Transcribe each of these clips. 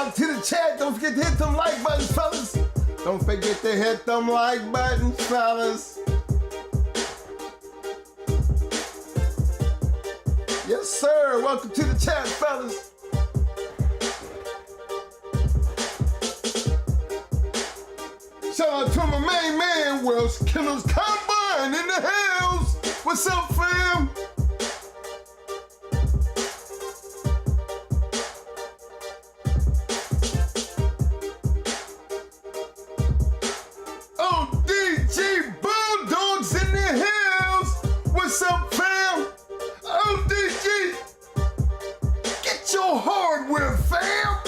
out to the chat. Don't forget to hit them like buttons, fellas. Don't forget to hit them like buttons, fellas. Yes, sir. Welcome to the chat, fellas. Shout out to my main man, Wells Kennels Combine in the house. What's up, fam? ODG Bulldogs in the house. What's up, fam? ODG, get your hardware, fam.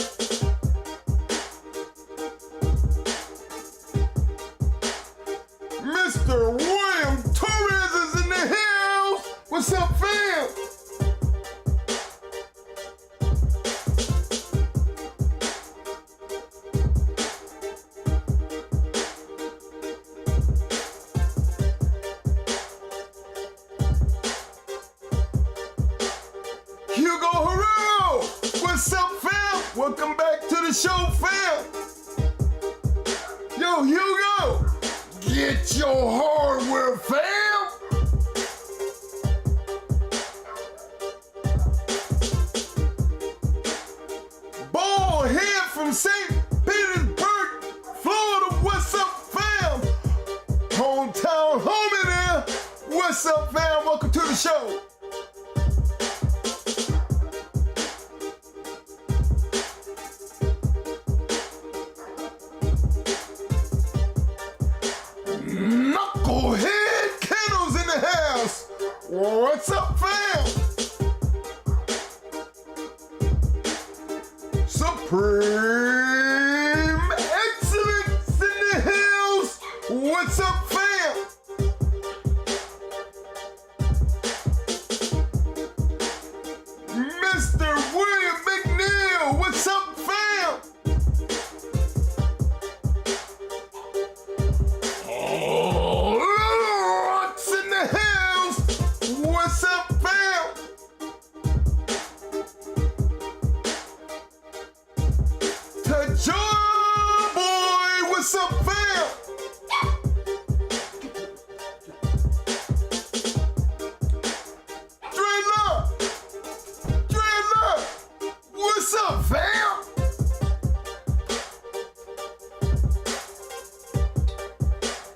Mr. William Torres is in the house. What's up, fam? Hugo Herrero, what's up, fam? Welcome back to the show, fam. Yo, Hugo, get your hardware, fam. Ball head from St. Petersburg, Florida. What's up, fam? Hometown homie there. What's up, fam? Welcome to the show. Knucklehead Kennels in the house. What's up, fam? Supreme Excellence in the house. What's up, fam? Mr. William McNeil. What's up, fam? Rocks in the house. What's up, fam? Tajoy boy, what's up, fam? Dreadlock, what's up, fam?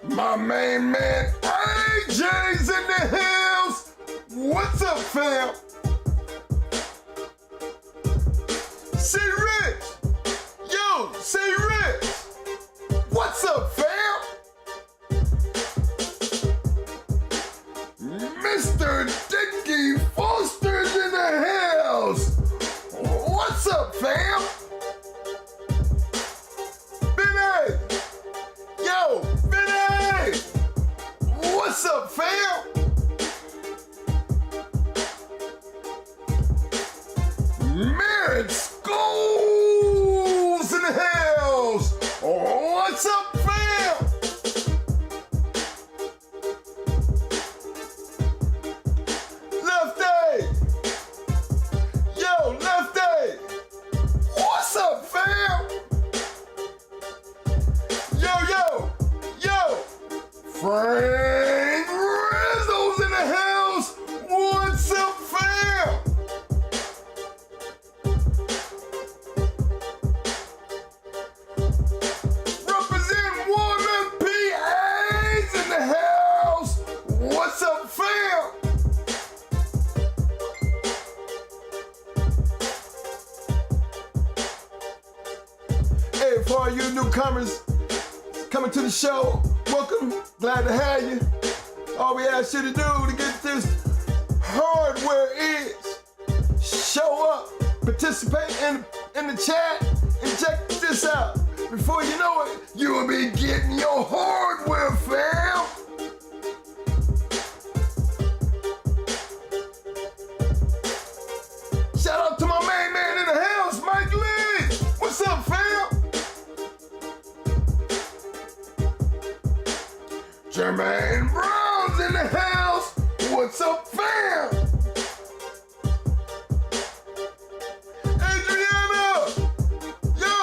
My main man AJ's in the house. What's up, fam? C Rich. Yo, C Rich. What's up, fam? Mr. Dickie Foster's in the house. What's up, fam? Benny. Yo, Benny. What's up, fam? Merit Schools in the house. What's up, fam? Lefty. Yo, Lefty. What's up, fam? Yo. Frank Rizzo's in the house. What's up, fam? Represent Woman PA's in the house. What's up, fam? Hey, for all you newcomers coming to the show, welcome. Glad to have you. All we ask you to do to get this hardware is show up, participate in the chat, and check this out. Before you know it, you will be getting your hardware, fam. Shout out to my main man in the house, Mike Lee. What's up, fam? Jermaine Brown's in the house. What's up, fam? Adriana. Yo.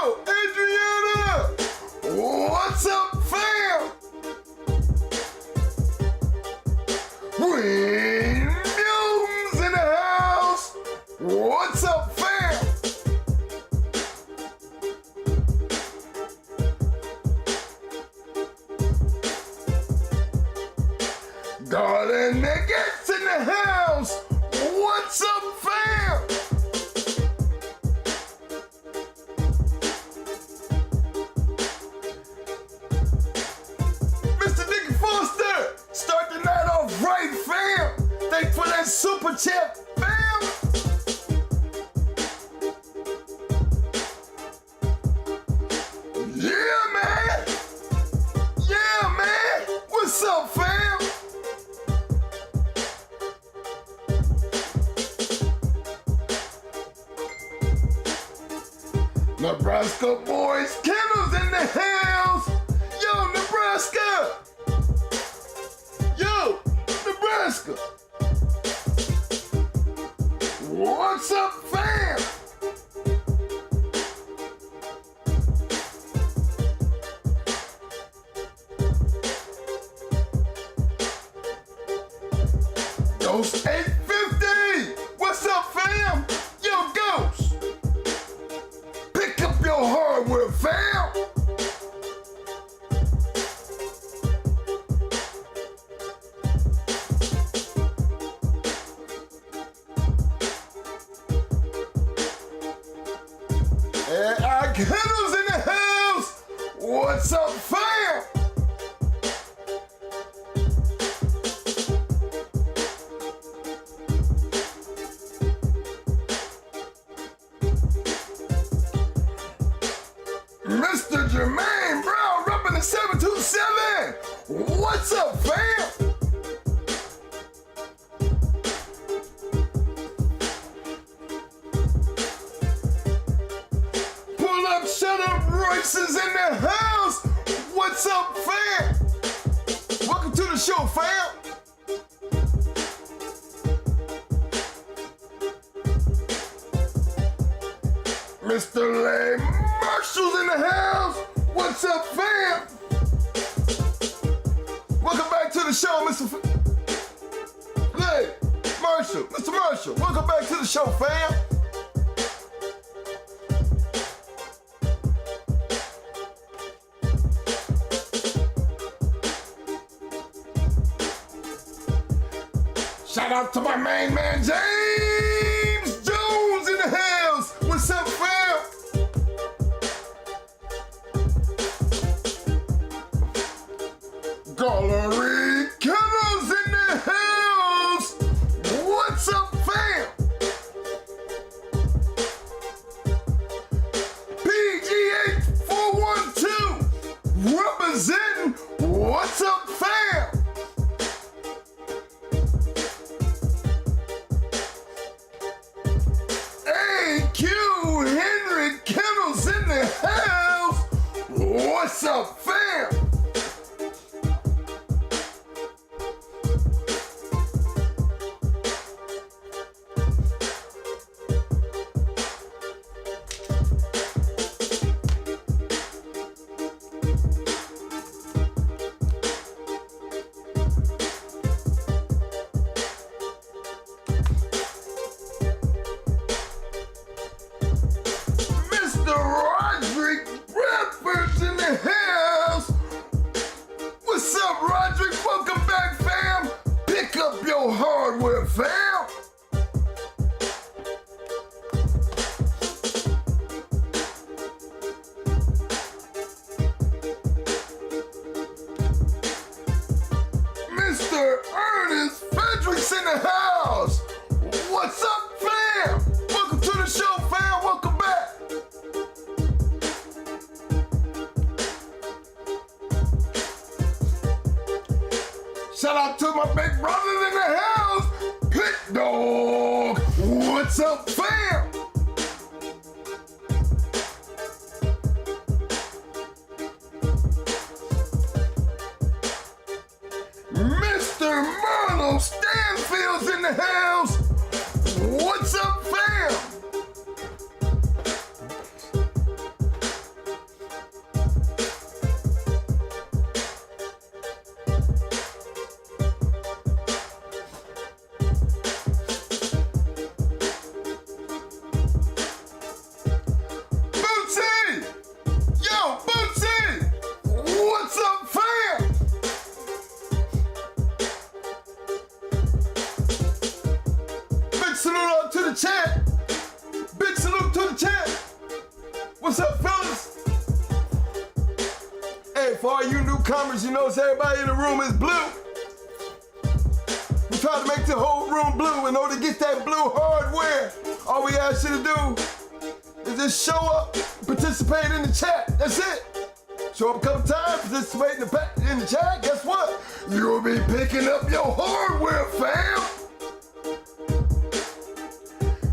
Nebraska boys, Kennels in the house. Yo, Nebraska. Yo, Nebraska. What's up, fam? Ghost 850. What's up, fam? Yo, Ghost. Pick up your hardware, fam. And our Kennels in the house. What's up, fam? Mr. Jermaine Brown repping the 727. What's up, fam? Pull up, shut up, Royce is in the house. What's up, fam? Welcome to the show, fam. Mr. Lay Marshall's in the house. What's up, fam? Welcome back to the show, Mr. Lay Marshall. Mr. Marshall, welcome back to the show, fam. Shout out to my main man, James Jones in the house. What's up, fam? Gallery Kennels in the house. What's up, fam? PGH 412 representing. What's up, fam? AQ Henry Kennels in the house. What's up, fam? Hardware, fam. Mr. Ernest Frederick's in the house. What's up, fam? Welcome to the show, fam. Welcome back. Shout out to my big brother in the house, Pit Dog. What's up, fam? Mr. Marlo Stanfield's in the house. What's up, fam? Chat. Big salute to the chat. What's up, fellas? Hey, for all you newcomers, you notice everybody in the room is blue. We try to make the whole room blue. In order to get that blue hardware, all we ask you to do is just show up, participate in the chat. That's it. Show up a couple times, participate in the chat. Guess what? You'll be picking up your hardware, fam.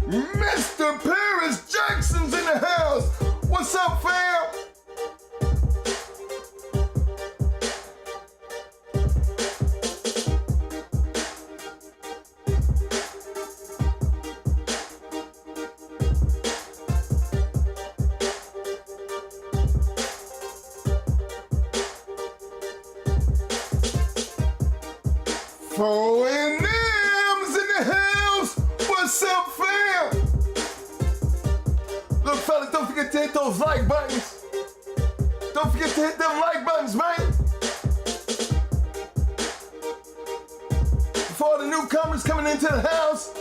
Mr. Paris Jackson's in the house. What's 4NM's in the house. What's up, fam? Look, fellas, don't forget to hit those like buttons. Don't forget to hit them like buttons, man. For all the newcomers coming into the house,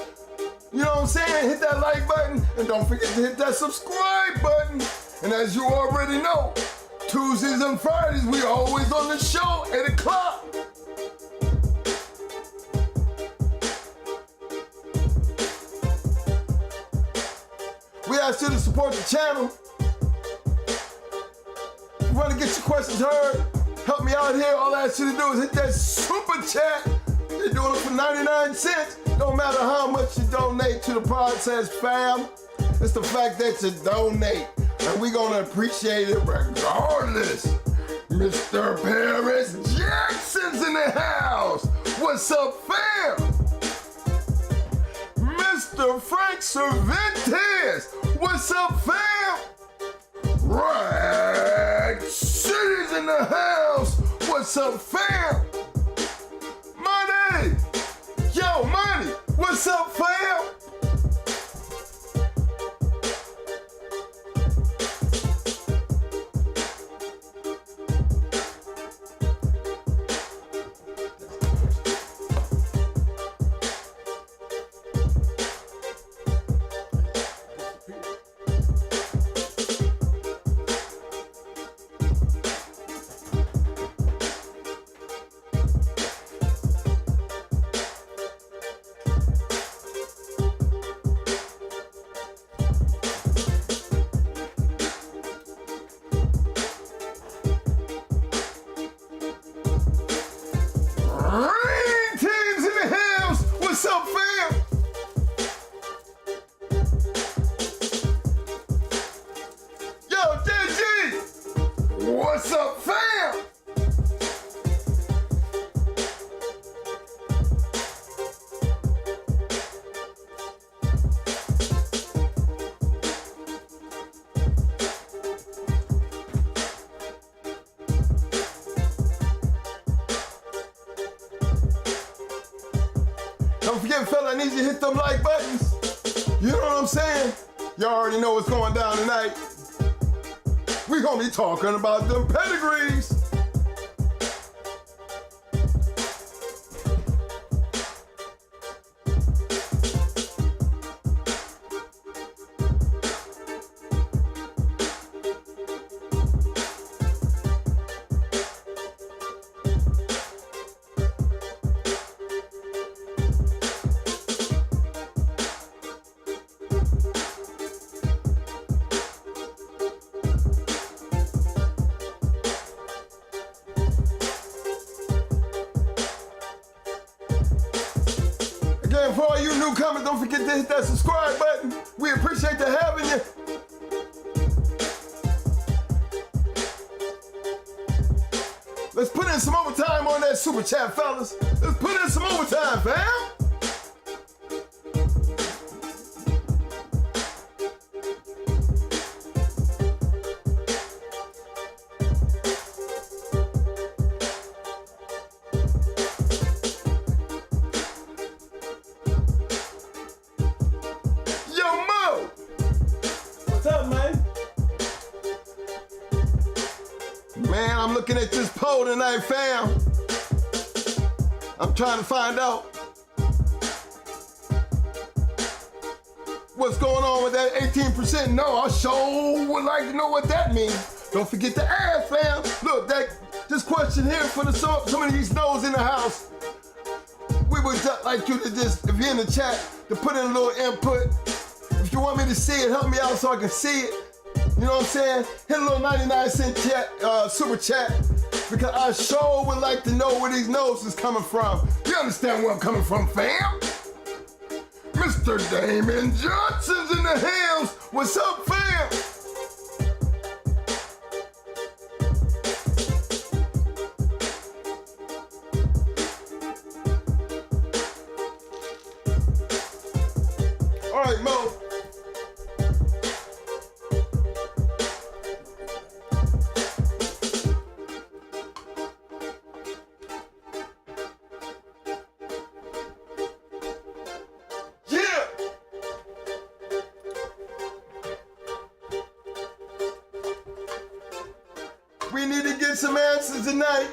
you know what I'm saying? Hit that like button and don't forget to hit that subscribe button. And as you already know, Tuesdays and Fridays, we always on the show, 8 o'clock. We ask you to support the channel. If you want to get your questions heard, help me out here. All I ask you to do is hit that super chat. They're doing it for 99 cents. Don't matter how much you donate to the process, fam. It's the fact that you donate. And we're going to appreciate it regardless. Mr. Paris Jackson's in the house. What's up, fam? Mr. Frank Cervantes. What's up, fam? Rag City's in the house. What's up, fam? Money. Yo, Money. What's up, fam? What's up, fam? Don't forget, fella, I need you to hit them like buttons. You know what I'm saying? You already know what's going down tonight. We're gonna be talking about them pedigrees. Again, for all you newcomers, don't forget to hit that subscribe button. We appreciate the having you. Let's put in some overtime on that super chat, fellas. Let's put in some overtime, fam. Man, I'm looking at this poll tonight, fam. I'm trying to find out what's going on with that 18% no. I sure would like to know what that means. Don't forget to ask, fam. Look, this question here for some of these no's in the house. We would just like you to just, if you're in the chat, to put in a little input. If you want me to see it, help me out so I can see it. You know what I'm saying? Hit a little 99-cent chat, super chat, because I sure would like to know where these notes is coming from. You understand where I'm coming from, fam? Mr. Damon Johnson's in the house. What's up, fam? All right, Mo. We need to get some answers tonight.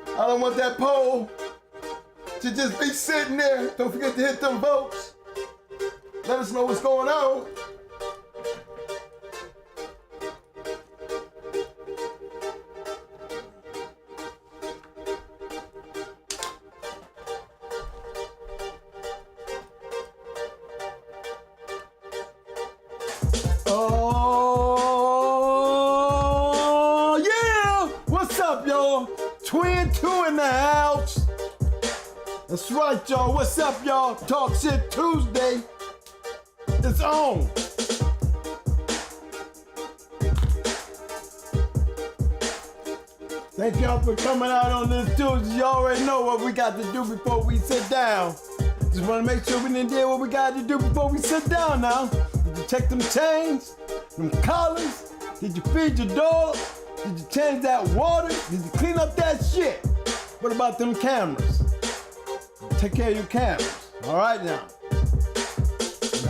I don't want that poll to just be sitting there. Don't forget to hit them votes. Let us know what's going on. Oh, yeah! What's up, y'all? Twin 2 in the house. That's right, y'all. What's up, y'all? Talk Shit Tuesday. It's on. Thank y'all for coming out on this Tuesday. You already know what we got to do before we sit down. Just want to make sure we didn't do what we got to do before we sit down now. Did you check them chains, them collars? Did you feed your dog? Did you change that water? Did you clean up that shit? What about them cameras? Take care of your cameras. All right now.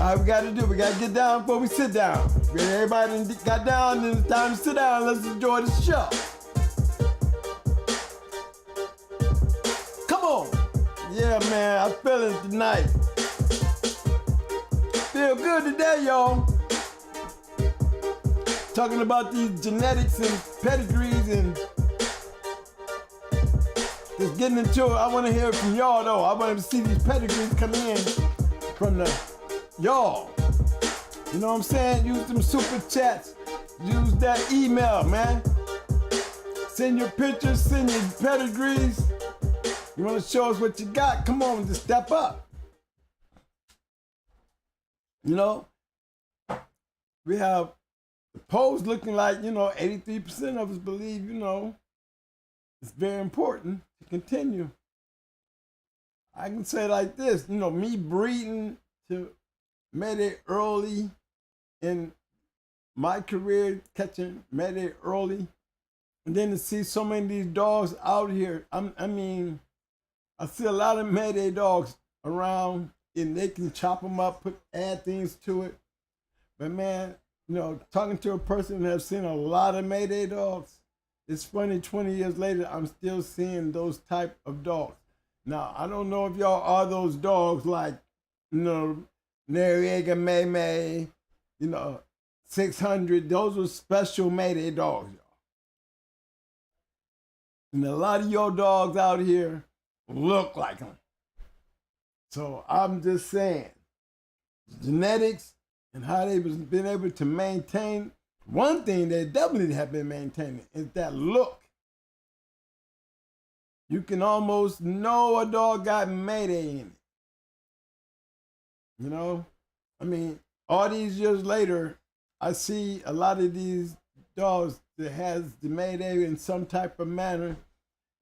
All we got to do, we got to get down before we sit down. When everybody got down, then it's time to sit down. Let's enjoy the show. Come on. Yeah, man, I feel it tonight. Feel good today, y'all. Talking about these genetics and pedigrees and just getting into it. I want to hear it from y'all, though. I want to see these pedigrees come in from the y'all. You know what I'm saying? Use them super chats. Use that email, man. Send your pictures, send your pedigrees. You want to show us what you got? Come on, just step up. You know, we have the polls looking like, 83% of us believe, it's very important to continue. I can say it like this, me breeding to Mayday early in my career, catching Mayday early, and then to see so many of these dogs out here, I see a lot of Mayday dogs around, and they can chop them up, add things to it. But man, talking to a person who has seen a lot of Mayday dogs, it's funny, 20 years later, I'm still seeing those type of dogs. Now, I don't know if y'all are those dogs like, Noriega May, 600. Those were special Mayday dogs, y'all. And a lot of your dogs out here look like them. So I'm just saying, genetics and how they've been able to maintain, one thing they definitely have been maintaining is that look. You can almost know a dog got Mayday in it. All these years later, I see a lot of these dogs that has the Mayday in some type of manner.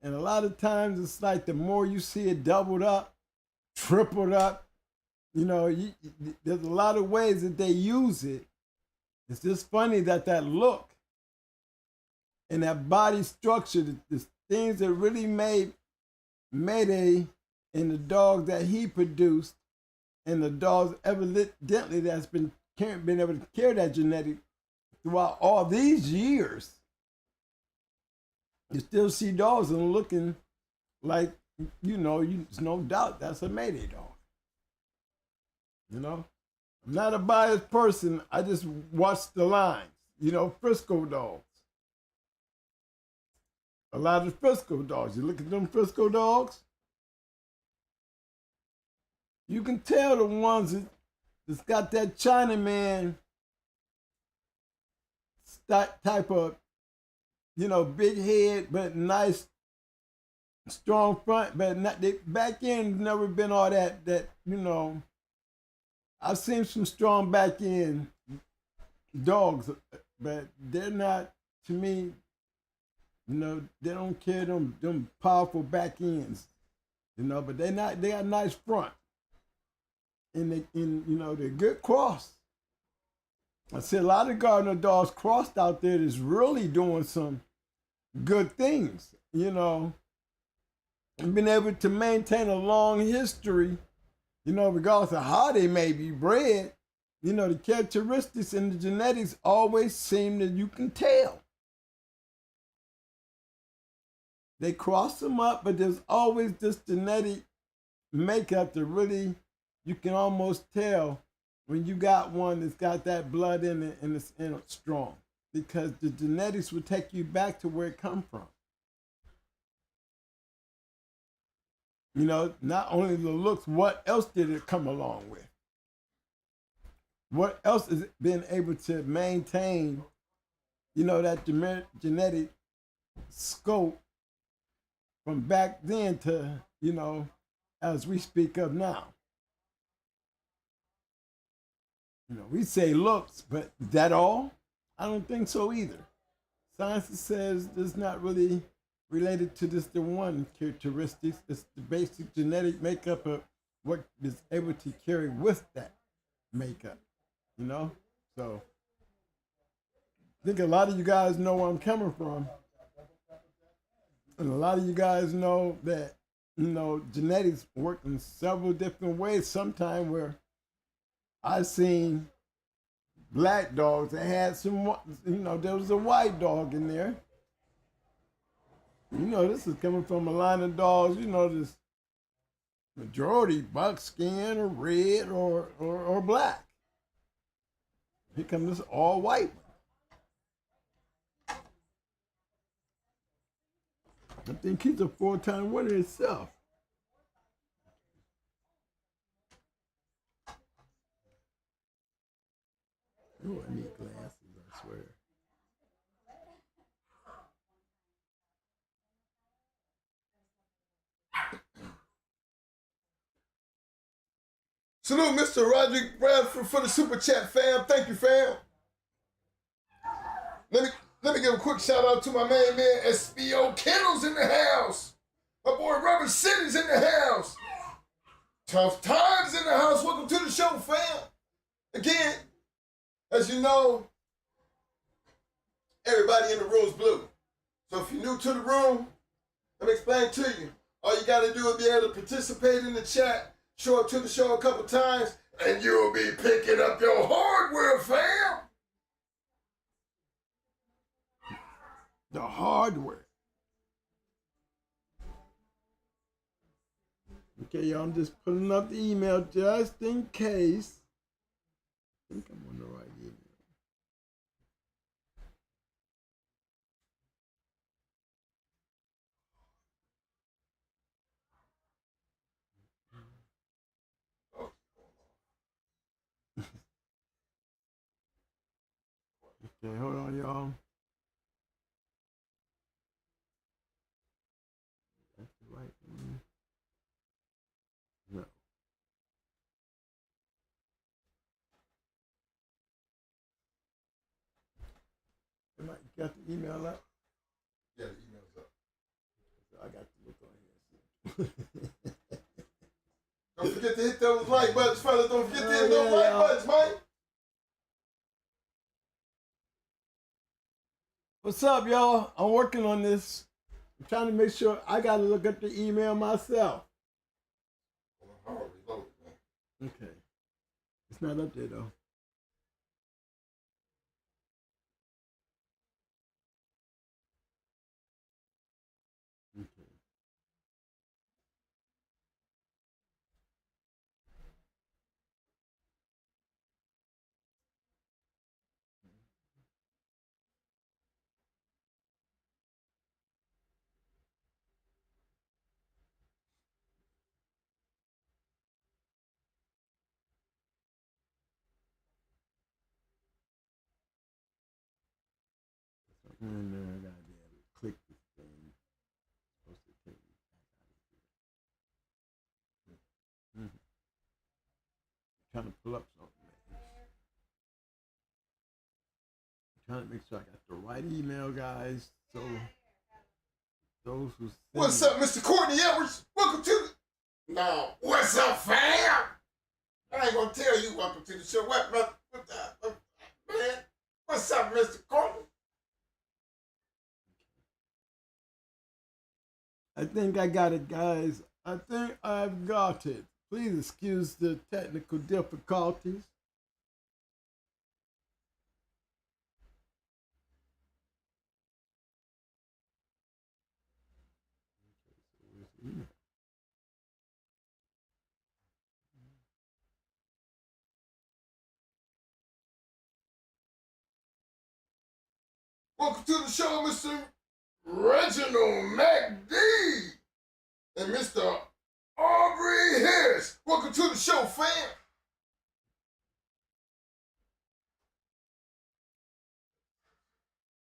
And a lot of times it's like the more you see it doubled up, tripled up, there's a lot of ways that they use it. It's just funny that look and that body structure, the things that really made Mayday in the dogs that he produced and the dogs evidently that's been able to carry that genetic throughout all these years. You still see dogs and looking like, there's no doubt that's a Mayday dog. I'm not a biased person. I just watch the lines. Frisco dogs. A lot of Frisco dogs. You look at them Frisco dogs, you can tell the ones that's got that Chinaman type of, big head, but nice, strong front, but they back end never been all that. I've seen some strong back end dogs, but they're not, to me, they don't carry them powerful back ends, but they got nice front. And they're good cross. I see a lot of Gardner dogs crossed out there that's really doing some good things, and been able to maintain a long history, regardless of how they may be bred, the characteristics and the genetics always seem that you can tell. they cross them up, but there's always this genetic makeup that really, you can almost tell when you got one that's got that blood in it and it's strong, because the genetics will take you back to where it come from. You know, not only the looks, what else did it come along with? What else is it been able to maintain, you know, that genetic scope from back then to, you know, as we speak of now. You know, we say looks, but is that all? I don't think so either. Science says it's not really related to just the one characteristics. It's the basic genetic makeup of what is able to carry with that makeup, you know? So I think a lot of you guys know where I'm coming from. And a lot of you guys know that, you know, genetics work in several different ways. Sometimes where I've seen black dogs that had some, you know, there was a white dog in there. You know, this is coming from a line of dogs, you know, this majority buckskin or red or black. Here comes this all white one. I think he's a 4-time winner himself. Oh, I need glasses, I swear. Salute Mr. Roderick Bradford for the super chat, fam. Thank you, fam. Let me give a quick shout out to my main man, SBO Kennels in the house. My boy Rubber City's in the house. Tough Times in the house. Welcome to the show, fam. Again, as you know, everybody in the room is blue. So if you're new to the room, let me explain to you. All you got to do is be able to participate in the chat, show up to the show a couple times, and you'll be picking up your hardware, fam. The hardware. Okay, y'all, I'm just putting up the email just in case. I think I'm on the right email. Okay, hold on, y'all. That's the right one. No. You got the email up? Yeah, the email's up. I got to look on here. Don't forget to hit those like buttons, fellas. Don't forget to hit those like buttons, man. What's up, y'all? I'm working on this. I'm trying to make sure I got to look at the email myself. Okay. It's not up there, though. Okay. And then I gotta be able to click this thing. Supposed to take me back out of here. Trying to pull up something. Trying to make sure I got the right email, guys. So those who what's up, Mr. Courtney Edwards? Welcome to the what's up, fam? I ain't gonna tell you welcome to the show. What man? What's up, Mr. Courtney? I think I got it, guys. I think I've got it. Please excuse the technical difficulties. Welcome to the show, Mr. Reginald MacD and Mr. Aubrey Harris. Welcome to the show, fam.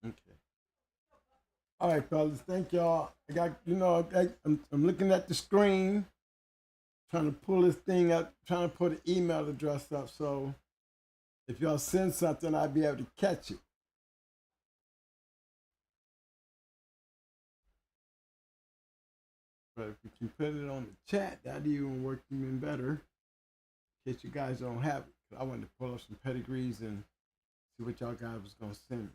Okay. All right, fellas. Thank y'all. I got, I'm looking at the screen, trying to pull this thing up, trying to put an email address up. So if y'all send something, I'll be able to catch it. But if we can put it on the chat, that'd even work even better. In case you guys don't have it. I wanted to pull up some pedigrees and see what y'all guys was gonna send me.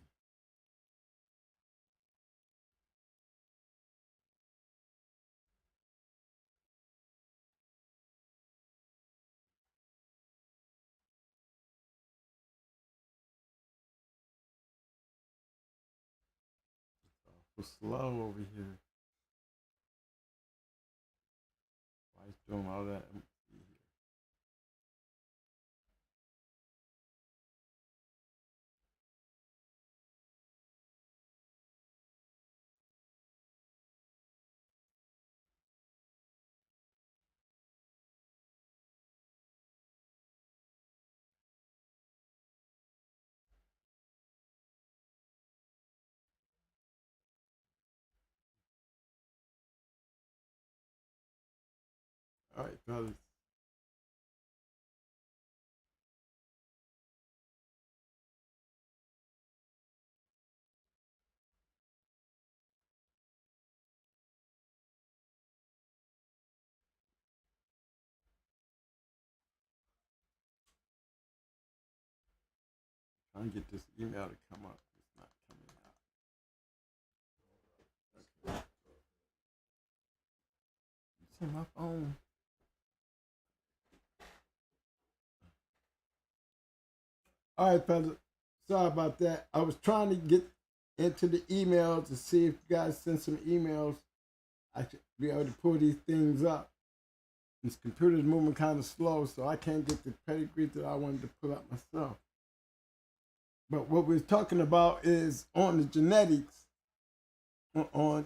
It's slow over here. Why is doing all that? All right, fellas. Trying to get this email to come up. It's not coming out. Okay. It's on my phone. All right, fellas. Sorry about that. I was trying to get into the email to see if you guys send some emails. I should be able to pull these things up. This computer's moving kind of slow, so I can't get the pedigree that I wanted to pull up myself. But what we're talking about is on the genetics, on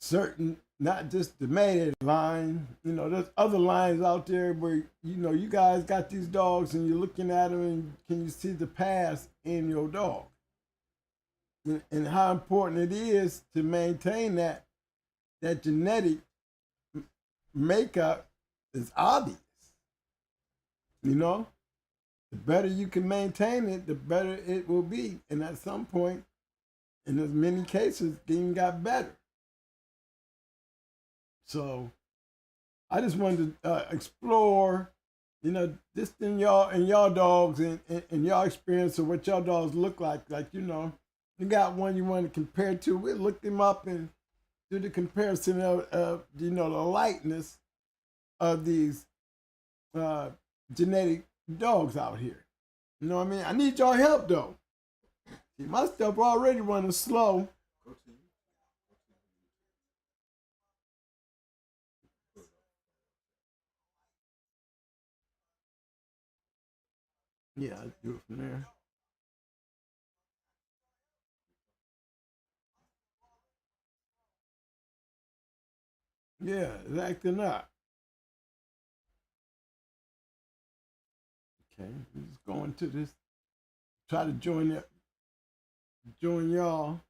certain, not just the mated line. There's other lines out there where you guys got these dogs and you're looking at them and can you see the past in your dog, and how important it is to maintain that genetic makeup is obvious. The better you can maintain it, the better it will be. And at some point, in as many cases, it even got better. So I just wanted to explore, just in y'all dogs and y'all experience of what y'all dogs look like. Like, you got one you want to compare to. We'll look them up and do the comparison of the lightness of these genetic dogs out here. You know what I mean? I need y'all help though. See, my stuff already running slow. Yeah, I do it from there. Yeah, it's acting up. Okay, I'm just going to this. Try to join y'all.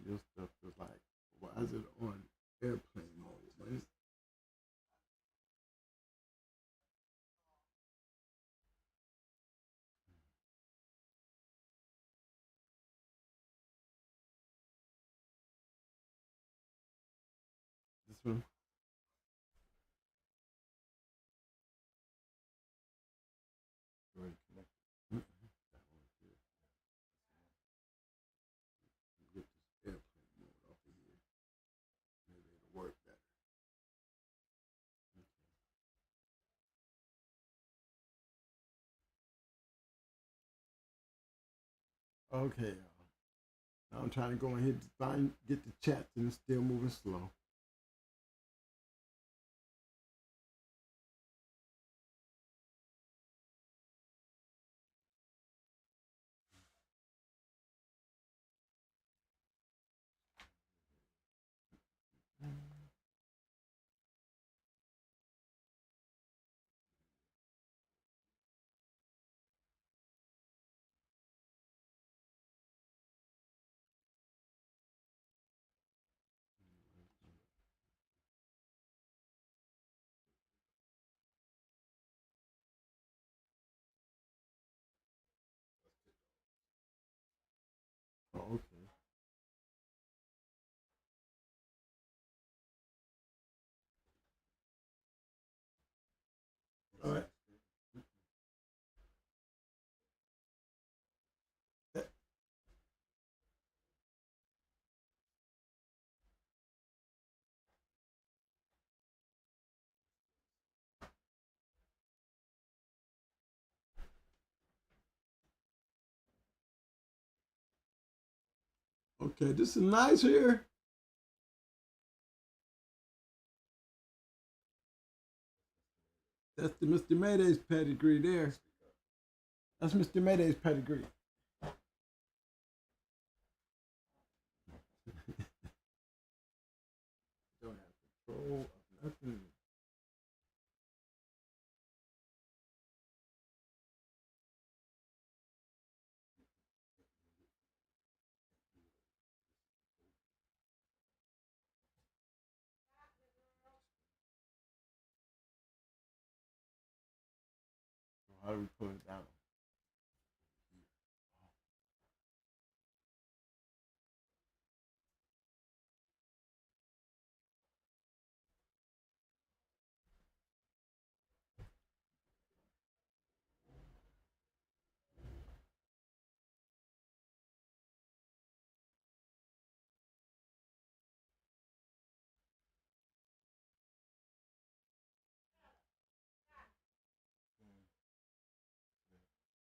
Your stuff is like, why is it on airplane mode, man? This one. Go ahead and connect. That one's good. Get this airplane mode off of here. Maybe it'll work better. Okay, y'all. Now I'm trying to go ahead and get the chat and it's still moving slow. All right. Okay, this is nice here. That's the Mr. Mayday's pedigree there. That's Mr. Mayday's pedigree. Don't have control of nothing. How do we pull it down?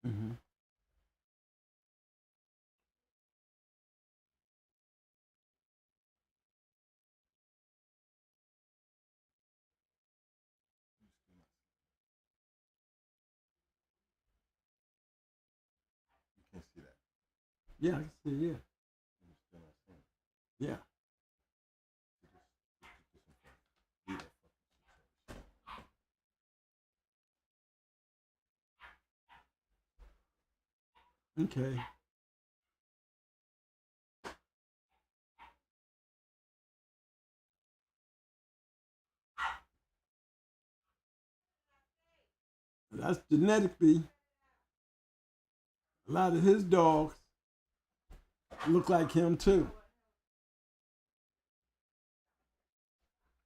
Mm-hmm. You can't see that. Yeah, I can see it, yeah. Yeah. Okay. That's genetically, a lot of his dogs look like him too.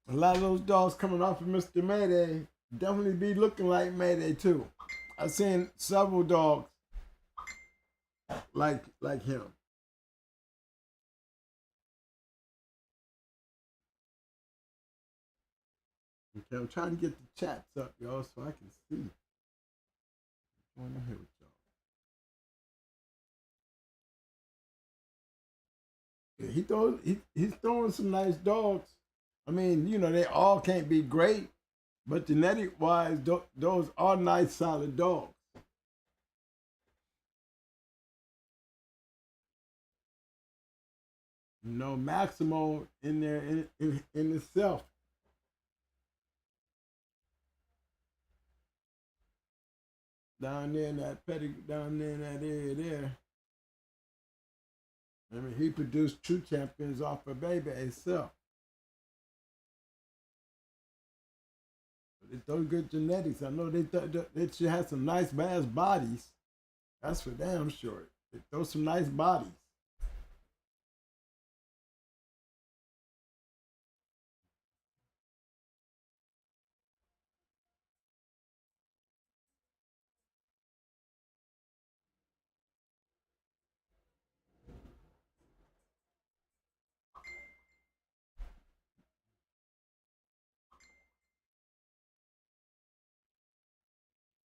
A lot of those dogs coming off of Mr. Mayday definitely be looking like Mayday too. I've seen several dogs like him. Okay, I'm trying to get the chats up, y'all, so I can see what's going on here with y'all. Yeah, he's throwing some nice dogs. I mean, you know, they all can't be great, but genetic wise, those are nice, solid dogs. You know, Maximo in there in itself. Down there in that down there in that area there. I mean, he produced true champions off of baby itself. But it's those good genetics. I know they should have some nice ass bodies. That's for damn sure. They throw some nice bodies.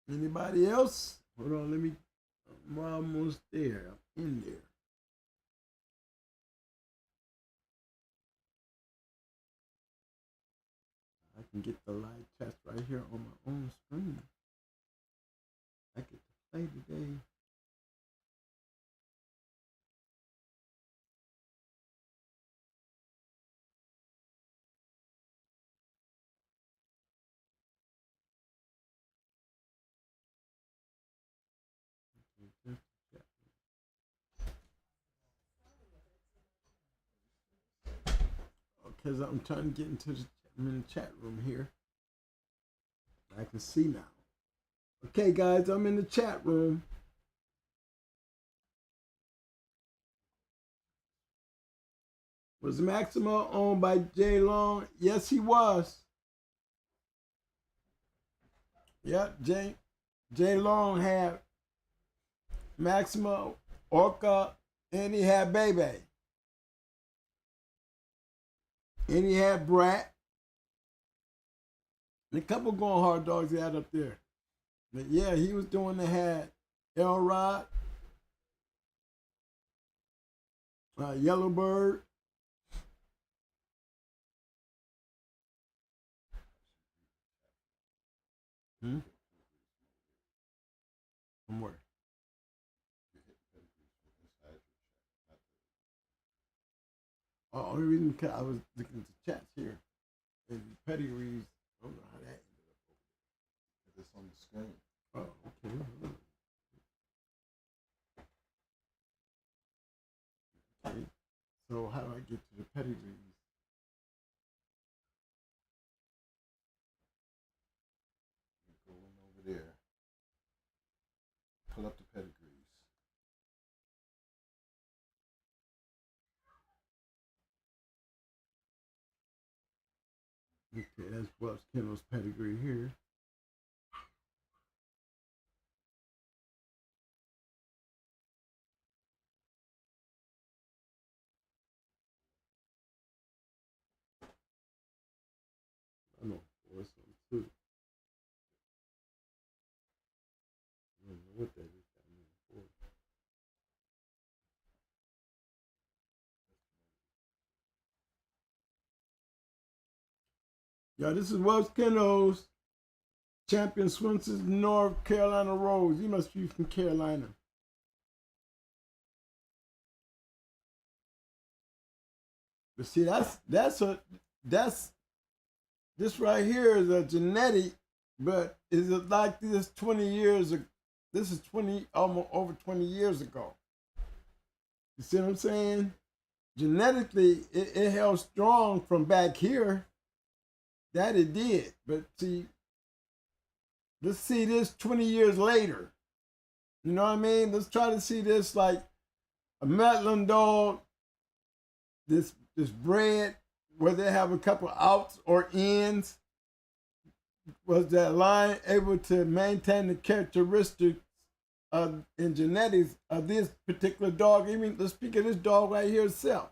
Anybody else? Hold on, let me. I'm almost there. I'm in there. I can get the live test right here on my own screen. I get to play today. Because I'm trying to get into I'm in the chat room here. I can see now. Okay, guys, I'm in the chat room. Was Maximo owned by Jay Long? Yes, he was. Yep, J Long had Maximo, Orca, and he had Bebe. And he had Brat. And a couple going hard dogs he had up there. But yeah, he was doing the had Elrod, Yellowbird. From where? Oh, only reason I was looking at the chats here and pedigrees. I don't know how that ended up over there. It's on the screen. Oh, okay. Okay. So how do I get to the pedigrees? Go in over there. Pull up the pedigrees. Okay, that's Welsh Kennels pedigree here. I know, or something too. I don't know what that is. Yeah, this is Welsh Kennels, champion Swenson's North Carolina Rose. You must be from Carolina. But see, this right here is a genetic, but is it like this 20 years ago? This is 20, almost over 20 years ago. You see what I'm saying? Genetically, it held strong from back here. That it did. But see, let's see this 20 years later. You know what I mean? Let's try to see this like a Maitland dog, this bred where they have a couple outs or ins. Was that line able to maintain the characteristics in genetics of this particular dog? I mean, let's speak of this dog right here itself.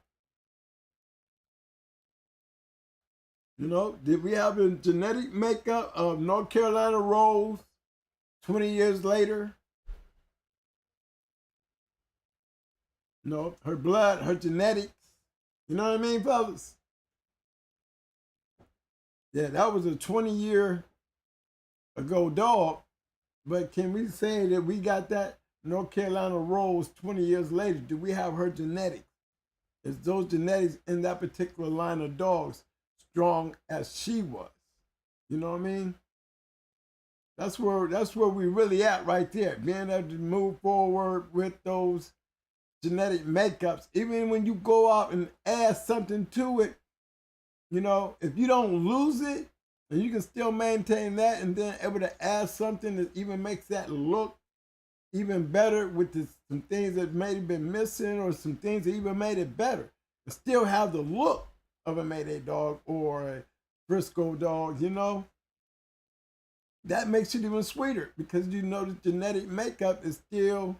You know, did we have a genetic makeup of North Carolina Rose 20 years later? No, her blood, her genetics. You know what I mean, fellas? Yeah, that was a 20-year ago dog. But can we say that we got that North Carolina Rose 20 years later? Do we have her genetics? Is those genetics in that particular line of dogs strong as she was? You know what I mean? That's where we really at right there. Being able to move forward with those genetic makeups. Even when you go out and add something to it, you know, if you don't lose it, and you can still maintain that and then able to add something that even makes that look even better with some things that may have been missing or some things that even made it better. And still have the look of a Mayday dog or a Frisco dog, you know? That makes it even sweeter because you know the genetic makeup is still,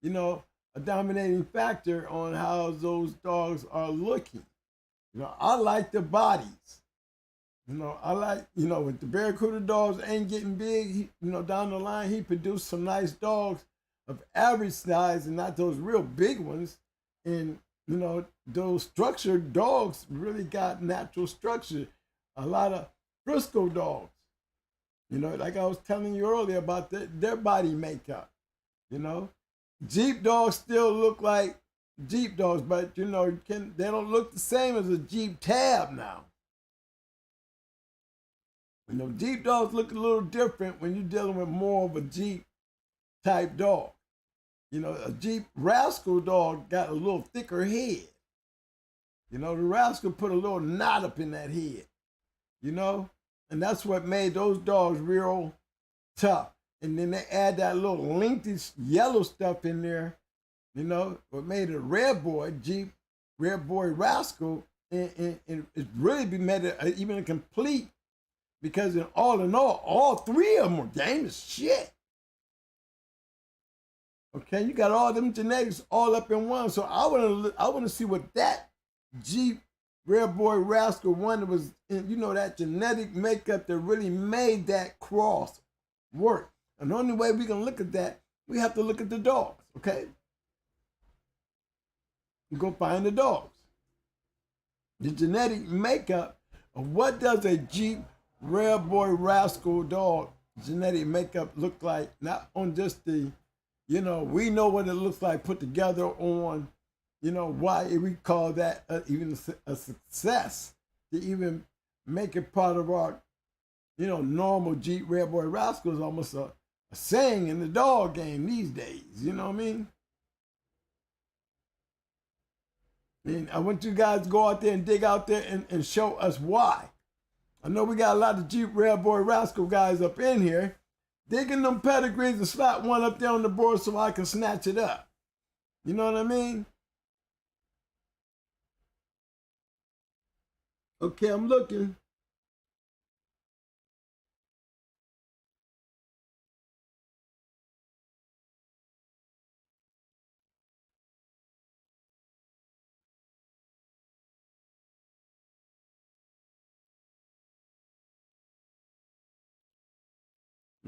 you know, a dominating factor on how those dogs are looking. You know, I like the bodies. You know, I like, you know, with the Barracuda dogs ain't getting big, you know, down the line, he produced some nice dogs of average size and not those real big ones. And, you know, those structured dogs really got natural structure. A lot of Frisco dogs, you know, like I was telling you earlier about their body makeup, you know. Jeep dogs still look like Jeep dogs, but, you know, they don't look the same as a Jeep Tab now. You know, Jeep dogs look a little different when you're dealing with more of a Jeep type dog. You know, a Jeep Rascal dog got a little thicker head. You know, the Rascal put a little knot up in that head. You know, and that's what made those dogs real tough. And then they add that little lengthy yellow stuff in there. You know, what made it a Red Boy, Jeep Red Boy Rascal, and it really made it even a complete, Because in all three of them are game as shit. Okay, you got all them genetics all up in one. So I want to see what that Jeep Rare Boy Rascal one was in, that genetic makeup that really made that cross work. And the only way we can look at that, we have to look at the dogs, okay? Go find the dogs. The genetic makeup of what does a Jeep Rare Boy Rascal dog genetic makeup look like, not on just the, we know what it looks like put together on, why we call that even a success to even make it part of our, normal Jeep Rare Boy Rascal is almost a saying in the dog game these days, you know what I mean? And I want you guys to go out there and dig out there and show us why. I know we got a lot of Jeep Rare Boy Rascal guys up in here digging them pedigrees and slap one up there on the board so I can snatch it up. You know what I mean? Okay, I'm looking.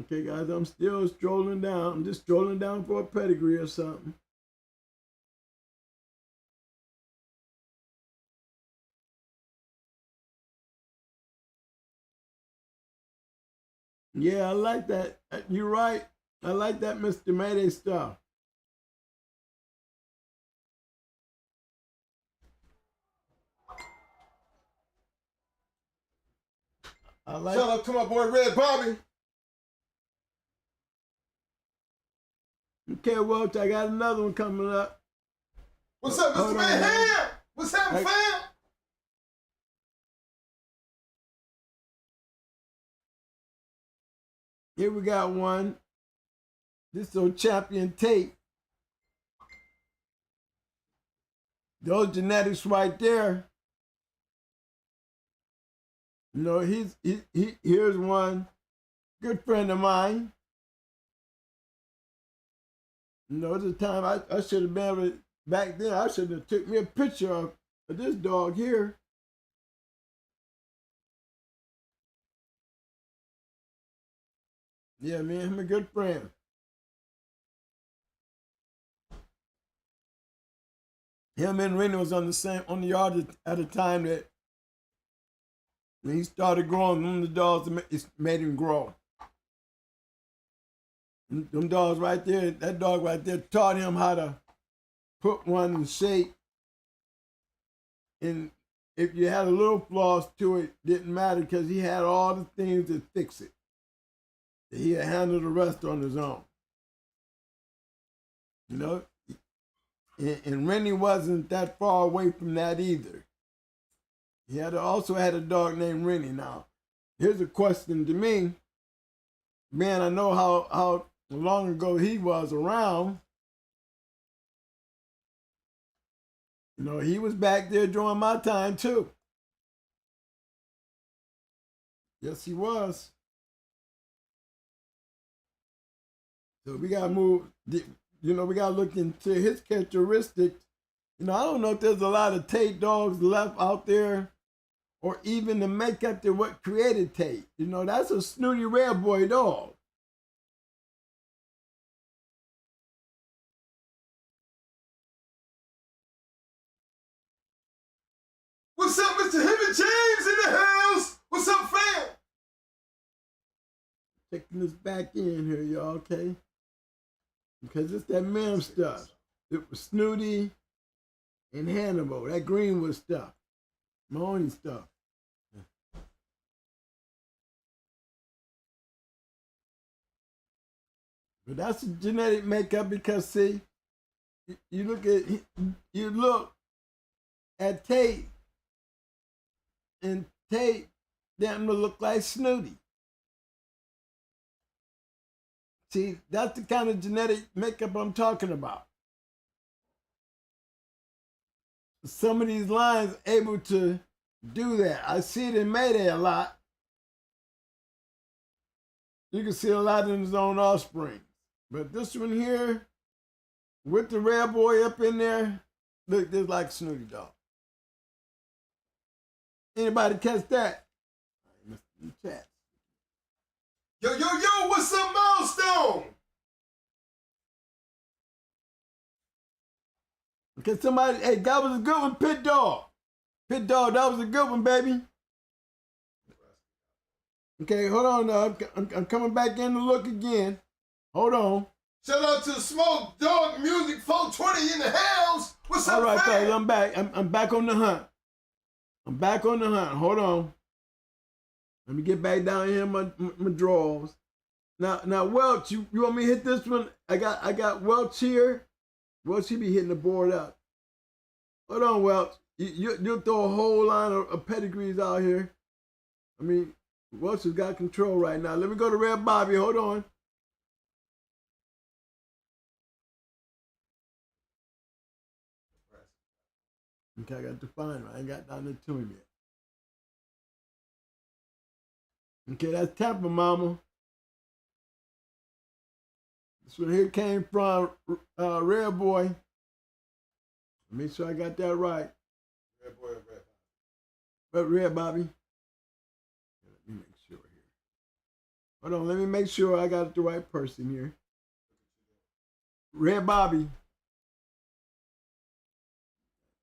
Okay, guys, I'm still strolling down. I'm just strolling down for a pedigree or something. Yeah, I like that. You're right. I like that Mr. Mayday stuff. I like. Shout out to my boy Red Bobby. Okay, Welch, I got another one coming up. What's up, Mr. Mayhem? What's happening, fam? Here we got one. This is on Champion Tape. Those genetics right there. Here's one good friend of mine. The time I should have been able to, back then, I should have took me a picture of this dog here. Yeah, me and him a good friend. Him and Rennie was on the yard at a time that when he started growing, them the dogs made him grow. Them dogs right there, that dog right there taught him how to put one in shape. And if you had a little flaws to it, didn't matter because he had all the things to fix it. He had handled the rest on his own. And Rennie wasn't that far away from that either. He also had a dog named Rennie. Now, here's a question to me. Man, I know how long ago he was around. He was back there during my time too. Yes, he was. So we gotta move, we gotta look into his characteristics. I don't know if there's a lot of Tate dogs left out there or even the makeup to what created Tate. That's a snooty rare boy dog. What's up, Mr. Hibbert James in the house? What's up, fam? Checking this back in here, y'all, okay? Because it's that Mim stuff. It was Snooty and Hannibal, that Greenwood stuff, Mahoney stuff. But that's a genetic makeup because, see, you look at Tate, and Tate doesn't look like Snooty. See, that's the kind of genetic makeup I'm talking about. Some of these lines able to do that. I see it in Mayday a lot. you can see a lot in his own offspring. But this one here, with the red boy up in there, look just like Snooty Dog. Anybody catch that? Chat. Yo, what's up, Milestone? Okay, somebody, hey, that was a good one, Pit Dog. Pit Dog, that was a good one, baby. Okay, hold on now. I'm coming back in to look again. Hold on. Shout out to Smoke Dog Music 420 in the house. What's up, all right, fam? fellas, I'm back. I'm back on the hunt. I'm back on the hunt. Hold on. Let me get back down here in my drawers. Now, Welch, you want me to hit this one? I got Welch here. Welch, he be hitting the board up. Hold on, Welch. You'll throw a whole line of pedigrees out here. I mean, Welch has got control right now. Let me go to Red Bobby. Hold on. Okay, I got to find him. I ain't got down there to him yet. Okay, that's Tampa Mama. This one here came from Red Boy. Make sure I got that right. Red Boy, Red Bobby. But Red Bobby. Let me make sure here. Hold on, let me make sure I got the right person here. Red Bobby.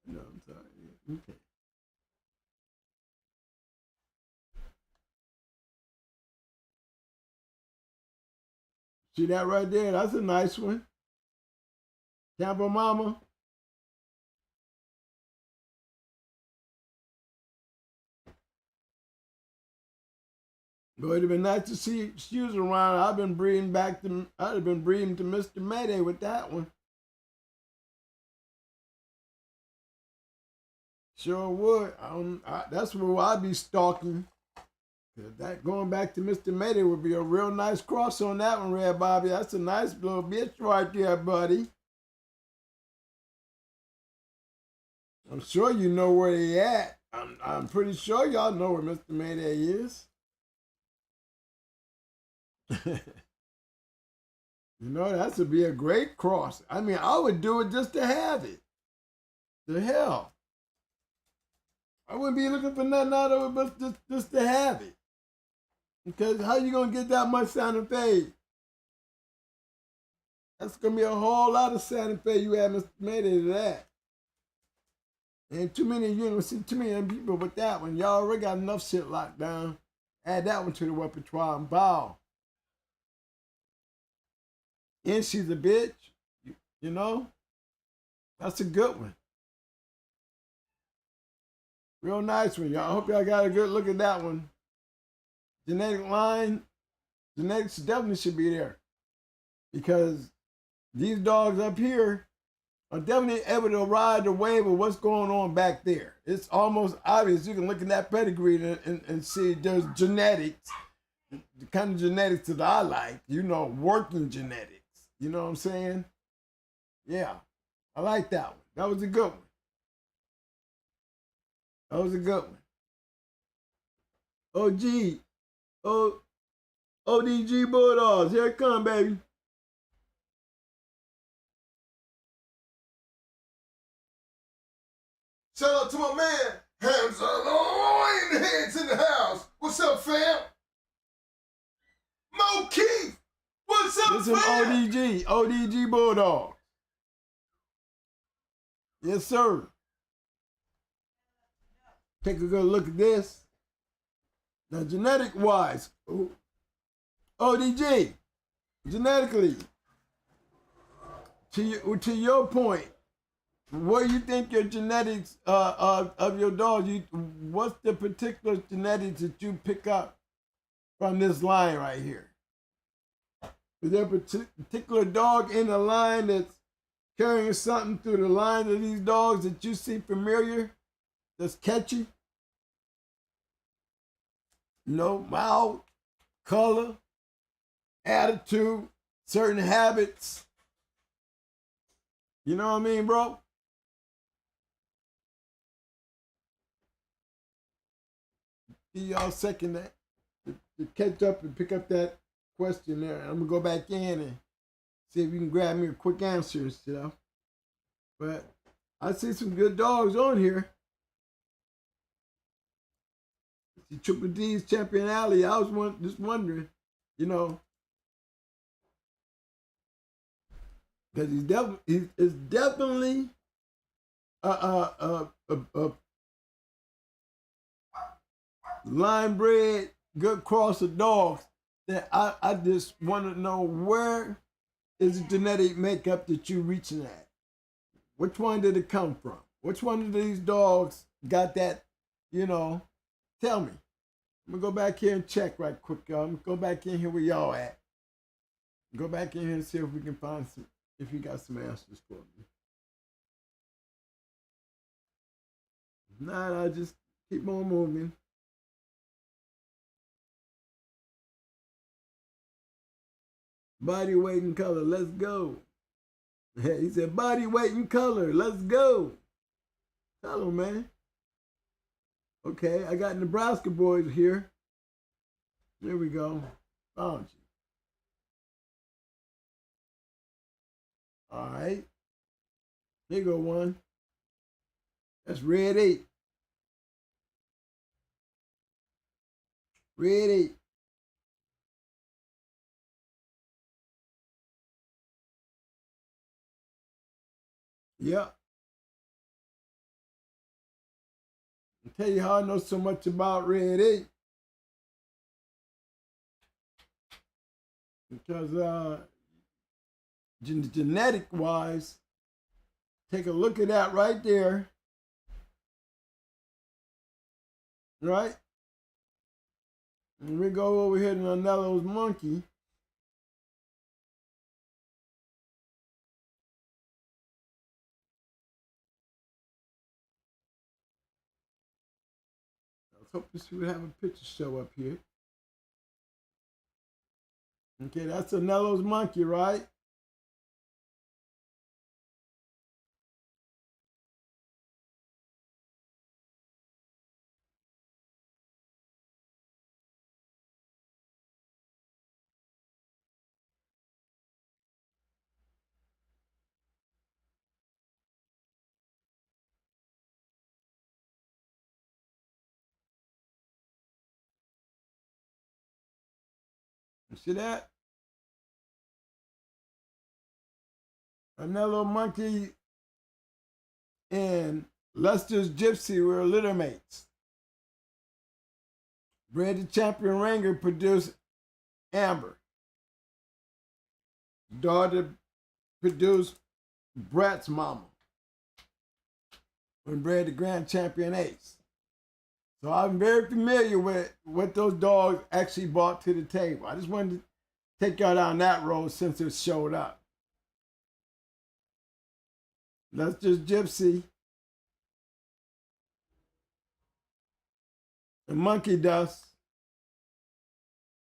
No, I'm sorry. Okay. See that right there? That's a nice one. Tampa Mama. But it'd have been nice to see shoes around. I'd have been breeding to Mr. Mayday with that one. Sure would. That's where I'd be stalking. That going back to Mr. Mayday would be a real nice cross on that one, Red Bobby. That's a nice little bitch right there, buddy. I'm sure you know where they at. I'm pretty sure y'all know where Mr. Mayday is. You know, that would be a great cross. I mean, I would do it just to have it. The hell. I wouldn't be looking for nothing out of it but just to have it. Because how you going to get that much Santa Fe? That's going to be a whole lot of Santa Fe you have Mr. Mayday to that. And you ain't going to see too many people with that one. Y'all already got enough shit locked down. Add that one to the repertoire and bow. And she's a bitch, you know? That's a good one. Real nice one, y'all. I hope y'all got a good look at that one. Genetic line, genetics definitely should be there. Because these dogs up here are definitely able to ride the wave of what's going on back there. It's almost obvious. You can look at that pedigree and see there's genetics, the kind of genetics that I like, you know, working genetics. You know what I'm saying? Yeah, I like that one. That was a good one. That was a good one. ODG Bulldogs, here it come, baby. Shout out to my man, Hamza Lloyd, Hands in the house. What's up, fam? Mo Keith, what's up, This is fam? ODG Bulldogs. Yes, sir. Take a good look at this. Now, genetic-wise, ODG, genetically, to your point, what do you think your genetics of your dog? What's the particular genetics that you pick up from this line right here? Is there a particular dog in the line that's carrying something through the line of these dogs that you see familiar, that's catchy? No, mouth, color, attitude, certain habits. You know what I mean, bro? Y'all second that to catch up and pick up that question there. I'm gonna go back in and see if you can grab me a quick answer and stuff. But I see some good dogs on here. See Triple D's Champion Alley. I was just wondering, you know, because he's definitely a line bred, good cross of dogs that I just want to know, where is the genetic makeup that you're reaching at? Which one did it come from? Which one of these dogs got that, you know? Tell me. I'm gonna go back here and check right quick, y'all. I'm gonna go back in here where y'all at. Go back in here and see if we can find some, if you got some answers for me. If not, I'll just keep on moving. Body weight and color, let's go. He said body weight and color, let's go. Tell him, man. Okay, I got Nebraska boys here. There we go. Found you. All right. Here go one. That's Red 8. Red 8. Yep. I'll tell you how I know so much about Red 8. Because genetic wise, take a look at that right there. Right? And we go over here to Anello's monkey. I was hoping she would have a picture show up here. Okay, that's Anello's monkey, right? You see that? Anello monkey and Lester's gypsy were litter mates. Bred the champion Ranger produced Amber. Daughter produced Brat's mama. When bred the grand champion Ace. So I'm very familiar with what those dogs actually brought to the table. I just wanted to take y'all down that road since it showed up. Lester's gypsy and monkey dust,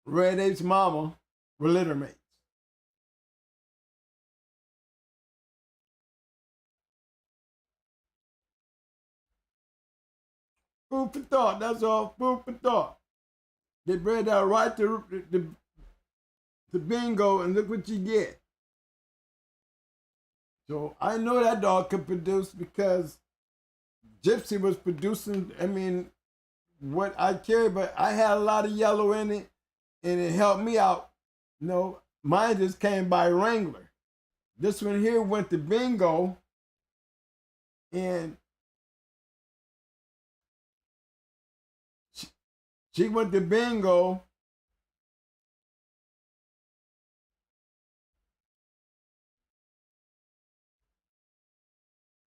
Red 8's mama were litter mates. Food for thought, that's all, food for thought. They bred that right to bingo, and look what you get. So I know that dog could produce because Gypsy was producing, I mean, what I carried, but I had a lot of yellow in it, and it helped me out. You know, mine just came by Wrangler. This one here went to bingo, and she went to bingo.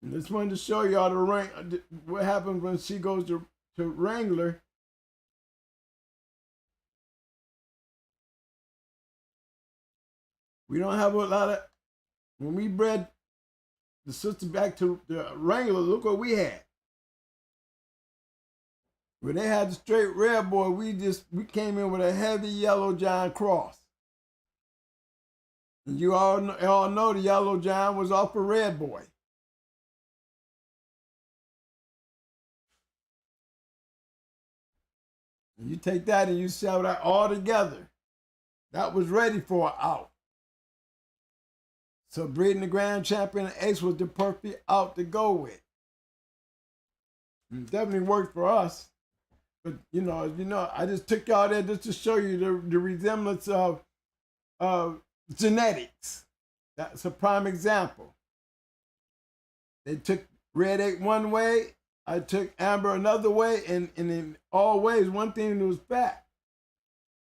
And just wanted to show y'all what happens when she goes to Wrangler. We don't have a lot of, when we bred the sister back to the Wrangler, look what we had. When they had the straight red boy, we came in with a heavy yellow giant cross. And you all know the yellow giant was off a red boy. And you take that and you sell that all together. that was ready for an out. So breeding the grand champion ace was the perfect out to go with. It definitely worked for us. But I just took y'all there just to show you the resemblance of genetics. That's a prime example. They took red egg one way, I took amber another way, and in all ways, one thing was fact.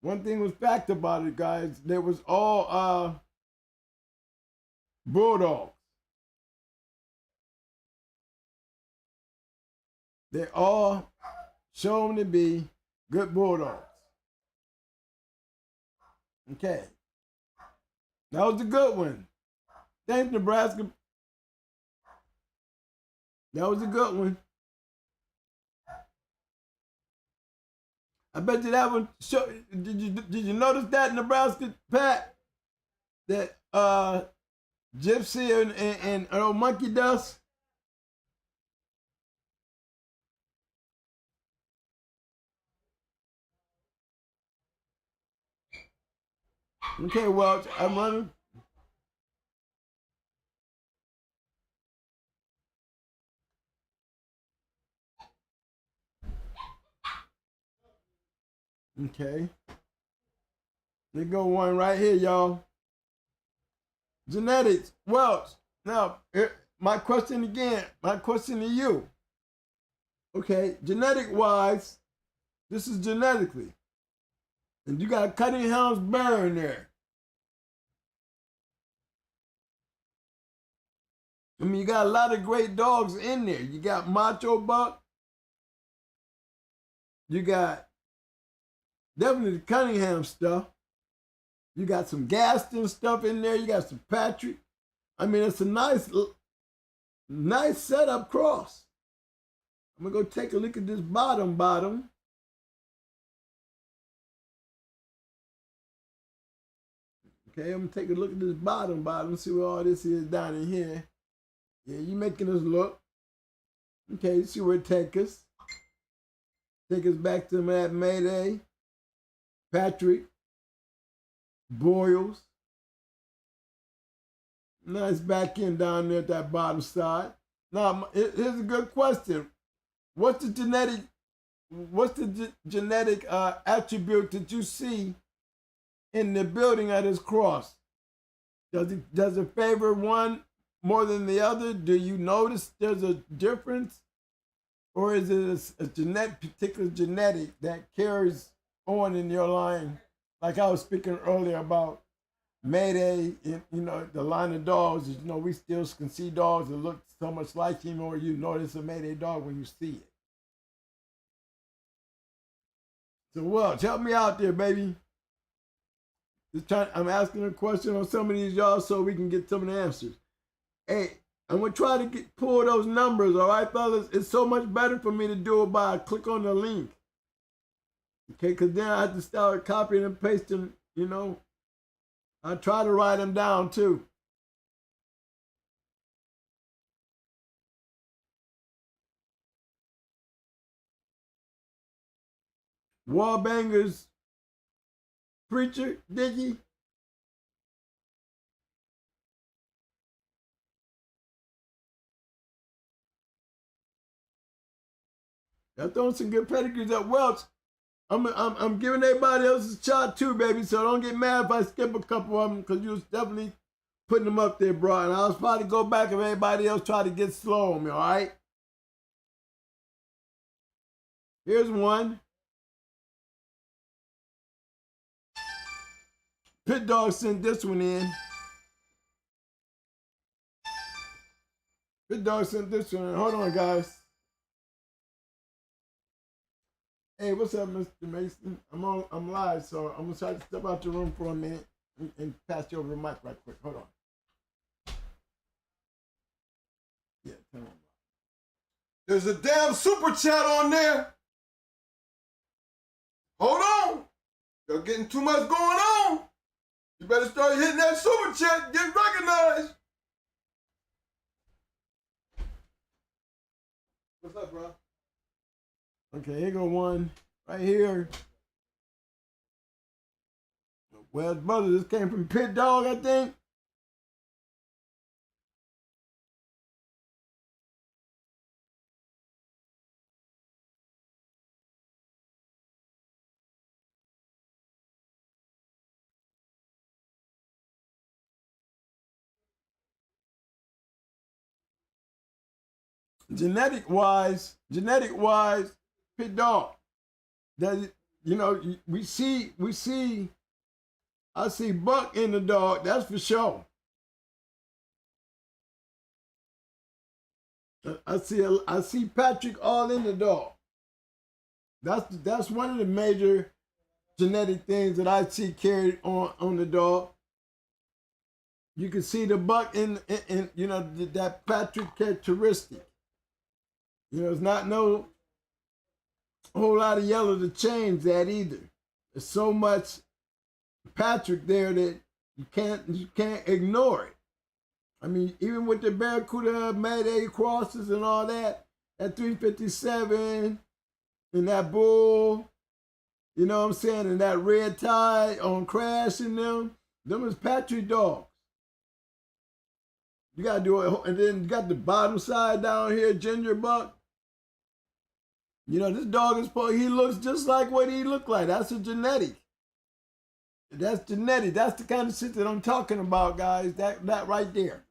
One thing was fact about it, guys. They was all bulldogs. They all shown to be good bulldogs. Okay. That was a good one. Thanks, Nebraska. That was a good one. I bet you that one did you notice that, Nebraska, Pat? That Gypsy and Earl Monkey Dust? Okay, well, I'm running. Okay. There go one right here, y'all. Genetics. Welch. Now, my question to you. Okay, genetic-wise, this is genetically. And you got Cunningham's Bear in there. I mean, you got a lot of great dogs in there. You got Macho Buck. You got definitely the Cunningham stuff. You got some Gaston stuff in there. You got some Patrick. I mean, it's a nice setup cross. I'm gonna go take a look at this bottom. Okay, I'm gonna take a look at this bottom, see what all this is down in here. Yeah, you making us look. Okay, see where it take us. Take us back to that Mayday, Patrick, Boyles. Nice back end down there at that bottom side. Now, here's a good question. What's the genetic attribute that you see in the building of this cross? Does it favor one more than the other? Do you notice there's a difference? Or is it a particular genetic that carries on in your line? Like I was speaking earlier about Mayday, the line of dogs, we still can see dogs that look so much like him, or you notice a Mayday dog when you see it. So, Welch, help me out there, baby. I'm asking a question on some of these y'all so we can get some of the answers. Hey, I'm gonna try to pull those numbers, all right, fellas? It's so much better for me to do it by click on the link. Okay, because then I have to start copying and pasting, I try to write them down too. Wallbangers, Preacher, Diggy. Y'all throwing some good pedigrees up. Welch, I'm giving everybody else a shot too, baby. So don't get mad if I skip a couple of them, because you was definitely putting them up there, bro. And I was probably go back if everybody else tried to get slow on me, all right? Here's one. Pit Dog sent this one in. Pit Dog sent this one in. Hold on, guys. Hey, what's up, Mr. Mason? I'm live, so I'm gonna try to step out the room for a minute and pass you over the mic right quick. Hold on. Yeah, turn on. There's a damn super chat on there. Hold on. You're getting too much going on. You better start hitting that super chat, get recognized. What's up, bro? Okay, here go one right here. Well, brother, this came from Pit Dog, I think. Genetic wise, Pit Dog. That, you know, we see. I see Buck in the dog. That's for sure. I see Patrick all in the dog. That's one of the major genetic things that I see carried on the dog. You can see the Buck in you know, that Patrick characteristic. You know, it's not no whole lot of yellow to change that either. There's so much Patrick there that you can't ignore it. I mean, even with the Barracuda Mayday crosses and all that, that 357 and that bull, you know what I'm saying, and that red tie on Crash and them is Patrick dogs. You gotta do it, and then you got the bottom side down here, Ginger Buck. You know, this dog is, he looks just like what he looked like. That's a genetic. That's genetic. That's the kind of shit that I'm talking about, guys. That right there.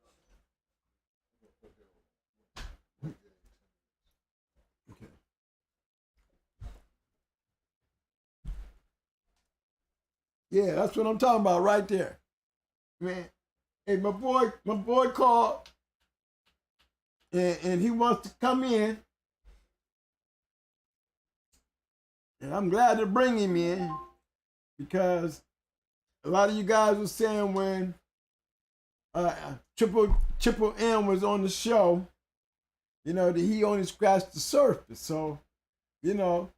Okay. Yeah, that's what I'm talking about right there. Man, hey, my boy called and he wants to come in. And I'm glad to bring him in because a lot of you guys were saying when Triple M was on the show, you know, that he only scratched the surface. So, you know,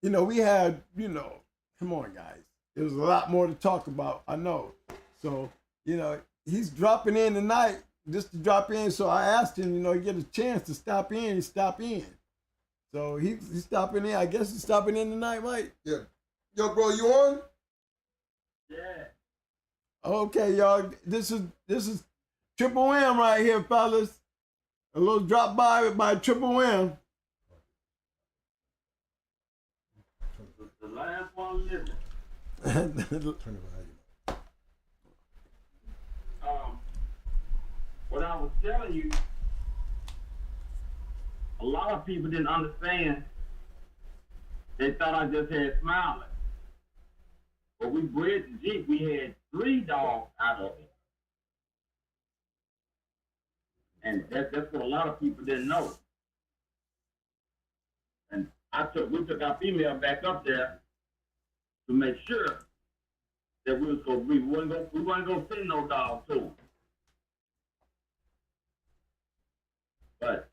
we had, you know, come on, guys. There was a lot more to talk about, I know. So, you know, he's dropping in tonight just to drop in. So I asked him, you know, get a chance to stop in, he stopped in. So he's stopping in. I guess he's stopping in tonight, right? Yeah. Yo, bro, you on? Yeah. Okay, y'all. This is Triple M right here, fellas. A little drop by Triple M. The last one living. What I was telling you, a lot of people didn't understand. They thought I just had Smiley. But we bred the Jeep, we had 3 dogs out of it. And that's what a lot of people didn't know. And we took our female back up there to make sure that we weren't gonna send no dog to them. But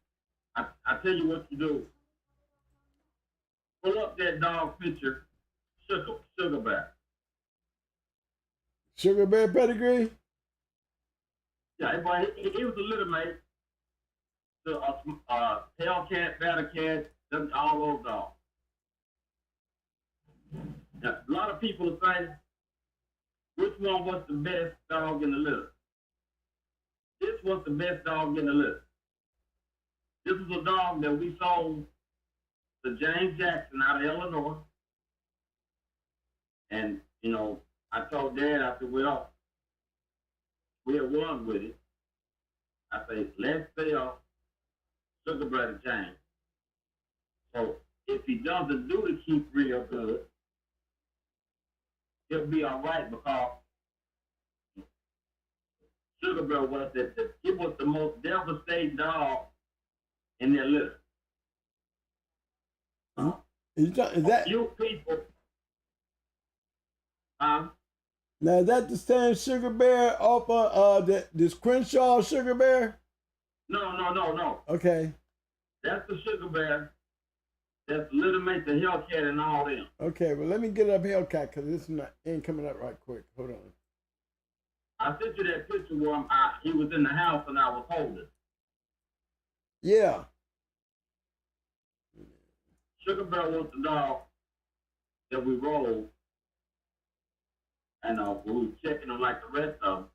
I tell you what to do. Pull up that dog picture, Sugar Bear. Sugar Bear Pedigree? Yeah, but he was a little mate. The Hellcat, Battle Cat, all those dogs. Now, a lot of people are saying, which one was the best dog in the litter? This was the best dog in the litter. This was a dog that we sold to James Jackson out of Illinois. And, you know, I told Dad, I said, well, we had won with it. I said, let's sell Sugar Bear to James. So if he doesn't do the keep real good, he'll be all right because Sugar Bear was it was the most devastating dog in their litter. Is that You people, now is that the same Sugar Bear off of this Crenshaw Sugar Bear? No. Okay. That's the Sugar Bear. That's Little Mate, the Hellcat, and all them. Okay, well let me get up Hellcat because this ain't coming up right quick. Hold on. I sent you that picture where he was in the house and I was holding. Yeah. Sugar Bear was the dog that we rolled And we was checking him like the rest of them.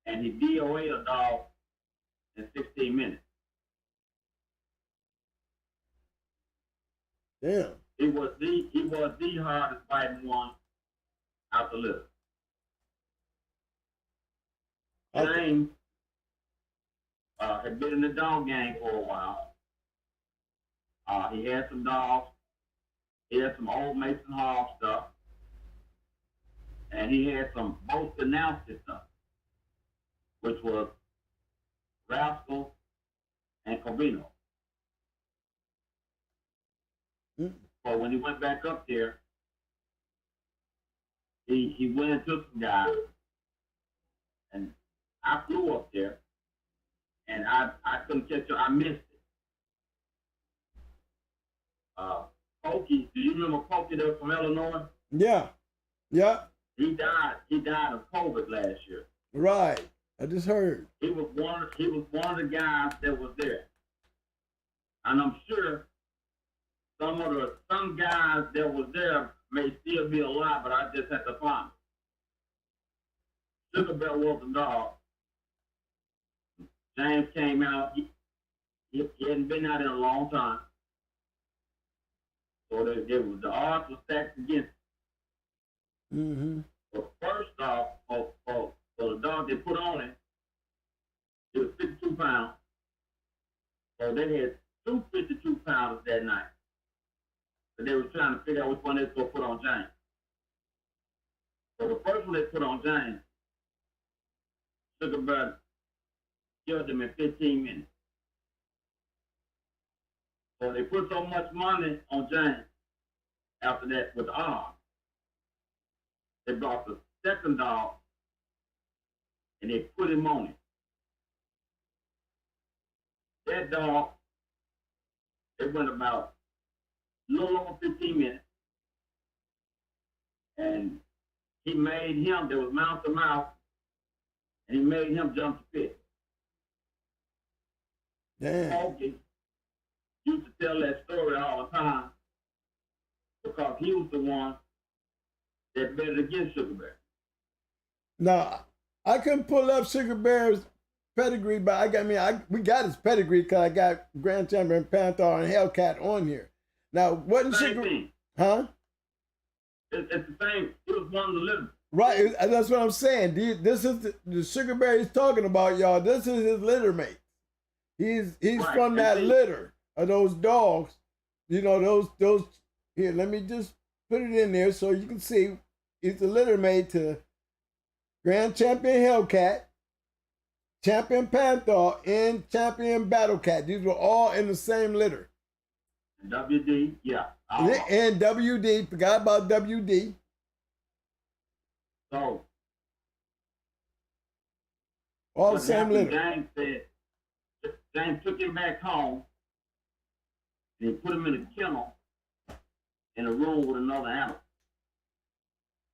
And he DOA a dog in 16 minutes. Damn. He was the hardest fighting one out the litter. James had been in the dog gang for a while. He had some dogs. He had some old Mason Hall stuff. And he had some both announced stuff, which was Rascal and Covino. So when he went back up there, he went and took some guys, and I flew up there, and I couldn't catch him. I missed it. Pokey, do you remember Pokey that was from Illinois? Yeah. Yeah. He died of COVID last year. Right. I just heard. He was one of the guys that was there. And I'm sure some guys that was there may still be alive, but I just had to find them. Sugar Bear was a dog. James came out. He hadn't been out in a long time. So the odds were stacked against him. Mm-hmm. But first off, so the dog they put on it, it was 52 pounds. So they had two 52-pounders that night. But they were trying to figure out which one they were going to put on James. So the first one they put on James, Sugar Bear killed him in 15 minutes. So they put so much money on James after that with the arm. They brought the second dog and they put him on it. That dog, it went about a little over 15 minutes. And he made him, there was mouth to mouth, and he made him jump the pit. Damn. Pokey used to tell that story all the time because he was the one that betted against Sugar Bear. Now, I couldn't pull up Sugar Bear's pedigree, but we got his pedigree because I got Grand Champion Panther and Hellcat on here. Now, wasn't Sugar... Thing. Huh? It's the same. It was one of the little. Right, that's what I'm saying. This is the Sugar Bear he's talking about, y'all. This is his litter mate. He's right. From that litter of those dogs. You know, those. Here, let me just put it in there so you can see. He's the litter mate to Grand Champion Hellcat, Champion Panther, and Champion Battle Cat. These were all in the same litter. WD, yeah. And WD, forgot about WD. So, all the same litter. James took him back home and he put him in a kennel in a room with another animal.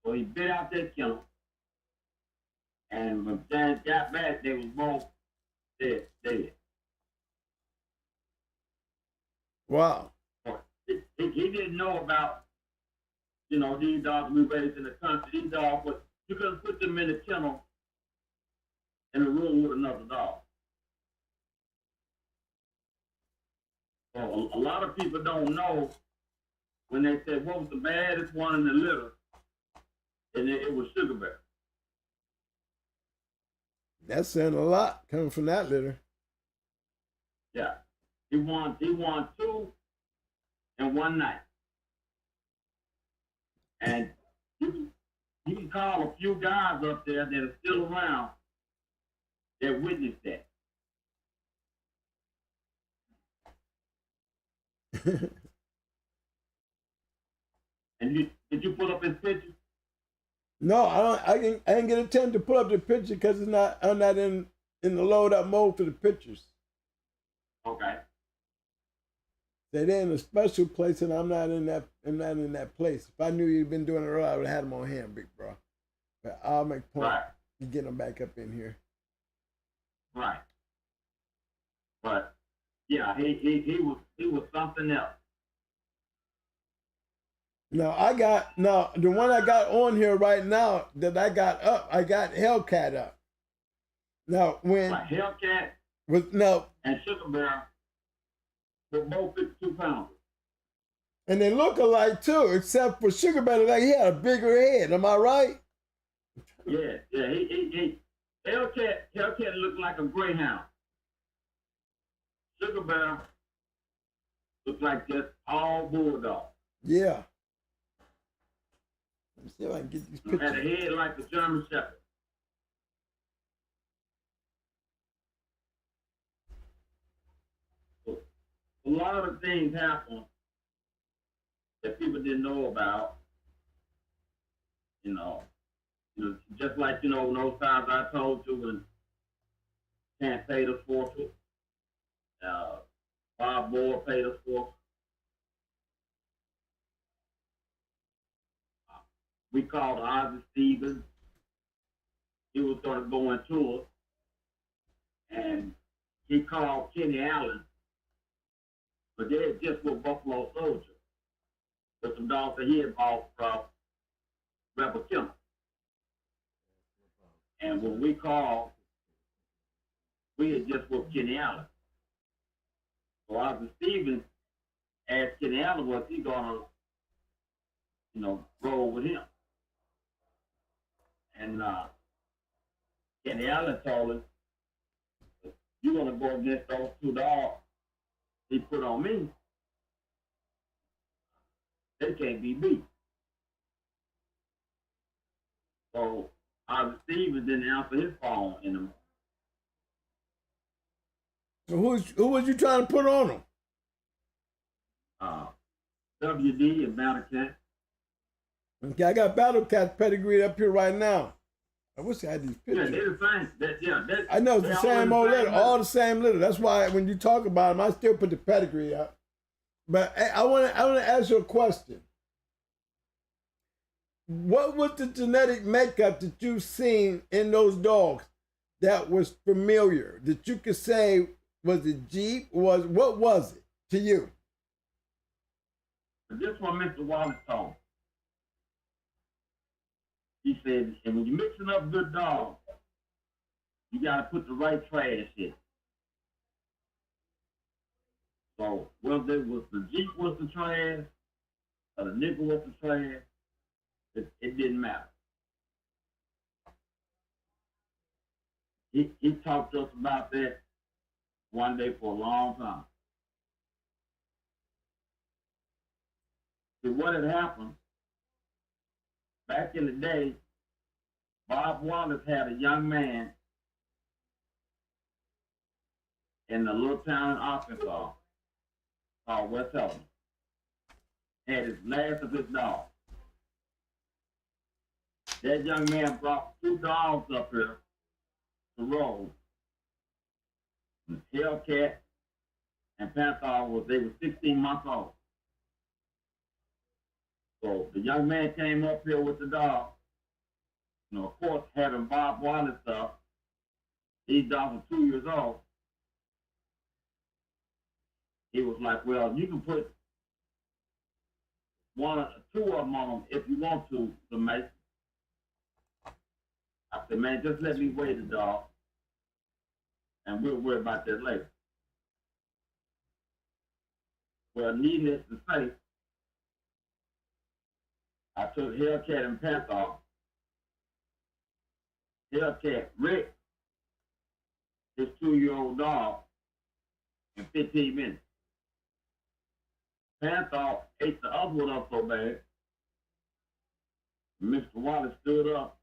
So he bit out that kennel, and when James got back, they was both dead. Wow. He didn't know about, these dogs we raised in the country. These dogs, you couldn't put them in a kennel in a room with another dog. So a lot of people don't know when they say, what was the baddest one in the litter? And it was Sugar Bear. That's saying a lot coming from that litter. Yeah. He won 2 in one night. And you can call a few guys up there that are still around that witnessed that. And did you pull up his picture? No, I didn't get a chance to pull up the picture because I'm not in the load up mode for the pictures. Okay. They're in a special place, and I'm not in that place. If I knew you'd been doing it earlier, I would have had them on hand, big bro. But I'll make point to get them back up in here. Right. But yeah, he was something else. No, I got no. The one I got on here right now that I got up, I got Hellcat up. Now when Like Hellcat with no, and Sugar Bear were both 52 pounds. and they look alike too, except for Sugar Bear, like he had a bigger head. Am I right? Yeah, yeah. He Hellcat looked like a greyhound. Sugar Bear looked like just all bulldog. Yeah. Let me see if I can get these Had a pictures. head like a German Shepherd. So a lot of things happened that people didn't know about. Just like those times I told you when can't pay the forfeit. Bob Moore paid us for. We called Ozzie Stevens. He was going to go into it, and he called Kenny Allen, but they had just were Buffalo Soldier with some dogs that he had bought from Rebel Kennels. And when we called, we had just with Kenny Allen. So Ozzie Stevens asked Kenny Allen, was he going to, roll with him? And Kenny Allen told him, you're going to go against those two dogs he put on me. They can't be beat. So Ozzie Stevens didn't answer his phone in the. So who was you trying to put on him? WD and Mountain. Okay, I got Battle Cat pedigree up here right now. I wish I had these Yeah, pictures. they're the same. I know it's the same old litter, all the same litter. That's why when you talk about them, I still put the pedigree up. But I want to ask you a question. What was the genetic makeup that you've seen in those dogs that was familiar? That you could say was it Jeep? What was it to you? This one Mr. Wallace told. He said, and when you're mixing up good dogs, you got to put the right trash in. So whether it was the Jeep was the trash or the nigga was the trash, it didn't matter. He talked to us about that one day for a long time. See, what had happened, back in the day, Bob Wallace had a young man in the little town in Arkansas called West Helena. Had his last of his dogs. That young man brought two dogs up here to roll. Hellcat and Panther they were 16 months old. So the young man came up here with the dog. Of course, having Bob Wallace stuff, these dogs are 2 years old. He was like, well, you can put one or two of them on them if you want to make. I said, man, just let me weigh the dog, and we'll worry about that later. Well, needless to say, I took Hellcat and Panther. Hellcat Rick, his 2-year-old dog, in 15 minutes. Panther ate the other one up so bad, Mr. Wallace stood up.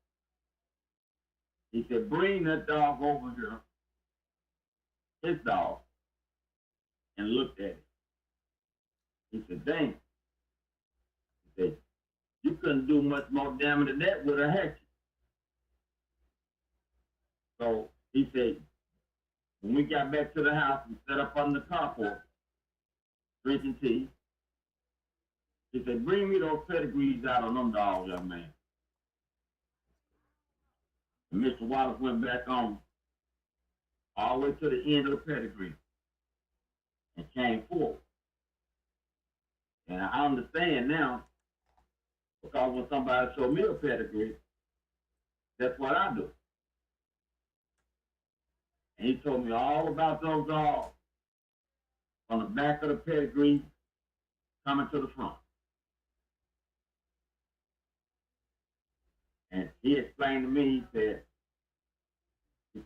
He said, bring that dog over here, his dog, and looked at it. He said, dang. He said, you couldn't do much more damage than that with a hatchet. So he said, when we got back to the house, we sat up on the carport, drinking tea. He said, bring me those pedigrees out on them dogs, young man. And Mr. Wallace went back on all the way to the end of the pedigree and came forward. And I understand now Because when somebody showed me a pedigree, that's what I do. And he told me all about those dogs on the back of the pedigree coming to the front. And he explained to me, he said,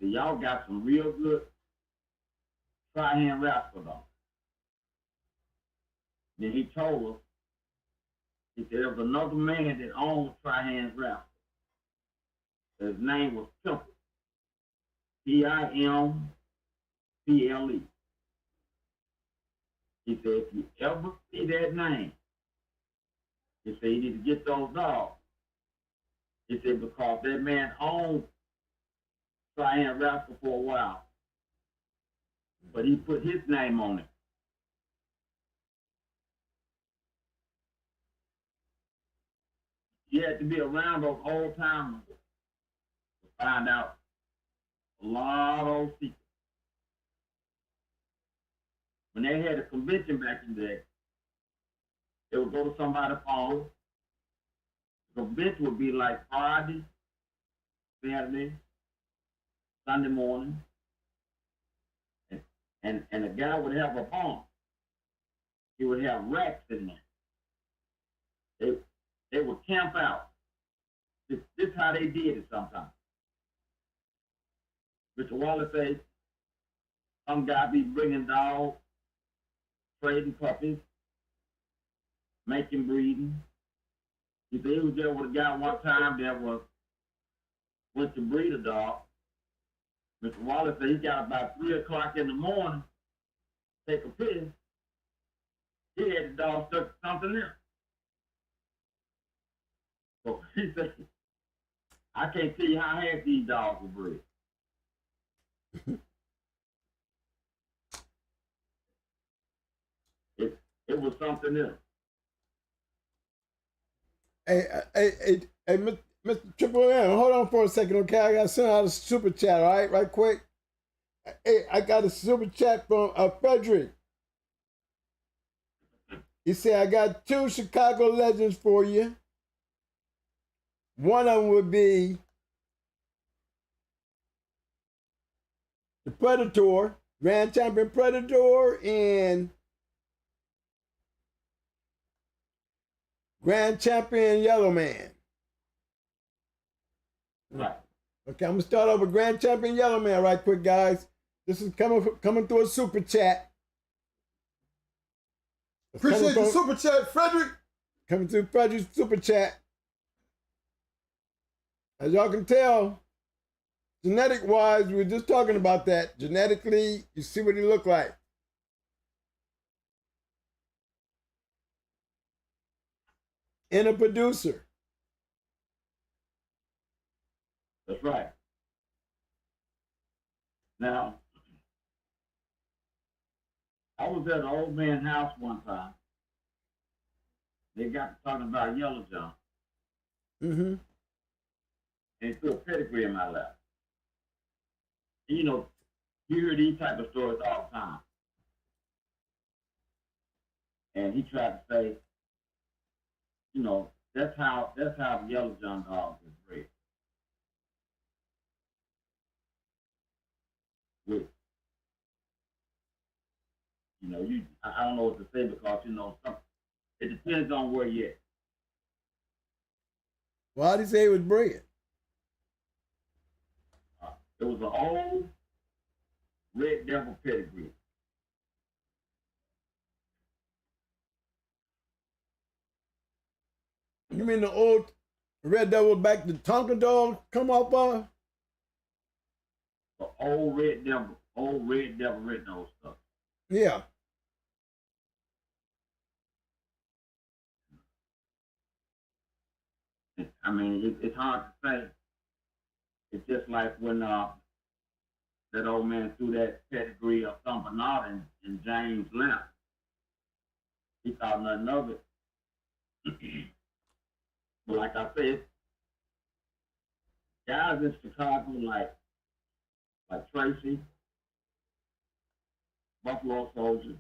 y'all got some real good tri-hand rascal dogs. Then he told us, he said there was another man that owned tri-hand rascal. His name was Temple. Timple. He said, if you ever see that name, he said, you need to get those dogs. He said, because that man owned tri-hand rascal for a while, but he put his name on it. You had to be around those old timers to find out a lot of those secrets. When they had a convention back in the day, they would go to somebody's farm. The convention would be like Friday, Saturday, Sunday morning, and a guy would have a farm. He would have racks in there. They would camp out. This is how they did it sometimes. Mr. Wallace said, some guy be bringing dogs, trading puppies, making breeding. He said he was there with a guy one time that went to breed a dog. Mr. Wallace said he got about 3 o'clock in the morning, take a piss. He had the dog stuck to something else. So he said, I can't tell you how half these dogs were bred. It was something else. Hey, Mr. Triple M, hold on for a second, okay? I got to send out a super chat, all right? Right quick. Hey, I got a super chat from Pedigree. He said, I got 2 Chicago legends for you. One of them would be the Predator, Grand Champion Predator, and Grand Champion Yellow Man. Right. Okay, I'm gonna start off with Grand Champion Yellow Man right quick, guys. This is coming through a super chat. Appreciate the super chat, Frederick. Coming through Frederick's super chat. As y'all can tell, genetic-wise, we were just talking about that. Genetically, you see what he looked like. And a producer. That's right. Now, I was at an old man's house one time. They got to talking about Yellow John. Mm-hmm. And he threw a pedigree in my lap. And, you know, you hear these type of stories all the time. And he tried to say, you know, that's how the Yellow John dog is bred. With, you know, I don't know what to say because, you know, it depends on where you're at. Well, how did he say he was bred? It was an old Red Devil pedigree. You mean the old Red Devil back the Tonka dog come off of? The old Red Devil stuff. Yeah. I mean, it's hard to say. It's just like when that old man threw that pedigree of St. Bernard in James' lap. He thought nothing of it. But like I said, guys in Chicago like Tracy, Buffalo Soldier,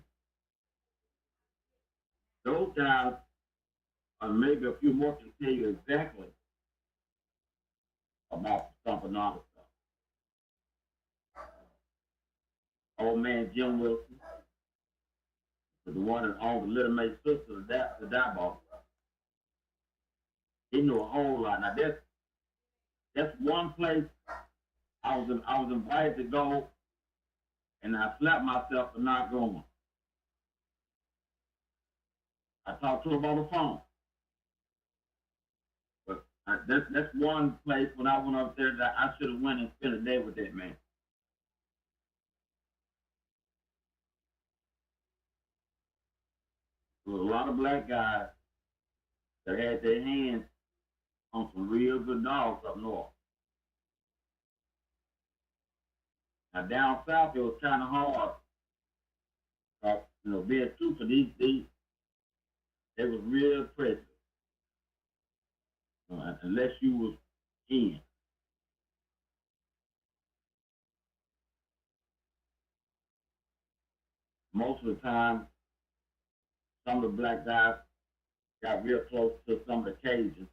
those guys maybe a few more can tell you exactly about something other stuff. Old man Jim Wilson, the one that owned the Little May sister, the Dieboss. He knew a whole lot. Now that's one place I was invited to go, and I slapped myself for not going. I talked to him on the phone. But that's one place when I went up there that I should have went and spent a day with that man. There was a lot of black guys that had their hands on some real good dogs up north. Now down south it was kind of hard. Being true for these they was real precious. Unless you was in. Most of the time, some of the black guys got real close to some of the Cajuns,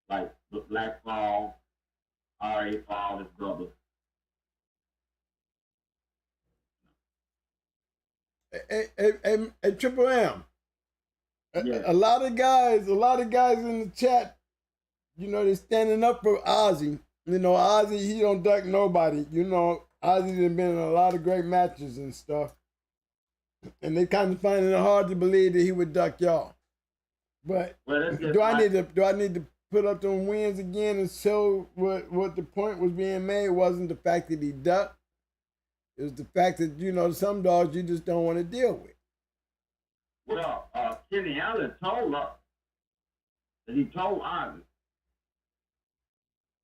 like the Black Fall, R.A. Fall, his brother. Hey, Triple M. Yeah. A lot of guys in the chat, they're standing up for Ozzy. Ozzy, he don't duck nobody. Ozzy has been in a lot of great matches and stuff. And they kind of finding it hard to believe that he would duck y'all. But do I need to put up them wins again and show what the point was being made? It wasn't the fact that he ducked. It was the fact that, some dogs you just don't want to deal with. Well, Kenny Allen told us that he told Ozzy,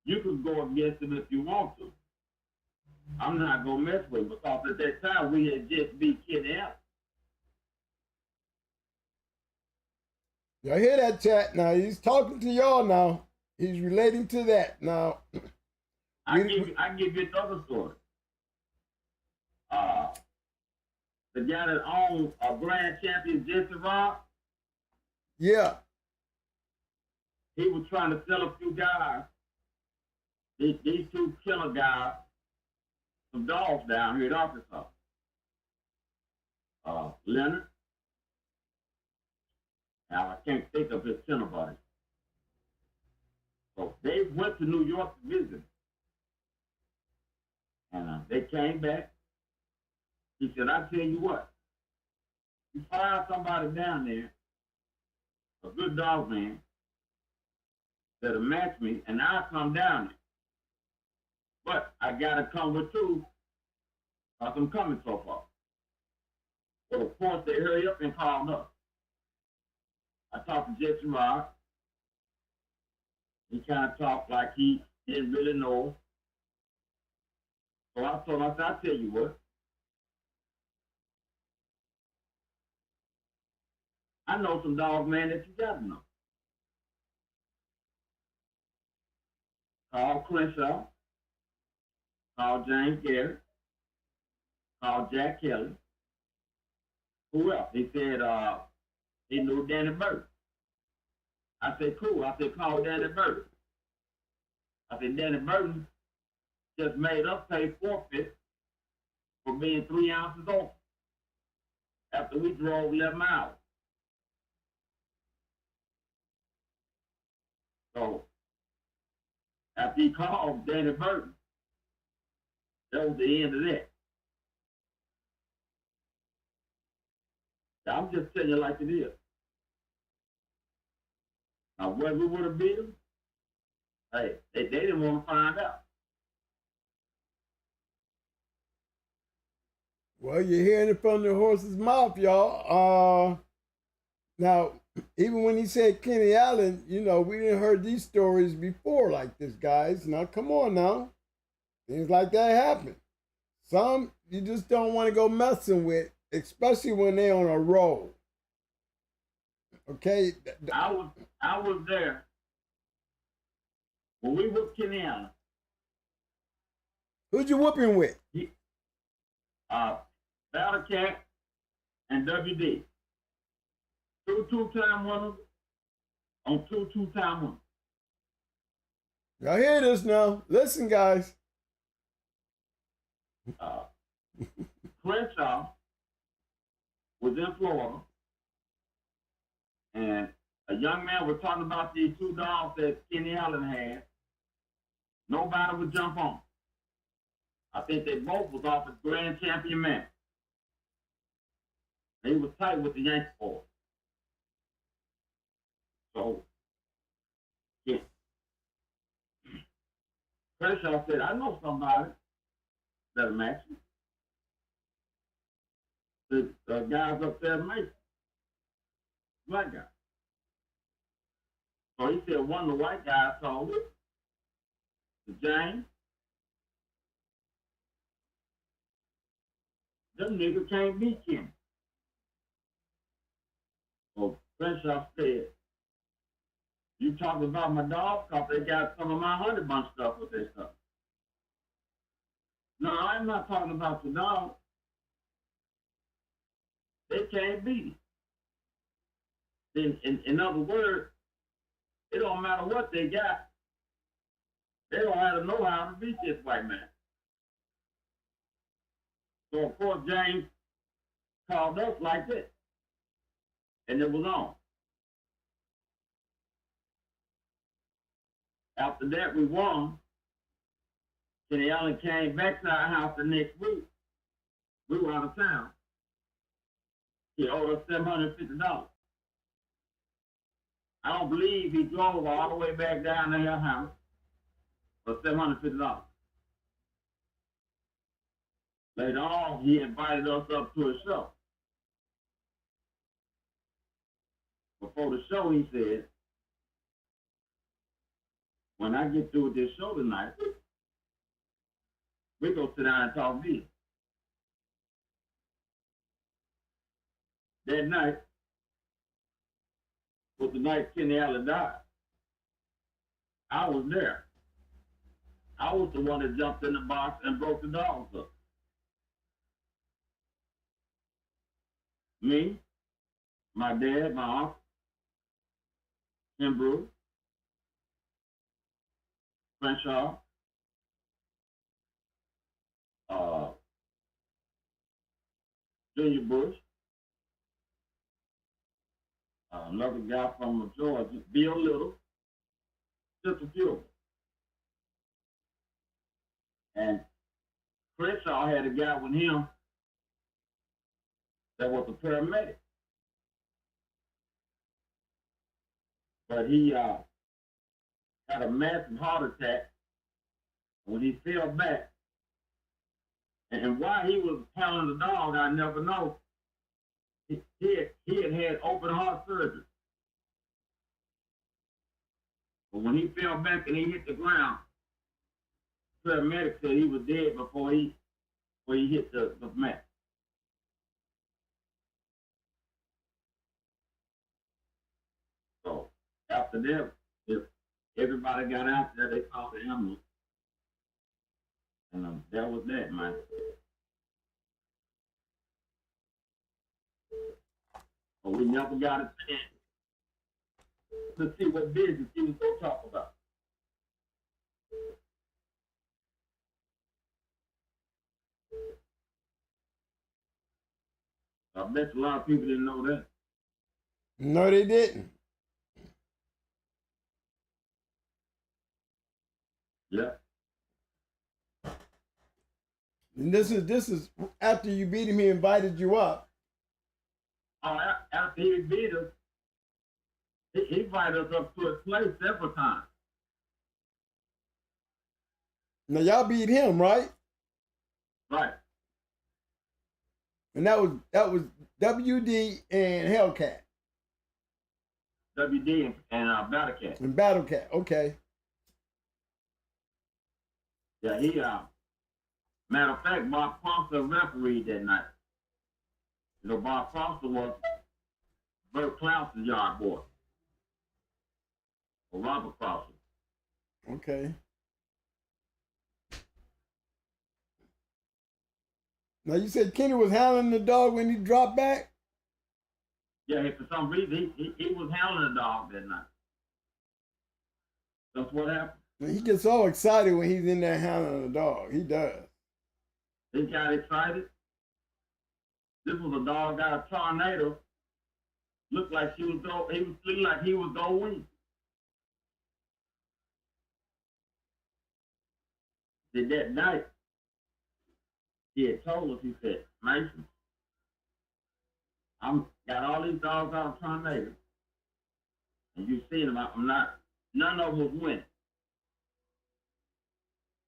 you could go against him if you want to. I'm not going to mess with him because at that time we had just beat Kenny Allen. Y'all hear that, chat? Now, he's talking to y'all now. He's relating to that. Now, I can give you another story. The guy that owns a grand champion, Jesse Rock. Yeah. He was trying to sell a few guys, these two killer guys, some dogs down here in Arkansas. Leonard. Now, I can't think of his center body. So they went to New York to visit. And they came back. He said, I tell you what, you fire somebody down there, a good dog man, that'll match me, and I'll come down there. But I got to come with two, because I'm coming so far. Well, of course, they hurry up and called us. I talked to Jesse Rock. He kind of talked like he didn't really know. So I told him, I said, I'll tell you what. I know some dog man that you got to know. Call Crenshaw. Call James Garrett. Call Jack Kelly. Who else? He said he knew Danny Burke. I said, cool. I said, call Danny Burke. I said, Danny Burton just made us pay forfeit for being 3 ounces off after we drove 11 miles. So after he called Danny Burton, that was the end of that. I'm just telling you like it is. Now, whether we would have beat them, hey, they didn't want to find out. Well, you're hearing it from the horse's mouth, y'all. Now, even when he said Kenny Allen, we didn't heard these stories before like this, guys. Now, come on now. Things like that happen. Some you just don't want to go messing with, especially when they're on a roll. Okay? I was there when we whooped Kenny Allen. Who'd you whooping with? Battle Cat and WD. Two-time winners on two two-time winners. Y'all hear this now? Listen, guys. Crenshaw was in Florida, and a young man was talking about these two dogs that Kenny Allen had. Nobody would jump on. I think they both was off as grand champion man. They was tight with the Yankee boys. So, yeah. Crenshaw said, I know somebody that'll match you. The guys up there in Mason. Black guy. So he said one of the white guys told it to James. Them niggas can't beat him. So Crenshaw said, you talking about my dog? Because they got some of my honey bunch stuff with their stuff. No, I'm not talking about the dog. They can't beat it. In other words, it don't matter what they got. They don't have to know how to beat this white man. So, of course, James called us like this. And it was on. After that, we won. Kenny Allen came back to our house the next week. We were out of town. He owed us $750. I don't believe he drove all the way back down to our house for $750. Later on, he invited us up to a show. Before the show, he said, when I get through with this show tonight, we go sit down and talk business. That night was the night Kenny Allen died. I was there. I was the one that jumped in the box and broke the dogs up. Me, my dad, my uncle, Tim Brew, Crenshaw, Junior Bush, another guy from Georgia, Bill Little, just a few. And Crenshaw had a guy with him that was a paramedic. But he had a massive heart attack when he fell back. And while he was handling the dog, I never know, he had open heart surgery. But when he fell back and he hit the ground, the paramedic said he was dead before he hit the mat. So after that, if everybody got out there, they called the ambulance. And that was that, man. But we never got a chance to see what business he was going to talk about. I bet a lot of people didn't know that. No, they didn't. Yeah. And this is after you beat him, he invited you up. Oh, after he beat us, he invited us up to his place several times. Now y'all beat him, right? Right. And that was WD and Hellcat. WD and Battle Cat. And Battle Cat, okay. Yeah, he matter of fact, Bob Foster refereed that night. You know, Bob Foster was Bert Clouse's yard boy. Or Robert Foster. Okay. Now you said Kenny was handling the dog when he dropped back? Yeah, for some reason he was handling the dog that night. That's what happened. He gets all excited when he's in there handling the dog. He does. They got excited. This was a dog out of tornado. Looked like he was gonna win. Then that night, he had told us, he said, Mason, I'm got all these dogs out of tornado. And you seen them, none of them was winning.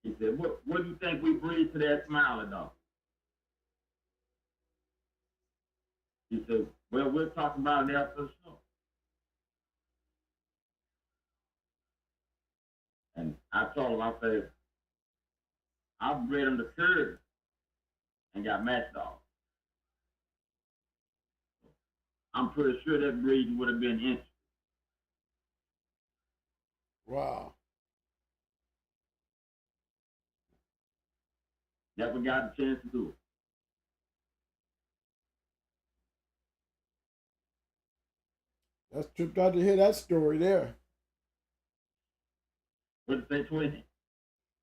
He said, what do you think we breed to that smiling dog? He said, well, we'll talk about it after the show. And I told him, I said, I've bred them to curve and got match dogs. I'm pretty sure that breeding would have been interesting. Wow. Never got a chance to do it. That's tripped out to hear that story there. What did they twin?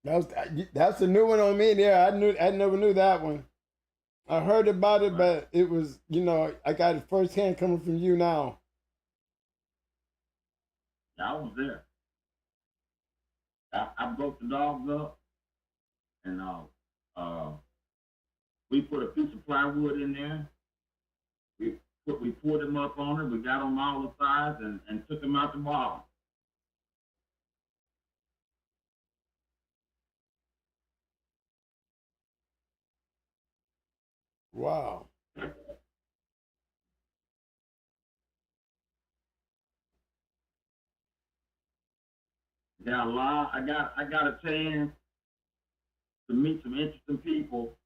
That's a new one on me there. I never knew that one. I heard about it, but it was, I got it firsthand coming from you now. I was there. I broke the dogs up, and we put a piece of plywood in there. We poured them up on it. We got them all the sides and took them out the bar. Wow. Got a lot. I got a chance to meet some interesting people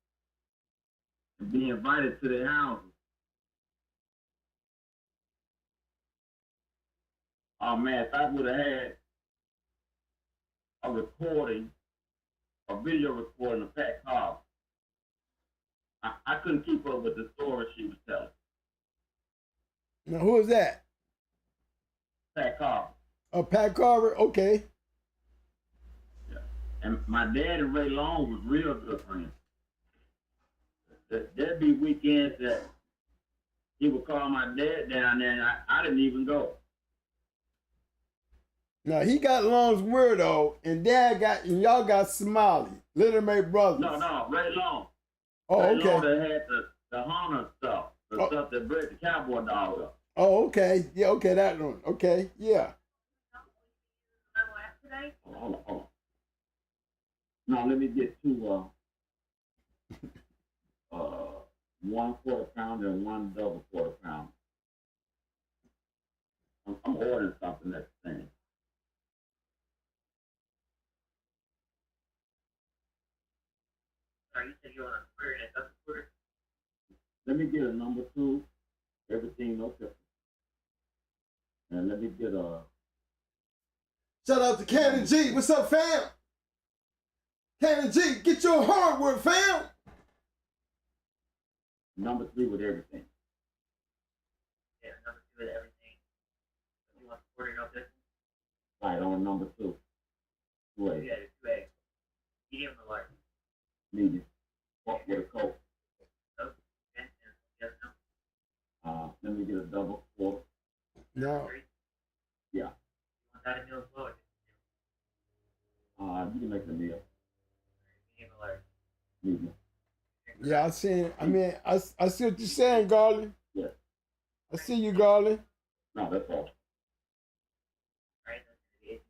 and be invited to their houses. Oh man, if I would have had a recording, a video recording of Pat Carver, I couldn't keep up with the story she was telling. Now, who is that? Pat Carver. Oh, Pat Carver? Okay. Yeah. And my dad and Ray Long was real good friends. There'd be weekends that he would call my dad down there, and I didn't even go. Now, he got Long's weirdo, and y'all got Smiley, Little May Brothers. No, Ray Long. Oh, Ray okay. Long that had the Hunter stuff, the stuff that bred the cowboy dog up. Oh, okay. Yeah, okay, that one. Okay, yeah. Hold on. Now, let me get to 1 quarter pounder and 1 double quarter pounder. I'm ordering something that's the same. You said you want to put it in a double quarter? Let me get a number 2. Everything no different. And let me get a... Shout out to Cannon G. What's up, fam? Cannon G, get your hardware, fam. Number 3 with everything. Yeah, number 2 with everything. You want to order no different? Right, on number 2. 2A. Yeah, 2A. Medium or large? Medium. What with a coat? Oh, okay. Yes, no. Let me get a double quarter. No. Yeah. You want that in meal as well? You can make the meal. Medium or large? Medium. Yeah, I see what you're saying, Garland. Yeah. I see you, Garland. No, that's all. All right, that's going to be 18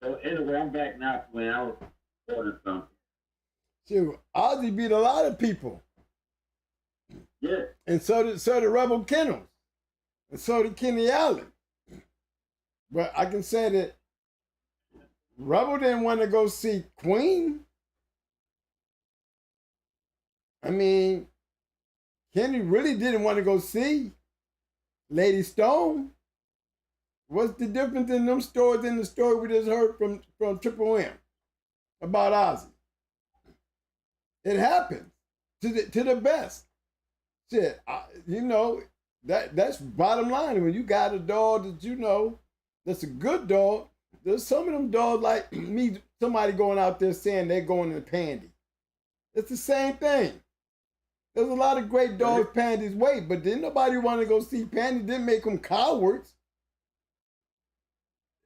So anyway, I'm back now to when I was ordering something. Shoot, Ozzy beat a lot of people. Yeah. And so did Rebel Kennels. And so did Kenny Allen. But I can say that Rebel didn't want to go see Queen. I mean, Kenny really didn't want to go see Lady Stone. What's the difference in them stories and the story we just heard from Triple M about Ozzy? It happens to the best. Shit, That's bottom line. When you got a dog that you know that's a good dog, there's some of them dogs like me, somebody going out there saying they're going to Pandy. It's the same thing. There's a lot of great dogs Pandy's way, but didn't nobody want to go see Pandy. Didn't make them cowards.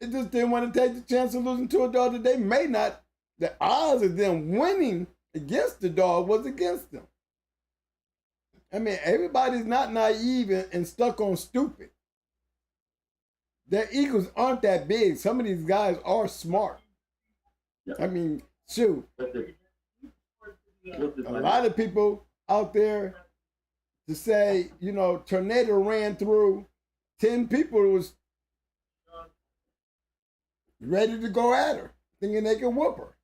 It just didn't want to take the chance of losing to a dog that they may not. The odds of them winning against the dog was against them. I mean, everybody's not naive and stuck on stupid. Their egos aren't that big. Some of these guys are smart. Yep. I mean, shoot. A lot of people out there to say, you know, tornado ran through 10 people who was ready to go at her, thinking they could whoop her.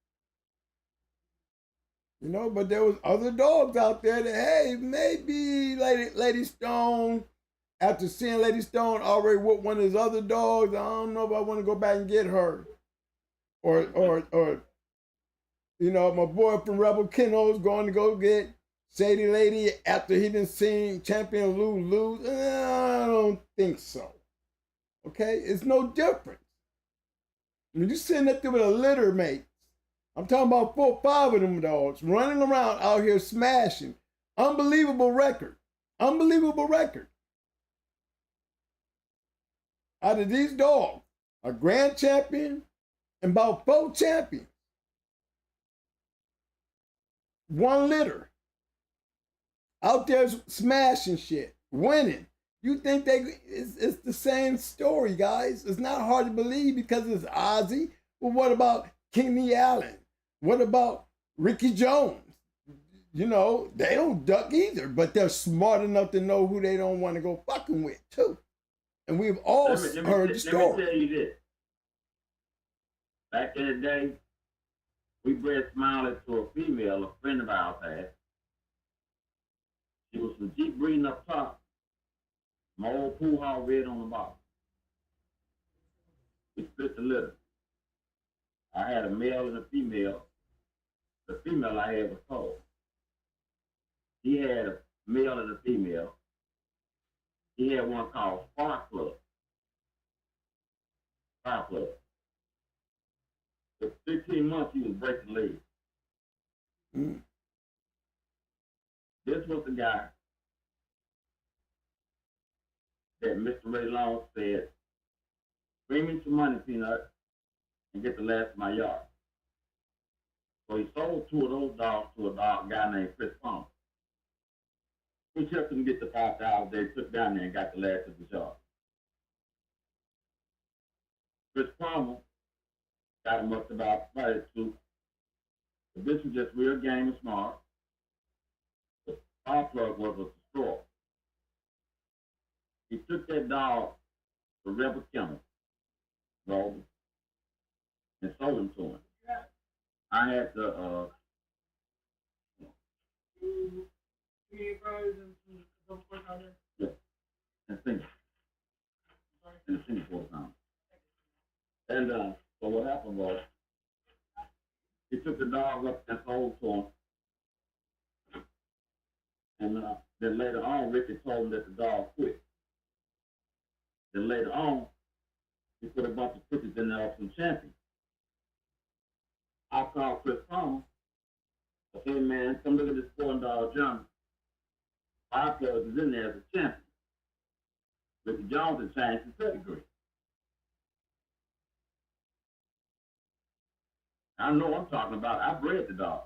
You know, but there was other dogs out there that, hey, maybe Lady Stone, after seeing Lady Stone already whoop one of his other dogs, I don't know if I want to go back and get her. Or you know, my boy from Rebel Kennels going to go get Shady Lady after he done seen Champion lose. I don't think so. Okay? It's no different. When you're sitting up there with a litter mate, I'm talking about 4 or 5 of them dogs running around out here smashing. Unbelievable record. Unbelievable record. Out of these dogs, a grand champion and about 4 champions. 1 litter. Out there smashing shit, winning. You think it's the same story, guys. It's not hard to believe because it's Ozzy. Well, what about Kenny Allen? What about Ricky Jones? You know, they don't duck either, but they're smart enough to know who they don't want to go fucking with, too. And we've all heard the story. Let me tell you this. Back in the day, we bred Smiley to a female, a friend of ours had. She was some Jeep breeding up top. My old pool hall red on the bottom. We split the litter. I had a male and a female. The female I had was cold. He had a male and a female. He had one called Spark Plug. Fire Plug. For 15 months, he was breaking legs. Mm. This was the guy that Mr. Ray Long said, bring me some money, Peanut, and get the last of my yard. So he sold 2 of those dogs to a guy named Chris Palmer. Which helped him get the 5,000 they took down there and got the last of the yard. Chris Palmer got him up to about 2. But this was just real game and smart. The Fire Plug was a destroyer. He took that dog to Rebel Kennels, rolled him, and sold him to him. I had to, yeah, and sing. And the Singapore sound. And so what happened was, he took the dog up and sold to him. And then later on, Ricky told him that the dog quit. Then later on, he put a bunch of pictures in there of some champions. I called Chris Palmer. I said, hey man, come look at this $4 Johnny. Fire Plug is in there as a champion. Ricky Jones had changed his pedigree. I know what I'm talking about. I bred the dog.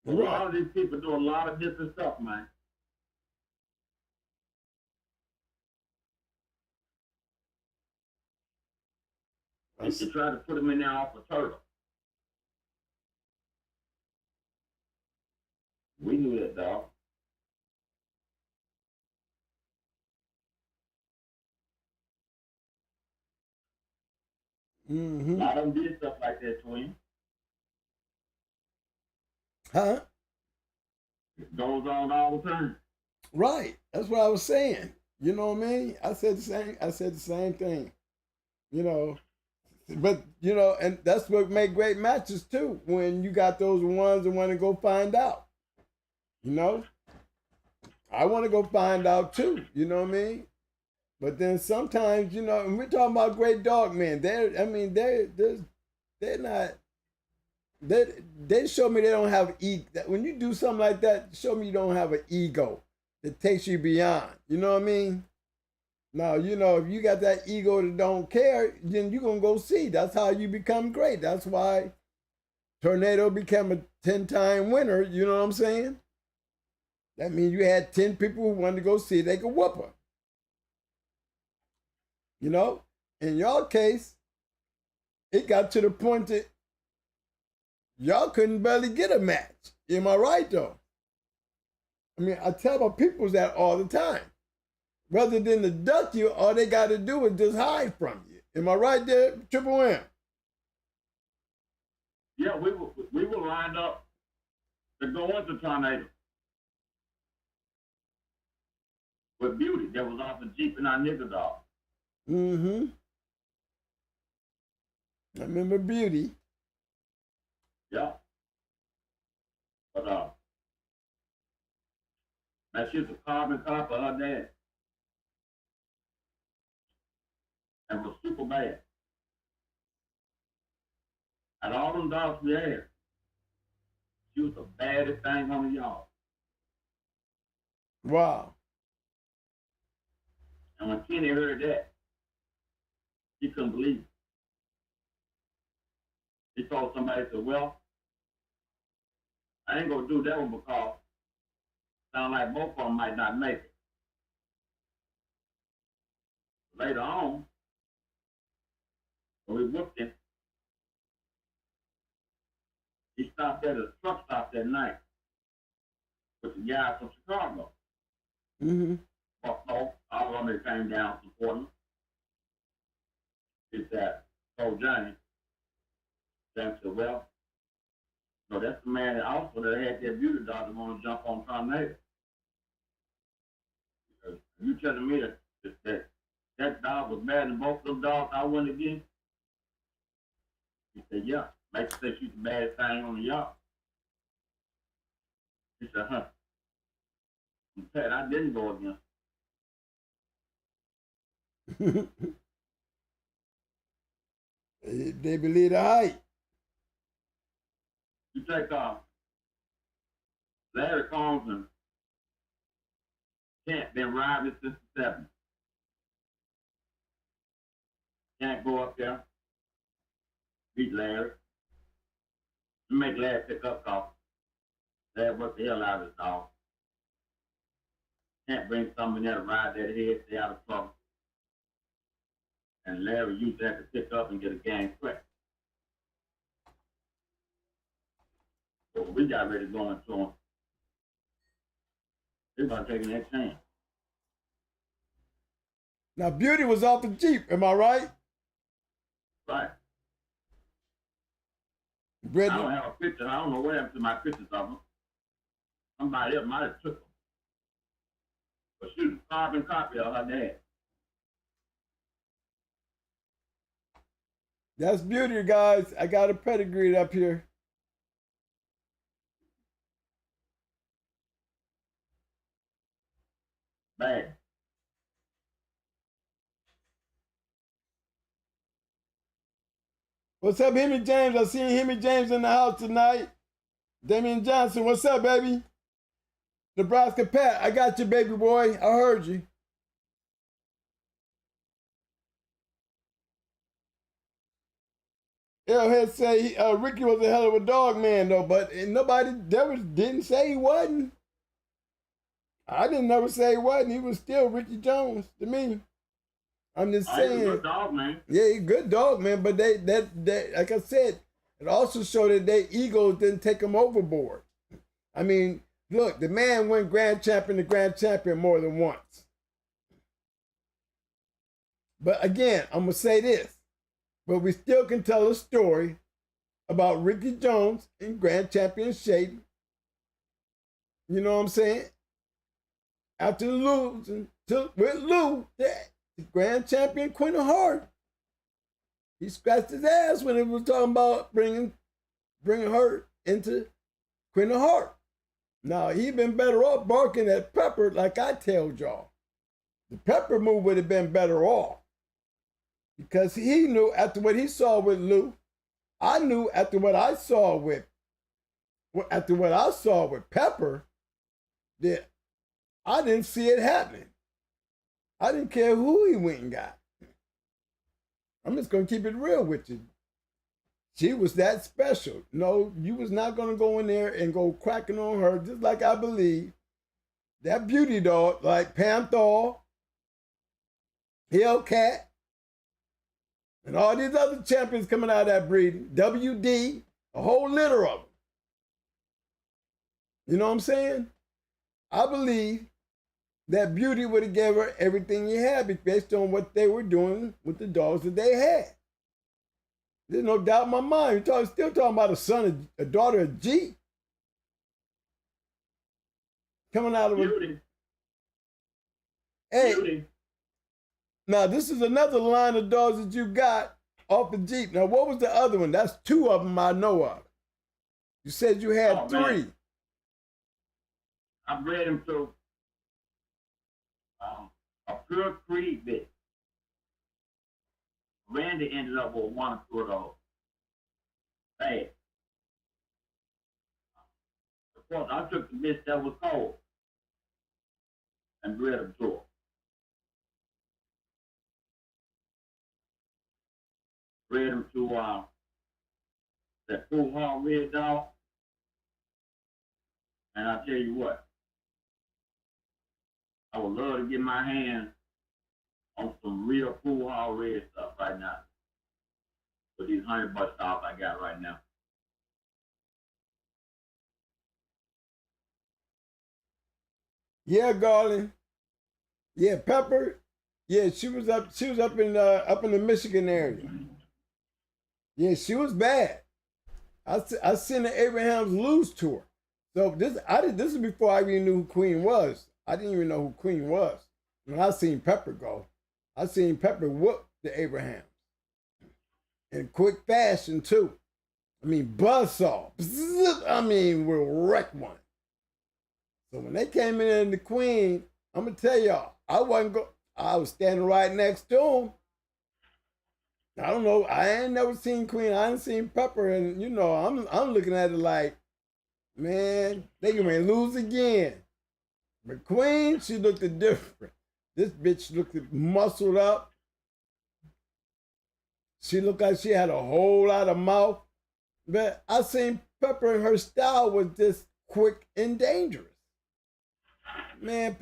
A lot of these people do a lot of different stuff, man. You try to put them in there off a turtle. We knew that dog. Mm-hmm. A lot of them did stuff like that to him. Huh? It goes on all the time. Right. That's what I was saying. You know what I mean? I said the same thing. You know, But you know, and that's what make great matches too. When you got those ones that want to go find out. You know, I want to go find out too. You know what I mean? But then sometimes, you know, and we're talking about great dog men. They're not. They show me they don't have ego. When you do something like that, show me you don't have an ego that takes you beyond. You know what I mean? Now, you know, if you got that ego that don't care, then you're going to go see. That's how you become great. That's why Tornado became a 10-time winner. You know what I'm saying? That means you had 10 people who wanted to go see they could whoop her. You know? In your case, it got to the point that y'all couldn't barely get a match. Am I right, though? I mean, I tell my people that all the time. Rather than to duck you, all they got to do is just hide from you. Am I right there, Triple M? Yeah, we were lined up to go into Tornado with Beauty that was off the Jeep and our nigga dog. Mm-hmm. I remember Beauty. Yeah. But man, she was a carbon copy of her dad. And was super bad. And all them dogs we had, she was the baddest thing on the yard. Wow. And when Kenny heard that, he couldn't believe it. He told somebody, said, well, I ain't gonna do that one because it sounds like both of them might not make it. Later on, when we whooped him, he stopped at a truck stop that night with the guy from Chicago. Mm-hmm. Fucked off. All of them came down supporting him. He said, told Johnny, James said, well, no, that's the man that also that had that beauty dog that want to jump on Tornado. You telling me that dog was better than both of them dogs I went against? He said, yeah. Like you said, she's the baddest thing on the yard. He said, huh. In fact, I didn't go against her. They believe the hype. You take Larry Combs and Kent been riding since the 70s. Can't go up there, beat Larry. You make Larry pick up cause Larry worked the hell out of his dog. Can't bring something there to ride that head, stay out of trouble. And Larry used that to pick up and get a gang quick. So we got ready to go into him. They're about taking that chance. Now, Beauty was off the Jeep, am I right? Right. Brittany? I don't have a picture. I don't know what happened to my pictures of them. Somebody else might have took them. But she was a carbon copy of her dad. That's Beauty, guys. I got a pedigree up here. Bad. What's up, Hemi James? I seen Hemi James in the house tonight. Damian Johnson, what's up, baby? Nebraska Pat, I got you, baby boy. I heard you. Airhead say Ricky was a hell of a dog man, though, but nobody didn't say he wasn't. I didn't never say he wasn't. He was still Ricky Jones to me. I'm just saying. He's a good dog, man. Yeah, he's a good dog, man. But they, like I said, it also showed that their egos didn't take him overboard. I mean, look, the man went grand champion to grand champion more than once. But again, I'm gonna say this. But we still can tell a story about Ricky Jones in grand champion shape. You know what I'm saying? After losing with Lou, the grand champion Quinn Hart. He scratched his ass when it was talking about bringing her into Queen of Heart. Now, he been better off barking at Pepper like I told y'all. The Pepper move would have been better off because he knew after what he saw with Lou. I knew after what I saw with Pepper that I didn't see it happening. I didn't care who he went and got. I'm just gonna keep it real with you. She was that special. No, you was not gonna go in there and go cracking on her, just like I believe that beauty dog, like Panther, Hellcat, and all these other champions coming out of that breeding, WD, a whole litter of them. You know what I'm saying? I believe that beauty would have gave her everything you had based on what they were doing with the dogs that they had. There's no doubt in my mind. You're still talking about a daughter of G. Coming out of Beauty. Hey, Beauty. now this is another line of dogs that you got off the Jeep. Now, what was the other one? That's two of them I know of. You said you had three. Man. I bred him to a pure creed bit. Randy ended up with one or two of those. Bad. Of course, I took the bitch that was cold and bred him to her. Bred him to that full hard red dog. And I tell you what, I would love to get my hands on some real full hard red stuff right now. With these $100 dogs I got right now. Yeah, Garland. Yeah, Pepper. Yeah, she was up in the Michigan area. Yeah, she was bad. I seen the Abrahams lose to her. So this is before I even knew who Queen was. I didn't even know who Queen was. When I seen Pepper go, I seen Pepper whoop the Abrahams. In quick fashion too. I mean, buzzsaw. I mean, we'll wreck one. So when they came in the Queen, I'm gonna tell y'all, I was standing right next to him. I don't know. I ain't never seen Queen. I ain't seen Pepper, and I'm looking at it like, man, they gonna lose again. But Queen, she looked different. This bitch looked muscled up. She looked like she had a whole lot of mouth. But I seen Pepper, and her style was just quick and dangerous. Man,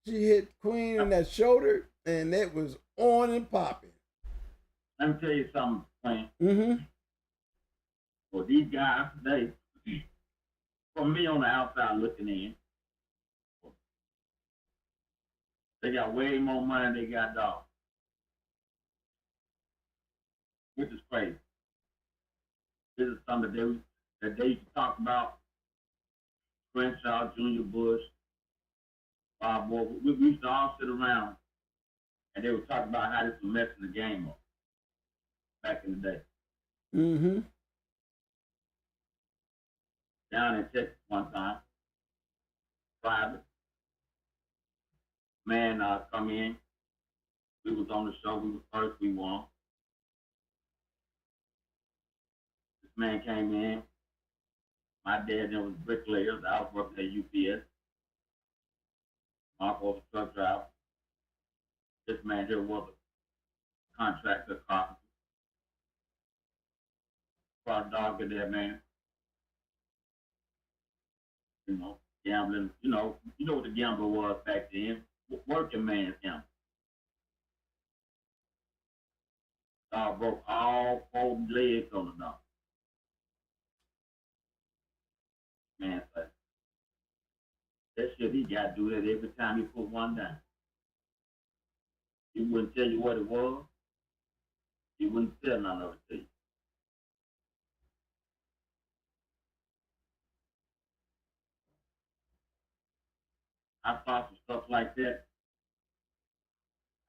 she hit Queen in that shoulder, and it was on and popping. Let me tell you something, Queen. Mm-hmm. Well, these guys, from me on the outside looking in, they got way more money than they got dogs. Which is crazy. This is something that they used to talk about. Crenshaw, Junior Bush, Bob Moore. We used to all sit around and they would talk about how this was messing the game up back in the day. Mm-hmm. Down in Texas one time, private. Man come in. We was on the show. We was first. We won. This man came in. My dad then was bricklayers. I was working at UPS. Mark was a truck driver. This man here was a contractor, carpenter. Brought a dog in there, man. Gambling. You know what the gambler was back then. Working man's gambling. Dog broke all 4 legs on the dog. Man, that shit he got to do that every time he put one down. He wouldn't tell you what it was. He wouldn't tell none of it to you. I thought some stuff like that.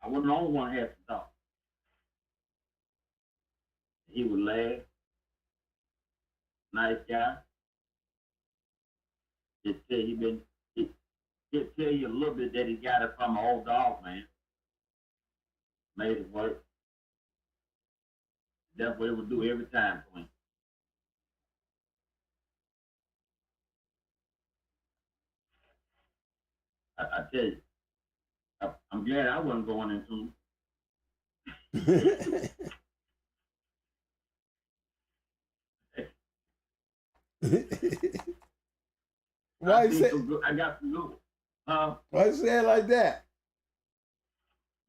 I wasn't the only one who had some dogs. he would laugh. Nice guy. Just tell you he'll tell you a little bit that he got it from an old dog, man. Made it work. That's what it would do every time for him. I tell you, I'm glad I wasn't going into Why you say? I got some good. Why you say it like that?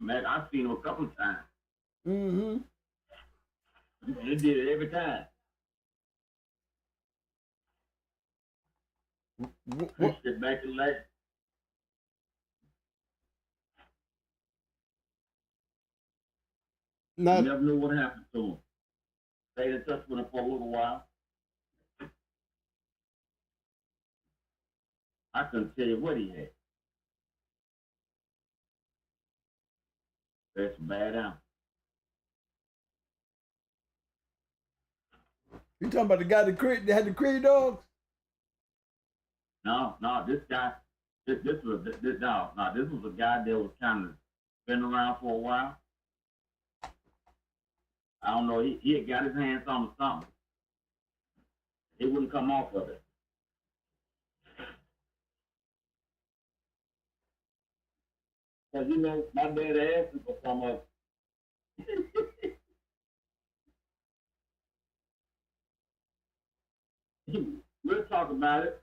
Man, I've seen him a couple of times. Mm-hmm. He did it every time. Sit back and laugh. You never knew what happened to him. Stayed in touch with him for a little while. I couldn't tell you what he had. That's a bad animal. You talking about the guy that had the Creed dogs? No, this guy, this was a guy that was kind of been around for a while. I don't know, he had got his hands on something. He wouldn't come off of it. Because, you know, my dad asked him for some of it. We'll talk about it.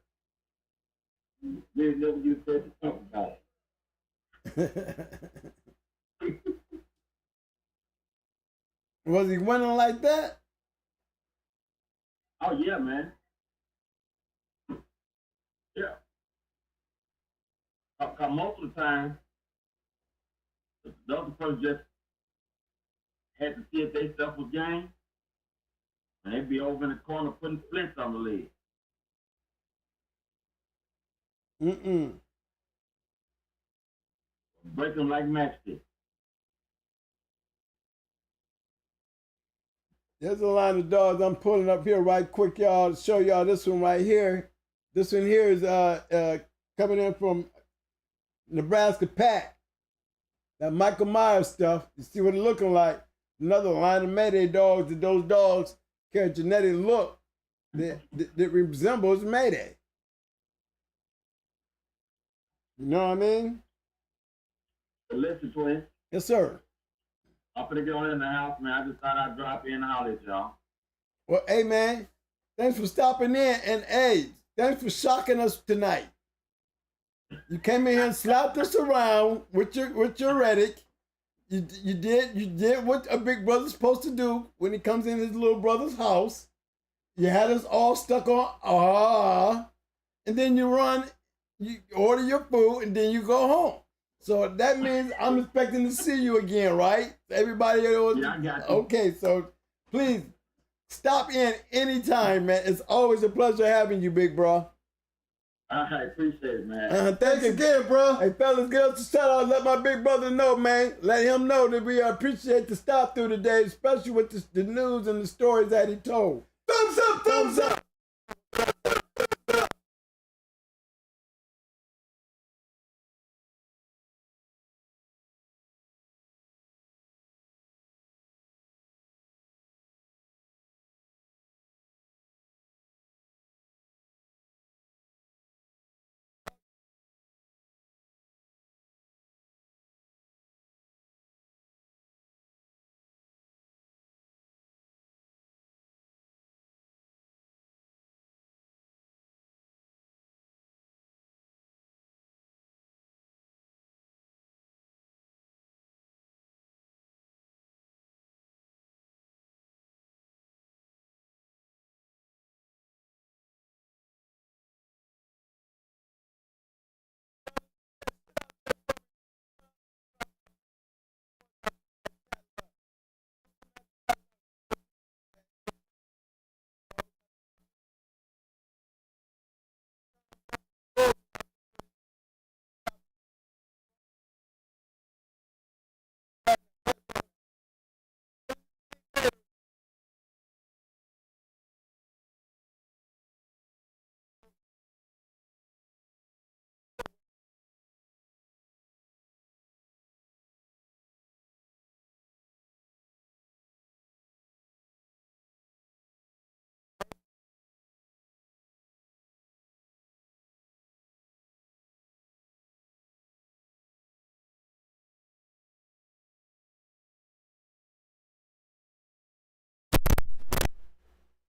We'll never use that to talk about it. Was he winning like that? Oh, yeah, man. Yeah. Because most of the time, the other person just had to see if their stuff was game, and they'd be over in the corner putting splints on the leg. Break them like matchsticks. There's a line of dogs I'm pulling up here right quick, y'all, to show y'all this one right here. This one here is coming in from Nebraska Pack. That Michael Myers stuff. You see what it's looking like. Another line of Mayday dogs. That those dogs carry a genetic look that resembles Mayday. You know what I mean? Listen, twin. Yes, sir. I'm gonna get on in the house, man. I just thought I'd drop in and holler at y'all. Well, hey, man, thanks for stopping in, and hey, thanks for shocking us tonight. You came in here and slapped us around with your rhetoric. You did what a big brother's supposed to do when he comes in his little brother's house. You had us all stuck on and then you order your food, and then you go home. So that means I'm expecting to see you again, right? Everybody else. Yeah, I got you. Okay, so please stop in anytime, man. It's always a pleasure having you, big bro. I appreciate it, man. Thanks again, bro. Hey, fellas, give us a shout out. Let my big brother know, man. Let him know that we appreciate the stop through today, especially with the news and the stories that he told. Thumbs up, thumbs up.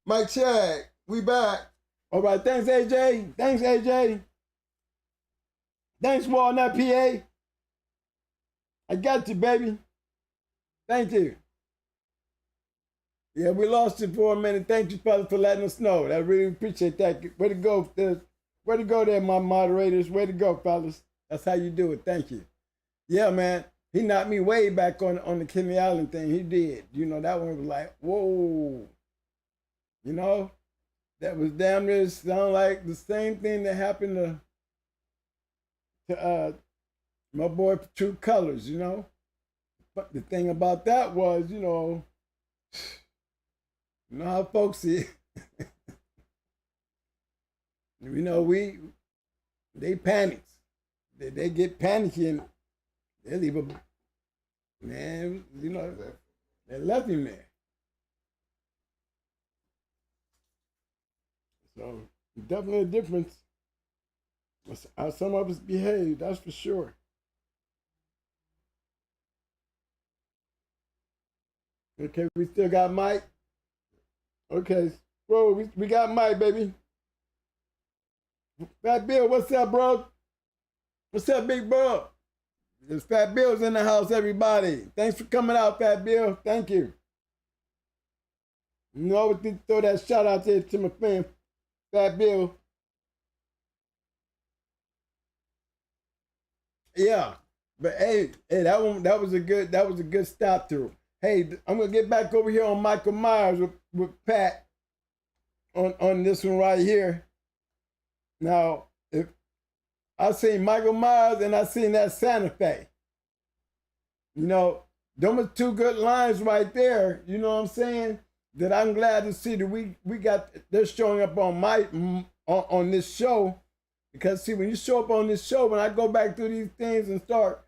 Mike check. We back. All right, thanks, AJ. Thanks, AJ. Thanks, Walnut, PA. I got you, baby. Thank you. Yeah, we lost you for a minute. Thank you, fellas, for letting us know. I really appreciate that. Way to go. Way to go there, my moderators. Way to go, fellas. That's how you do it. Thank you. Yeah, man. He knocked me way back on the Kenny Allen thing. He did. You know, that one was like, whoa. You know, that was damn near sound like the same thing that happened to my boy True Colors, you know. But the thing about that was, you know how folks see it. You know, they panic. They get panicky and they leave a, man, you know, they left him there. So definitely a difference. How some of us behave, that's for sure. Okay, we still got Mike. Okay, bro, we got Mike, baby. Fat Bill, what's up, bro? What's up, big bro? There's Fat Bill's in the house, everybody. Thanks for coming out, Fat Bill. Thank you. You know, I always need to throw that shout out there to my friend, Fat Bill. Yeah, but hey, that was a good stop through. Hey, I'm gonna get back over here on Michael Myers with Pat on this one right here. Now, if I seen Michael Myers and I seen that Santa Fe, you know, them are two good lines right there. You know what I'm saying? That I'm glad to see that we got they're showing up on this show, because see, when you show up on this show, when I go back through these things and start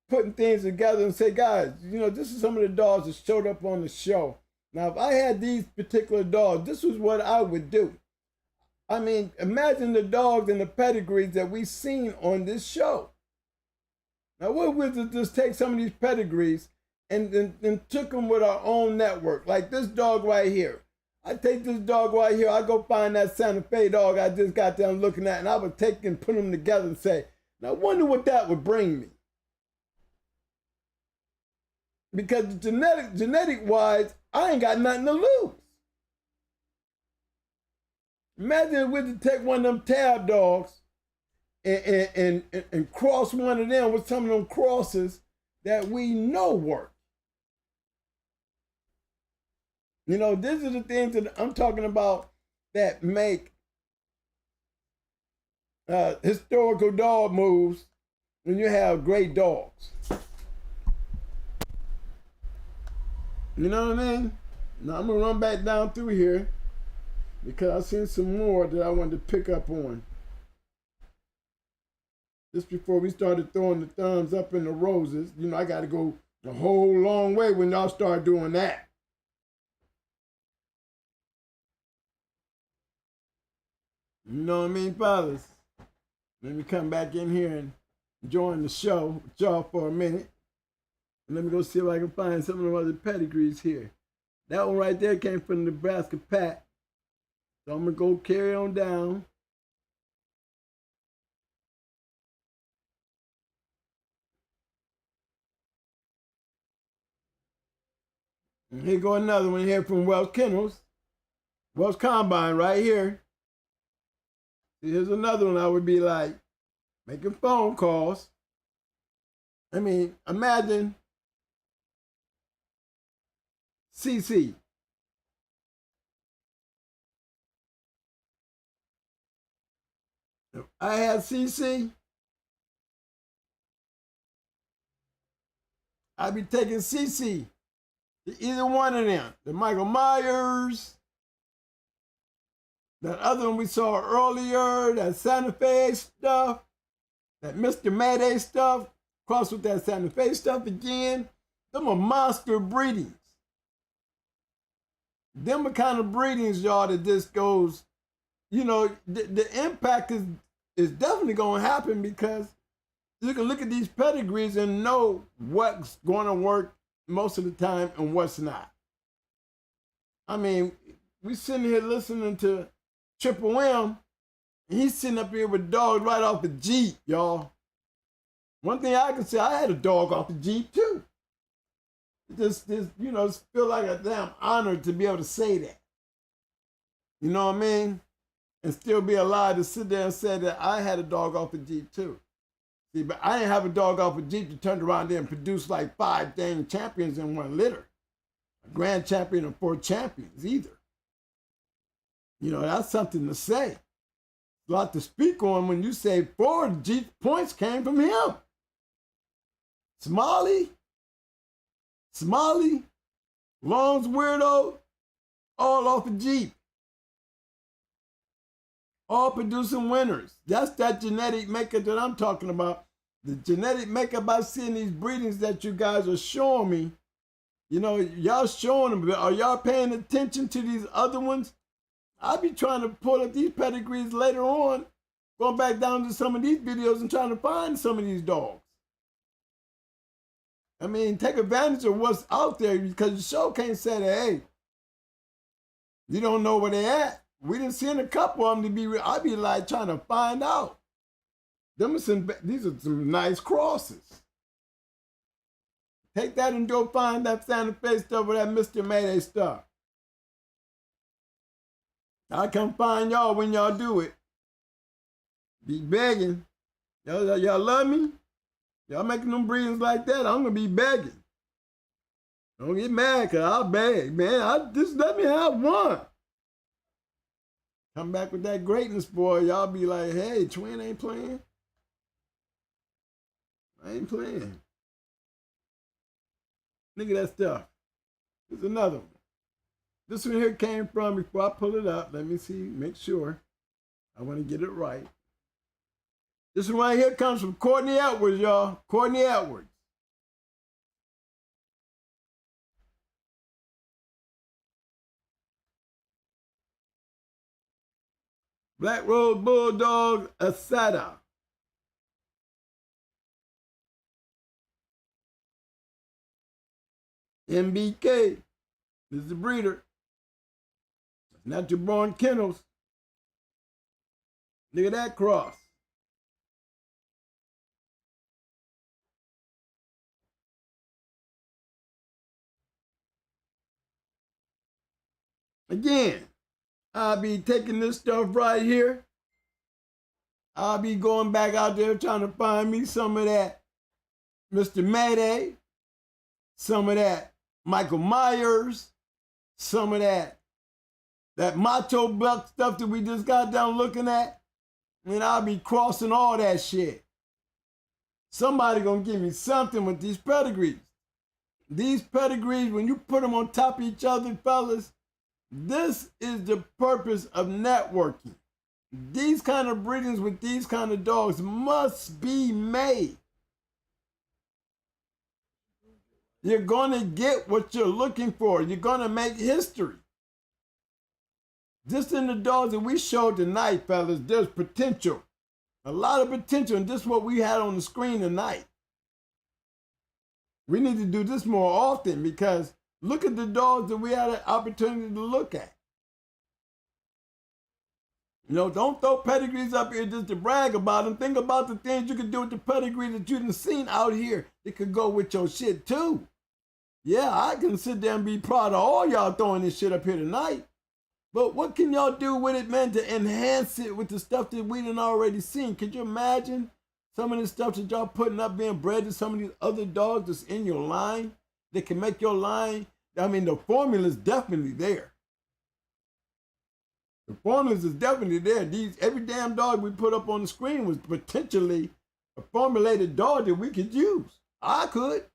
putting things together and say, guys, you know, this is some of the dogs that showed up on the show. Now, if I had these particular dogs, this was what I would do. I mean, imagine the dogs and the pedigrees that we've seen on this show. Now, what would we just take some of these pedigrees and took them with our own network? Like this dog right here. I take this dog right here, I go find that Santa Fe dog I just got down looking at, and I would take and put them together and say, now, I wonder what that would bring me. Because genetic-wise, I ain't got nothing to lose. Imagine if we could take one of them tab dogs and cross one of them with some of them crosses that we know work. You know, these are the things that I'm talking about that make historical dog moves when you have great dogs. You know what I mean? Now I'm gonna run back down through here because I've seen some more that I wanted to pick up on. Just before we started throwing the thumbs up in the roses, you know, I gotta go a whole long way when y'all start doing that. You know what I mean, fellas? Let me come back in here and join the show with y'all for a minute. And let me go see if I can find some of the other pedigrees here. That one right there came from the Nebraska Pat. So I'm gonna go carry on down. And here go another one here from Wells Kennels. Wells Combine right here. Here's another one I would be like, making phone calls. I mean, imagine CC. If I had CC, I'd be taking CC to either one of them. The Michael Myers, that other one we saw earlier, that Santa Fe stuff, that Mr. Mayday stuff, crossed with that Santa Fe stuff again. Them are monster breedings. Them are kind of breedings, y'all, that just goes, you know, the impact is definitely going to happen, because you can look at these pedigrees and know what's going to work most of the time and what's not. I mean, we sitting here listening to Triple M, and he's sitting up here with dogs right off the Jeep, y'all. One thing I can say, I had a dog off the Jeep too. Just you know, just feel like a damn honor to be able to say that. You know what I mean? And still be alive to sit there and say that I had a dog off the Jeep too. See, but I didn't have a dog off a Jeep to turn around there and produce like 5 dang champions in one litter. A grand champion and 4 champions either. You know, that's something to say. A lot to speak on when you say 4 Jeep points came from him. Smalley, Long's Weirdo, all off a Jeep. All producing winners. That's that genetic makeup that I'm talking about. The genetic makeup I see in these breedings that you guys are showing me. You know, y'all showing them, but are y'all paying attention to these other ones? I'll be trying to pull up these pedigrees later on, going back down to some of these videos and trying to find some of these dogs. I mean, take advantage of what's out there, because the show can't say that, hey, you don't know where they at. We didn't see a couple of them to be, I'd be like trying to find out. These are some nice crosses. Take that and go find that Santa Fe stuff or that Mr. Mayday stuff. I'll come find y'all when y'all do it. Be begging. Y'all love me? Y'all making them breedings like that, I'm gonna be begging. Don't get mad, cause I'll beg, man. Just let me have one. Come back with that greatness, boy. Y'all be like, hey, Twin ain't playing. I ain't playing. Look at that stuff. There's another one. This one here came from, before I pull it up, let me see, make sure. I want to get it right. This one right here comes from Courtney Edwards, y'all. Courtney Edwards. Black Rose Bulldog Asada. MBK is the breeder. Natural born Kennels. Look at that cross. Again, I'll be taking this stuff right here. I'll be going back out there trying to find me some of that Mr. Mayday, some of that Michael Myers, some of that Macho Buck stuff that we just got down looking at. And I'll be crossing all that shit. Somebody gonna give me something with these pedigrees. These pedigrees, when you put them on top of each other, fellas, this is the purpose of networking. These kind of breedings with these kind of dogs must be made. You're going to get what you're looking for. You're going to make history. Just in the dogs that we showed tonight, fellas, there's potential. A lot of potential, and this is what we had on the screen tonight. We need to do this more often, because look at the dogs that we had an opportunity to look at. You know, don't throw pedigrees up here just to brag about them. Think about the things you can do with the pedigree that you've seen out here that could go with your shit too. Yeah, I can sit there and be proud of all y'all throwing this shit up here tonight. But what can y'all do with it, man, to enhance it with the stuff that we done already seen? Could you imagine some of the stuff that y'all putting up being bred to some of these other dogs that's in your line that can make your line? I mean, the formula's definitely there. The formulas is definitely there. Every damn dog we put up on the screen was potentially a formulated dog that we could use. I could.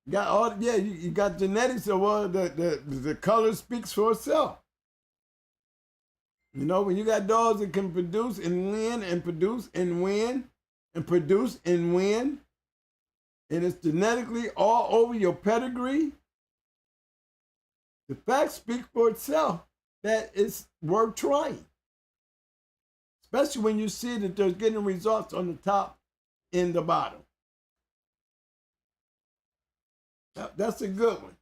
Got all, yeah, you got genetics, so the color speaks for itself. You know, when you got dogs that can produce and win and produce and win and produce and win, and it's genetically all over your pedigree, the facts speak for itself that it's worth trying. Especially when you see that there's getting results on the top and the bottom. That's a good one.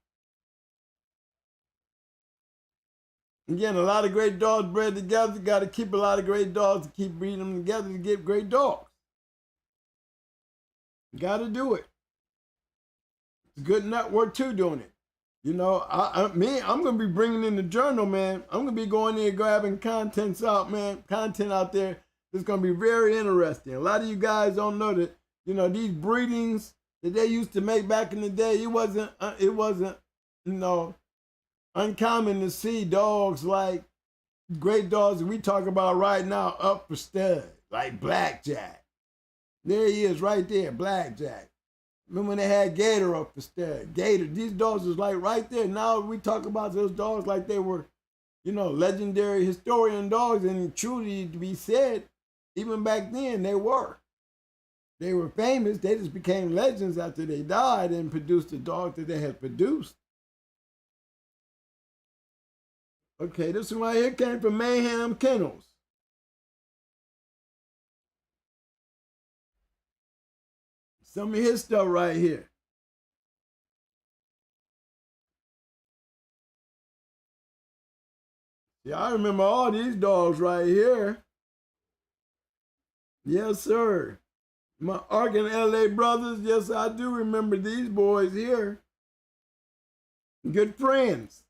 Again, a lot of great dogs bred together. You got to keep a lot of great dogs to keep breeding them together to get great dogs. You got to do it. It's good network too doing it. You know, I'm going to be bringing in the journal, man. I'm going to be going there grabbing contents out, man. Content out there that's going to be very interesting. A lot of you guys don't know that, you know, these breedings that they used to make back in the day, it wasn't, you know, uncommon to see dogs like great dogs that we talk about right now up for stud, like Blackjack. There he is right there, Blackjack. Remember when they had Gator up for stud? Gator, these dogs was like right there. Now we talk about those dogs like they were, you know, legendary historian dogs, and truly to be said, even back then they were. They were famous. They just became legends after they died and produced the dogs that they had produced. Okay, this one right here came from Mayhem Kennels. Some of his stuff right here. Yeah, I remember all these dogs right here. Yes, sir. My Ark and LA brothers, yes, I do remember these boys here. Good friends.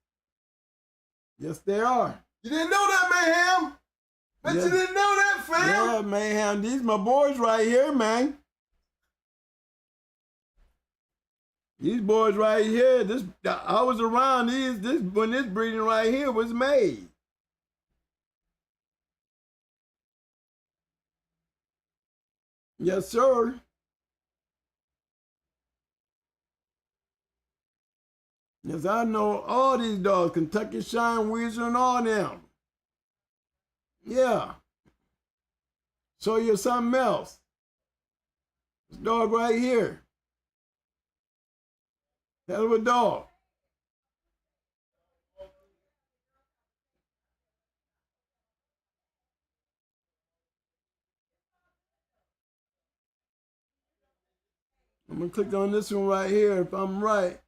Yes, they are. You didn't know that, Mayhem? Bet Yeah. you didn't know that, fam. Yeah, Mayhem, these my boys right here, man. These boys right here, I was around when this breeding right here was made. Yes, sir. Yes, I know all these dogs, Kentucky Shine, Weezer, and all them. Yeah. Show you something else. This dog right here. Hell of a dog. I'm gonna click on this one right here if I'm right.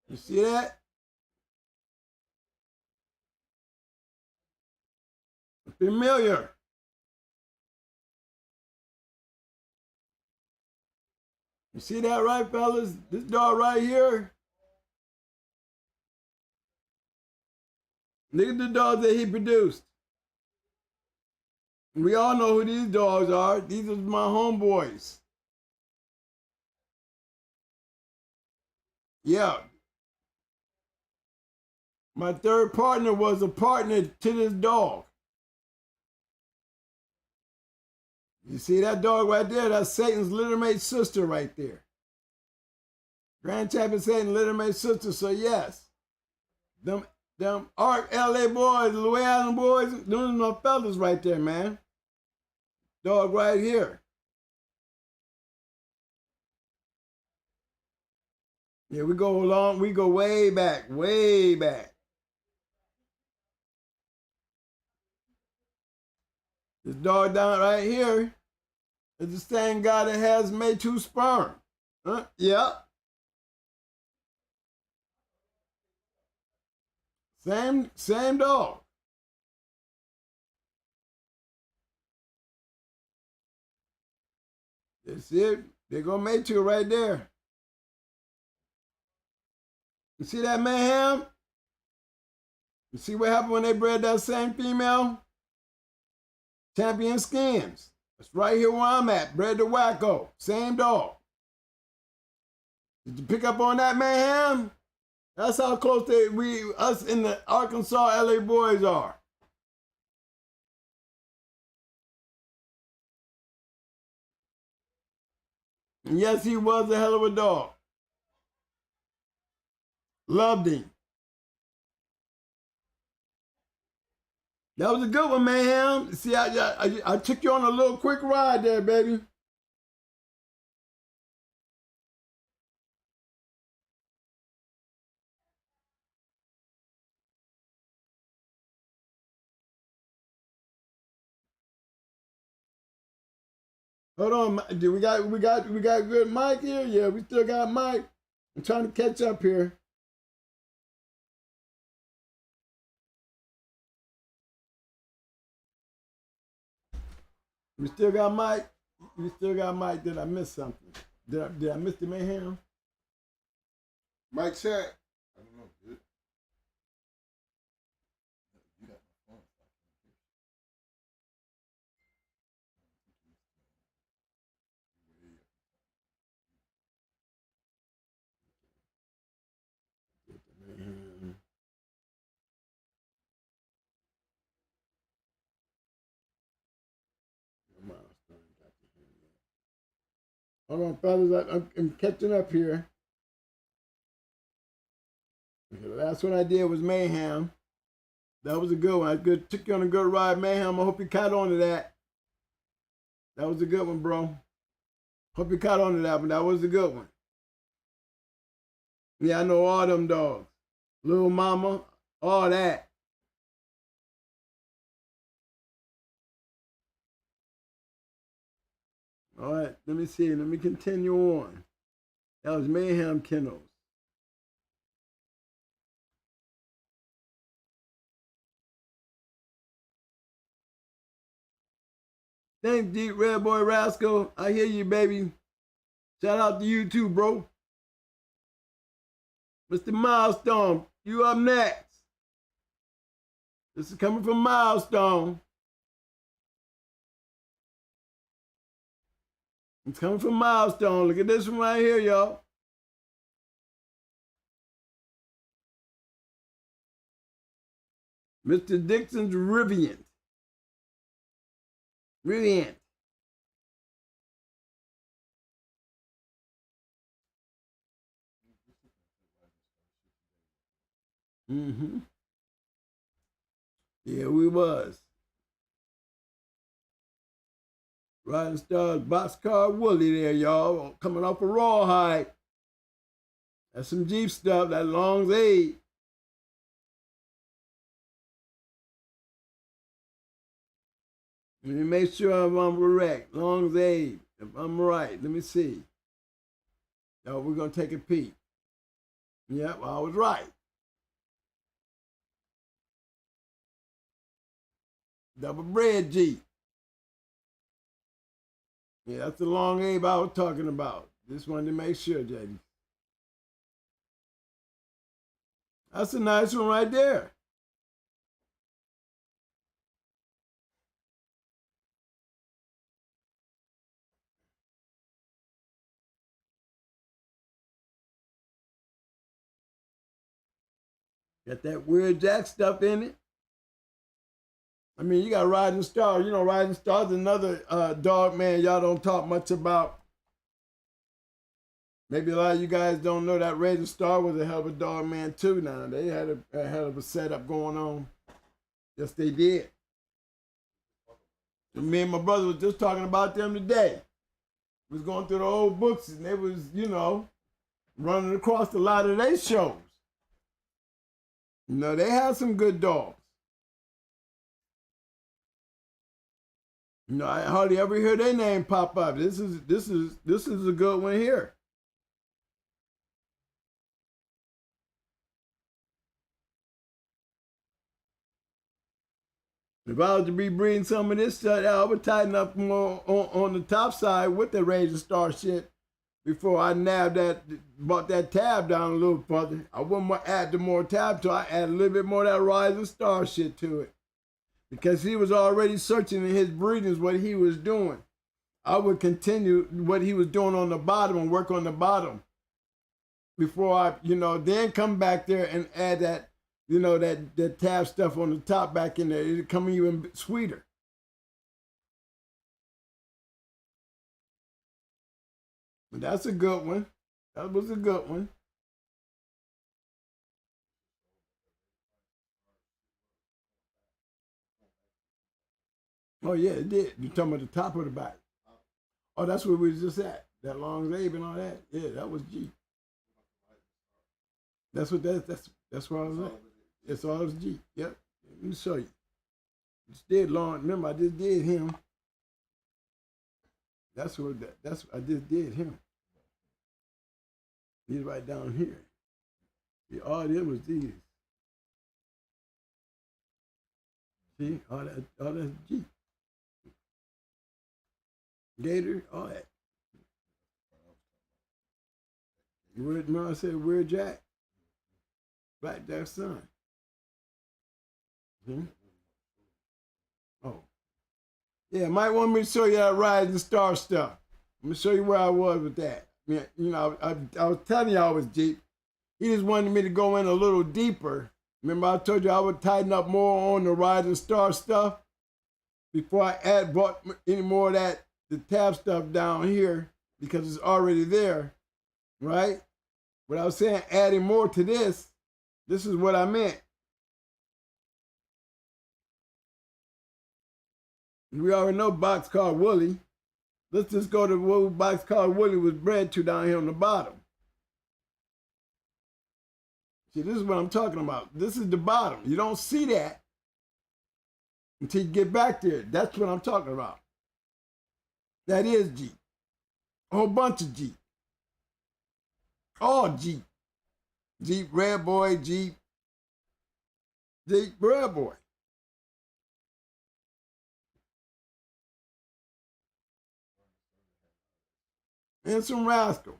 You see that? Familiar. You see that right, fellas? This dog right here. Look at the dogs that he produced. We all know who these dogs are. These are my homeboys. Yeah. My third partner was a partner to this dog. You see that dog right there? That's Satan's littermate sister right there. Grand Champion Satan, littermate sister. So yes, them Ark LA boys, Louisiana boys, those are my fellas right there, man. Dog right here. Yeah, we go way back, way back. This dog down right here is the same guy that has made 2 sperm. Huh? Yep. Same dog. That's it. They're gonna make 2 right there. You see that, Mayhem? You see what happened when they bred that same female? Champion Skins. That's right here where I'm at. Bred to Wacko. Same dog. Did you pick up on that, Mayhem? That's how close us in the Arkansas LA boys are. And yes, he was a hell of a dog. Loved him. That was a good one, Mayhem. See, I took you on a little quick ride there, baby. Hold on, do we got good mic here? Yeah, we still got mic. I'm trying to catch up here. We still got Mike. We still got Mike. Did I miss something? Did I miss the mayhem? Mike check. I don't know, dude. You got my phone. Hold on, fellas. I'm catching up here. Okay, the last one I did was Mayhem. That was a good one. I took you on a good ride, Mayhem. I hope you caught on to that. That was a good one, bro. Hope you caught on to that one. That was a good one. Yeah, I know all them dogs. Little Mama, all that. All right, let me see. Let me continue on. That was Mayhem Kennels. Thanks, Deep Red Boy Rascal. I hear you, baby. Shout out to you too, bro. Mr. Milestone, you up next. This is coming from Milestone. It's coming from Milestone. Look at this one right here, y'all. Mr. Dixon's Rivian. Rivian. Mm-hmm. Yeah, we was. Riding Stars Boxcar Wooly there, y'all. Coming off a rawhide. That's some Jeep stuff. That Long's Aid. Let me make sure I'm correct. Long's Aid. If I'm right, let me see. Now we're going to take a peek. Yep, I was right. Double bread Jeep. Yeah, that's the Long Abe I was talking about. Just wanted to make sure, JD. That's a nice one right there. Got that weird Jack stuff in it. I mean, you got Riding Star. You know, Riding Star's another dog, man, y'all don't talk much about. Maybe a lot of you guys don't know that Raging Star was a hell of a dog, man, too, now. They had a hell of a setup going on. Yes, they did. And me and my brother was just talking about them today. We was going through the old books, and they was, you know, running across a lot of their shows. You know, they had some good dogs. You know, I hardly ever hear their name pop up. This is a good one here. If I was to be breeding some of this stuff, I would tighten up more on the top side with the Raging Star shit before I brought that tab down a little further. I wouldn't add the more tab to it. I add a little bit more of that Rising Star shit to it. Because he was already searching in his breedings what he was doing. I would continue what he was doing on the bottom and work on the bottom before I, you know, then come back there and add that, you know, that tab stuff on the top back in there. It'd come even sweeter. But that's a good one. That was a good one. Oh, yeah, it did. You're talking about the top of the back. Oh, that's where we was just at. That Long Abe and all that. Yeah, that was G. That's what that's where I was at. That's all it was G. Yep. Let me show you. Just did Long. Remember, I just did him. I just did him. These right down here. See, all them was these. See, all that's G. Gator, all that. Remember I said Weird Jack? Black Jack's son. Oh. Yeah, might want me to show you that Rising Star stuff. I'm gonna show you where I was with that. I was telling you I was deep. He just wanted me to go in a little deeper. Remember I told you I would tighten up more on the Rising Star stuff before I brought any more of that, the tab stuff down here, because it's already there, right? But I was saying adding more to this is what I meant. We already know Boxcar Willie. Let's just go to what Boxcar Willie was bred to down here on the bottom. See, this is what I'm talking about. This is the bottom. You don't see that until you get back there. That's what I'm talking about. That is G. A whole bunch of G. All G. Jeep Red Boy, Jeep Red Boy. And some Rascal.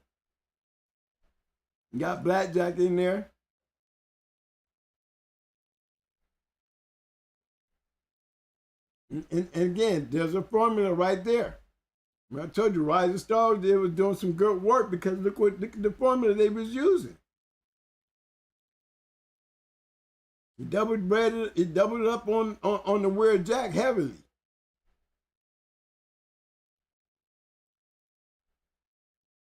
You got Blackjack in there. And again, there's a formula right there. I told you, Rising Stars, they was doing some good work because look at the formula they was using. He doubled it up on the Weird Jack heavily.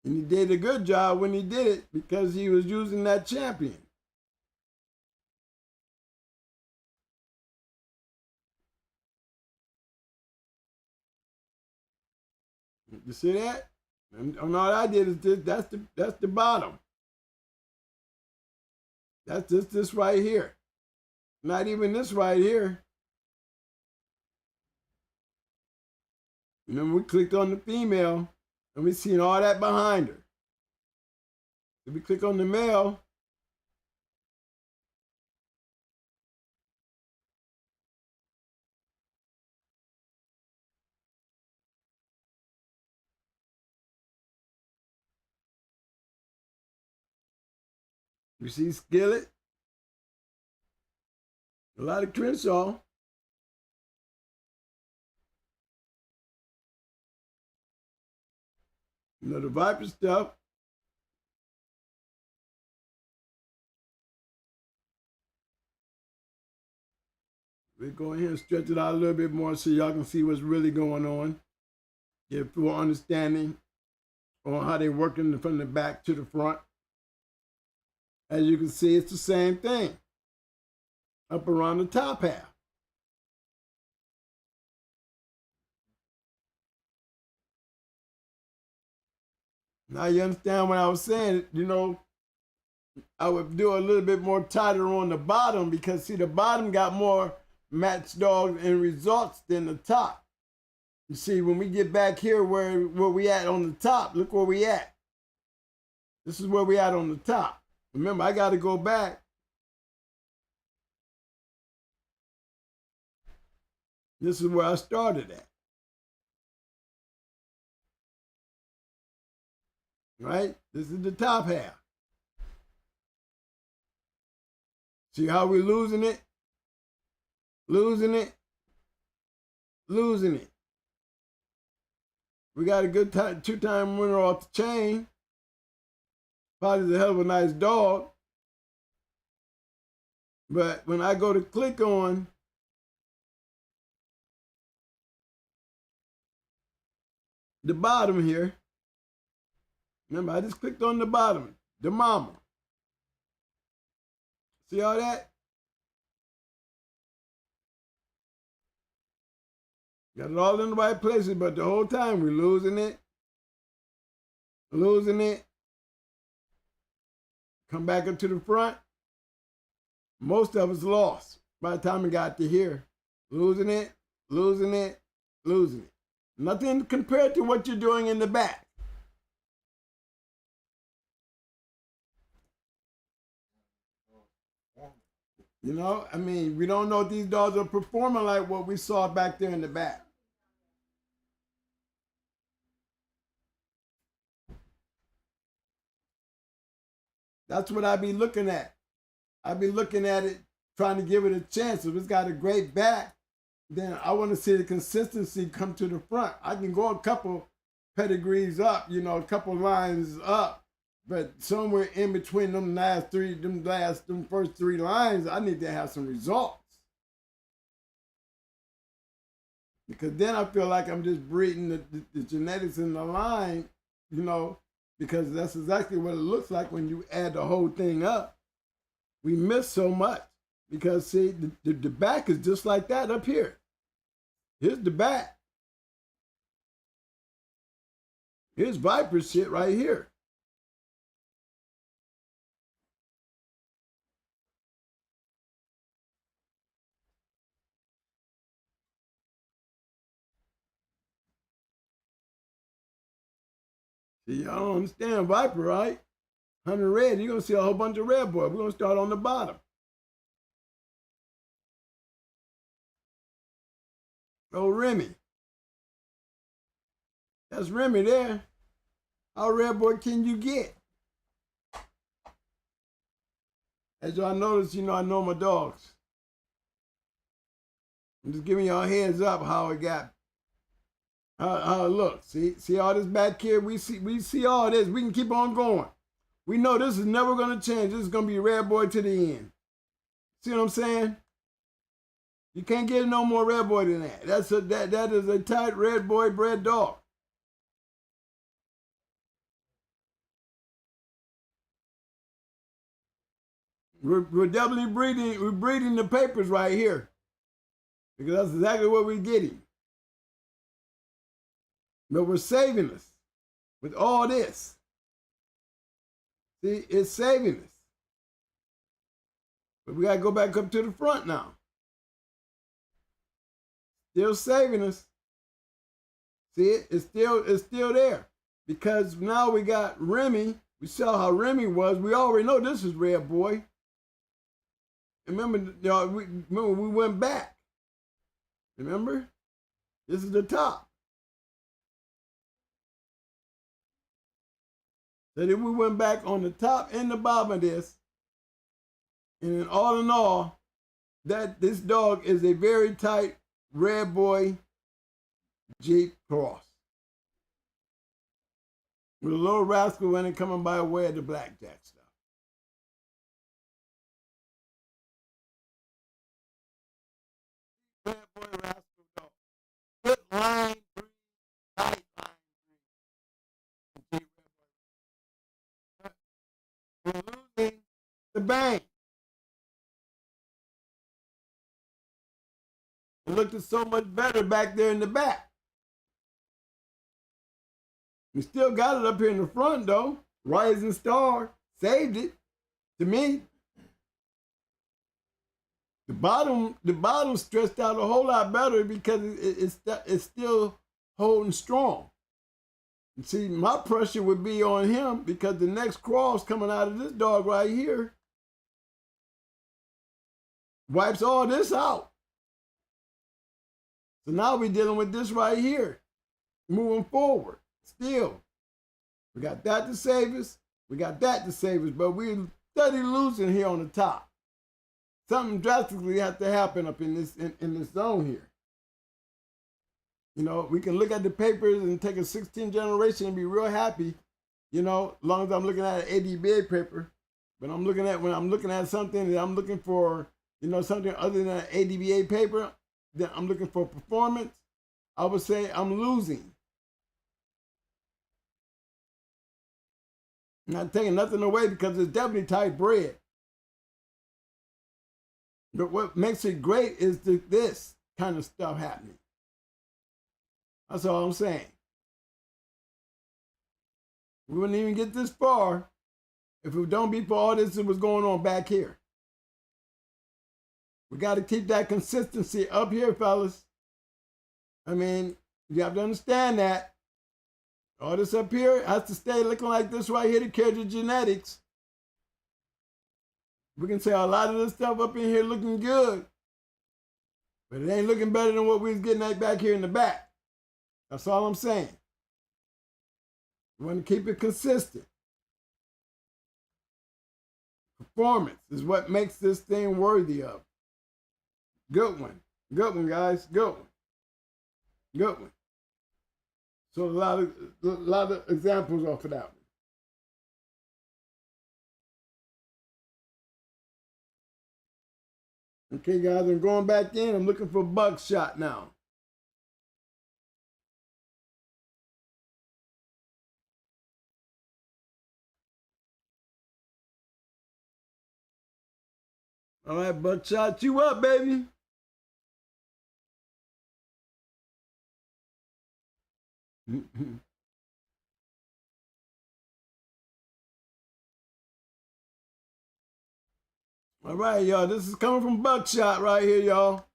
And he did a good job when he did it because he was using that champion. You see that? And all I did is this, that's the bottom. That's just this right here. Not even this right here. Remember, we clicked on the female and we seen all that behind her. If we click on the male, you see Skillet, a lot of Crenshaw. You know, the Viper stuff. We'll go ahead and stretch it out a little bit more so y'all can see what's really going on. Get full understanding on how they're working from the back to the front. As you can see, it's the same thing up around the top half. Now you understand what I was saying. You know, I would do a little bit more tighter on the bottom because, see, the bottom got more match dogs and results than the top. You see, when we get back here where we at on the top, look where we at. This is where we at on the top. Remember, I got to go back. This is where I started at. Right? This is the top half. See how we're losing it? Losing it? Losing it. We got a good two-time winner off the chain. Probably a hell of a nice dog. But when I go to click on the bottom here, remember, I just clicked on the bottom, the mama. See all that? Got it all in the right places, but the whole time we're losing it. Losing it. Come back up to the front. Most of us lost by the time we got to here. Losing it, losing it, losing it. Nothing compared to what you're doing in the back. You know, I mean, we don't know if these dogs are performing like what we saw back there in the back. That's what I be looking at. I be looking at it, trying to give it a chance. If it's got a great back, then I want to see the consistency come to the front. I can go a couple pedigrees up, you know, a couple lines up, but somewhere in between them first three lines, I need to have some results. Because then I feel like I'm just breeding the genetics in the line, you know, because that's exactly what it looks like when you add the whole thing up. We miss so much because, see, the back is just like that up here. Here's the back. Here's Viper shit right here. See, y'all don't understand Viper, right? 100 red, you're going to see a whole bunch of red boys. We're going to start on the bottom. Oh, Remy. That's Remy there. How red boy can you get? As y'all notice, you know I know my dogs. I'm just giving y'all a heads up how it got, how it looks. See all this back here? We see all this. We can keep on going. We know this is never going to change. This is going to be red boy to the end. See what I'm saying? You can't get no more red boy than that. That is a tight red boy bred dog. We're definitely breeding. We're breeding the papers right here, because that's exactly what we're getting. But we're saving us with all this. See, it's saving us. But we gotta go back up to the front now. Still saving us. See it? It's still there. Because now we got Remy. We saw how Remy was. We already know this is red boy. Remember, y'all, remember we went back. Remember? This is the top. So then we went back on the top and the bottom of this. And then all in all, that this dog is a very tight red boy Jeep cross. With a little rascal when it coming by way of the blackjack stuff. Red boy rascal dog. Good line breed, tight line breed. We're losing the bank. It looked so much better back there in the back. We still got it up here in the front though. Rising Star saved it. To me, the bottom stretched out a whole lot better because it's still holding strong. And see, my pressure would be on him because the next cross coming out of this dog right here wipes all this out. So now we're dealing with this right here, moving forward. Still, we got that to save us. We got that to save us, but we're steady losing here on the top. Something drastically has to happen up in this zone here. You know, we can look at the papers and take a 16 generation and be real happy, you know, as long as I'm looking at an ADBA paper. But when I'm looking at something that I'm looking for, you know, something other than an ADBA paper, then I'm looking for performance, I would say I'm losing. Not taking nothing away because it's definitely tight bred. But what makes it great is this kind of stuff happening. That's all I'm saying. We wouldn't even get this far if it don't be for all this that was going on back here. We got to keep that consistency up here, fellas. I mean, you have to understand that. All this up here has to stay looking like this right here to carry the genetics. We can say a lot of this stuff up in here looking good, but it ain't looking better than what we was getting at back here in the back. That's all I'm saying. We want to keep it consistent. Performance is what makes this thing worthy of. Good one. Good one, guys. Good one. Good one. So a lot of examples off of that one. Okay, guys, I'm going back in. I'm looking for buckshot now. All right, buckshot, you up, baby? All right, y'all. This is coming from buckshot right here, y'all.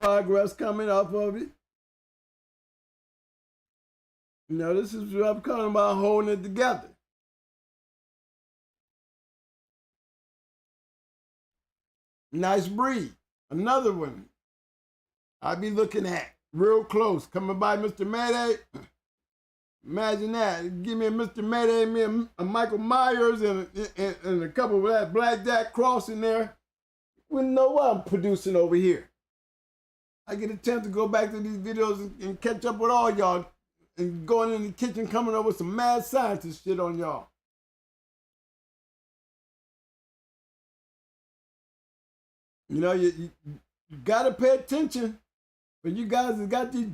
Progress coming off of it. You know, this is what I'm talking about, holding it together. Nice breed. Another one I'll be looking at real close. Coming by Mr. Mayday. Imagine that. Give me a Mr. Mayday, me a Michael Myers, and a couple of that blackjack cross in there. Wouldn't know what I'm producing over here. I get a chance to go back to these videos and catch up with all y'all and going in the kitchen coming up with some mad scientist shit on y'all. You know, you gotta pay attention. But you guys have got these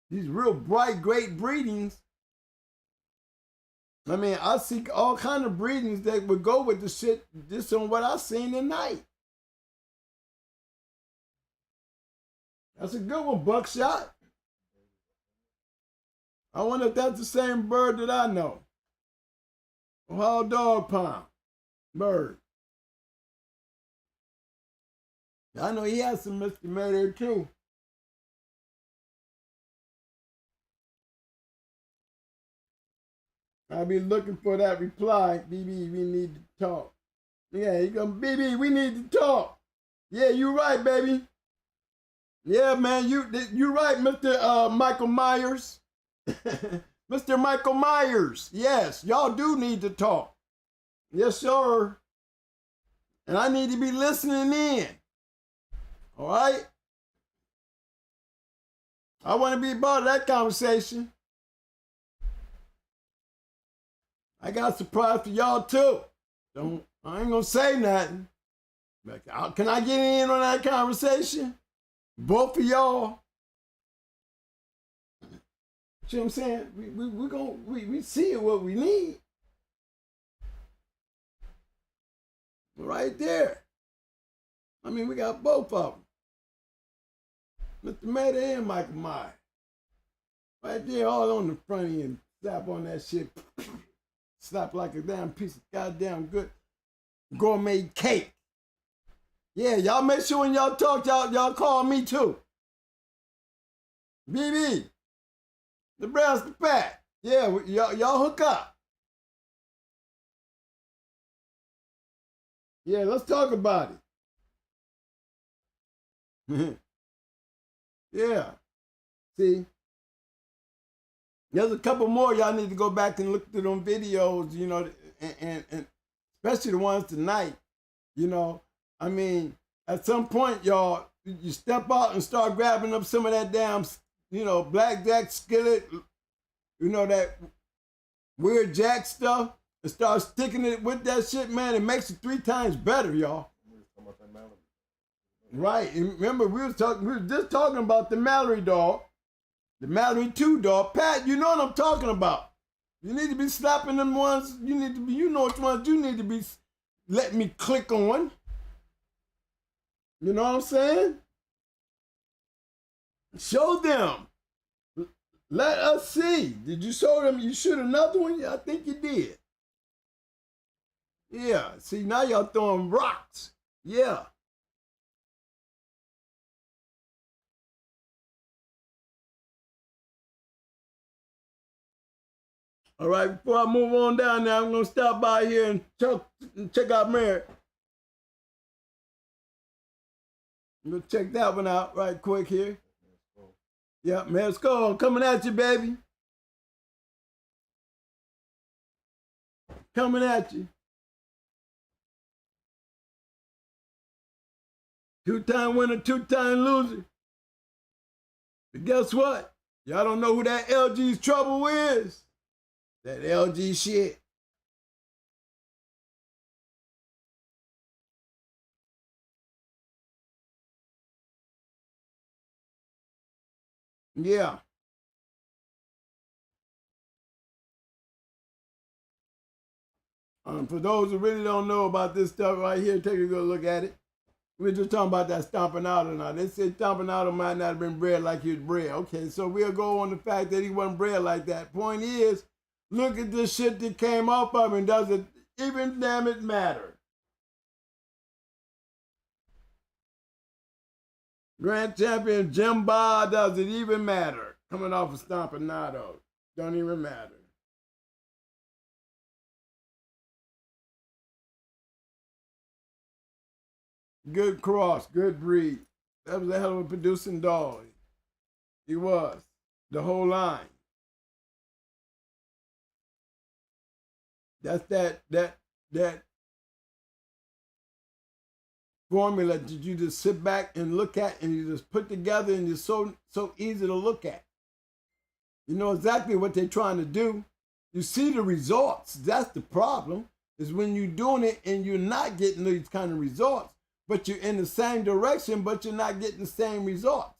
real bright, great breedings. I mean, I see all kind of breedings that would go with the shit just on what I seen tonight. That's a good one, buckshot. I wonder if that's the same bird that I know. Ohio dog pound bird. I know he has some Mr. Mayday too. I'll be looking for that reply. BB, we need to talk. Yeah, you go, BB, we need to talk. Yeah, you right, baby. Yeah, man, you right, Mr. Michael Myers. Mr. Michael Myers. Yes, y'all do need to talk. Yes, sir. And I need to be listening in. All right? I want to be a part of that conversation. I got a surprise for y'all too. I ain't gonna say nothing. But can I get in on that conversation? Both of y'all. See what I'm saying? We see what we need. Right there. I mean, we got both of them. Mr. Mayday and Michael Myers. Right there, all on the front end. Slap on that shit. Slap like a damn piece of goddamn good gourmet cake. Yeah, y'all make sure when y'all talk, y'all call me too. BB, Nebraska Pat. Yeah, y'all hook up. Yeah, let's talk about it. Yeah. See? There's a couple more y'all need to go back and look through them videos, you know, and especially the ones tonight, you know. I mean, at some point, y'all, you step out and start grabbing up some of that damn, you know, blackjack skillet, you know, that weird jack stuff, and start sticking it with that shit, man. It makes it 3 times better, y'all. Right. And remember, we was just talking about the Mallory dog, the Mallory 2 dog. Pat, you know what I'm talking about. You need to be slapping them ones. You need to be, you know which ones you need to be letting me click on. You know what I'm saying? Show them. Let us see. Did you show them you shoot another one? Yeah, I think you did. Yeah. See, now y'all throwing rocks. Yeah. All right, before I move on down there, I'm going to stop by here and check out Mary. I'm going to check that one out right quick here. Yeah, Mayor's Call, coming at you, baby. Coming at you. 2-time winner, 2-time loser. But guess what? Y'all don't know who that LG's trouble is. That LG shit. Yeah. For those who really don't know about this stuff right here, take a good look at it. We're just talking about that stomping out or not. They said stomping out might not have been bred like he was bred. Okay, so we'll go on the fact that he wasn't bred like that. Point is, look at this shit that came off of him. Does it even damn it matter? Grand champion Jim Ba, does it even matter? Coming off of stomping out of. Don't even matter. Good cross, good breed. That was a hell of a producing dog. He was. The whole line. That's that formula that you just sit back and look at and you just put together and it's so easy to look at. You know exactly what they're trying to do. You see the results. That's the problem, is when you're doing it and you're not getting these kind of results, but you're in the same direction, but you're not getting the same results.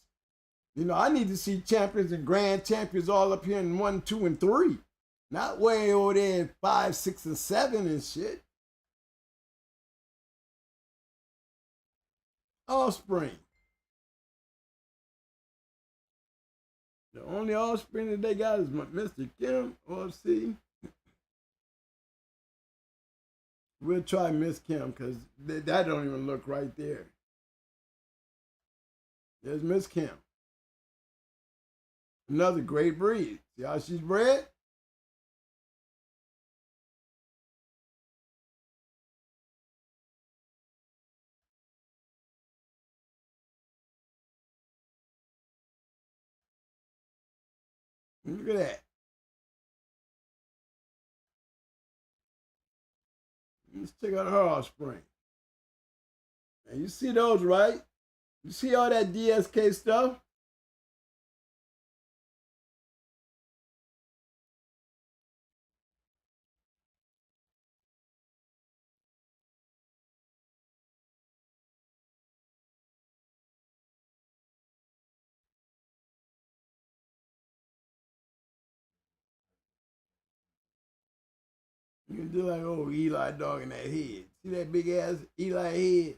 You know, I need to see champions and grand champions all up here in 1, 2, and 3. Not way over there in 5, 6, and 7 and shit. Offspring. The only offspring that they got is Mr. Kim or C. We'll try Miss Kim because that don't even look right there. There's Miss Kim. Another great breed. See how she's bred? Look at that. Let's check out her offspring. And you see those, right? You see all that DSK stuff? You can do like old Eli dog in that head. See that big ass Eli head?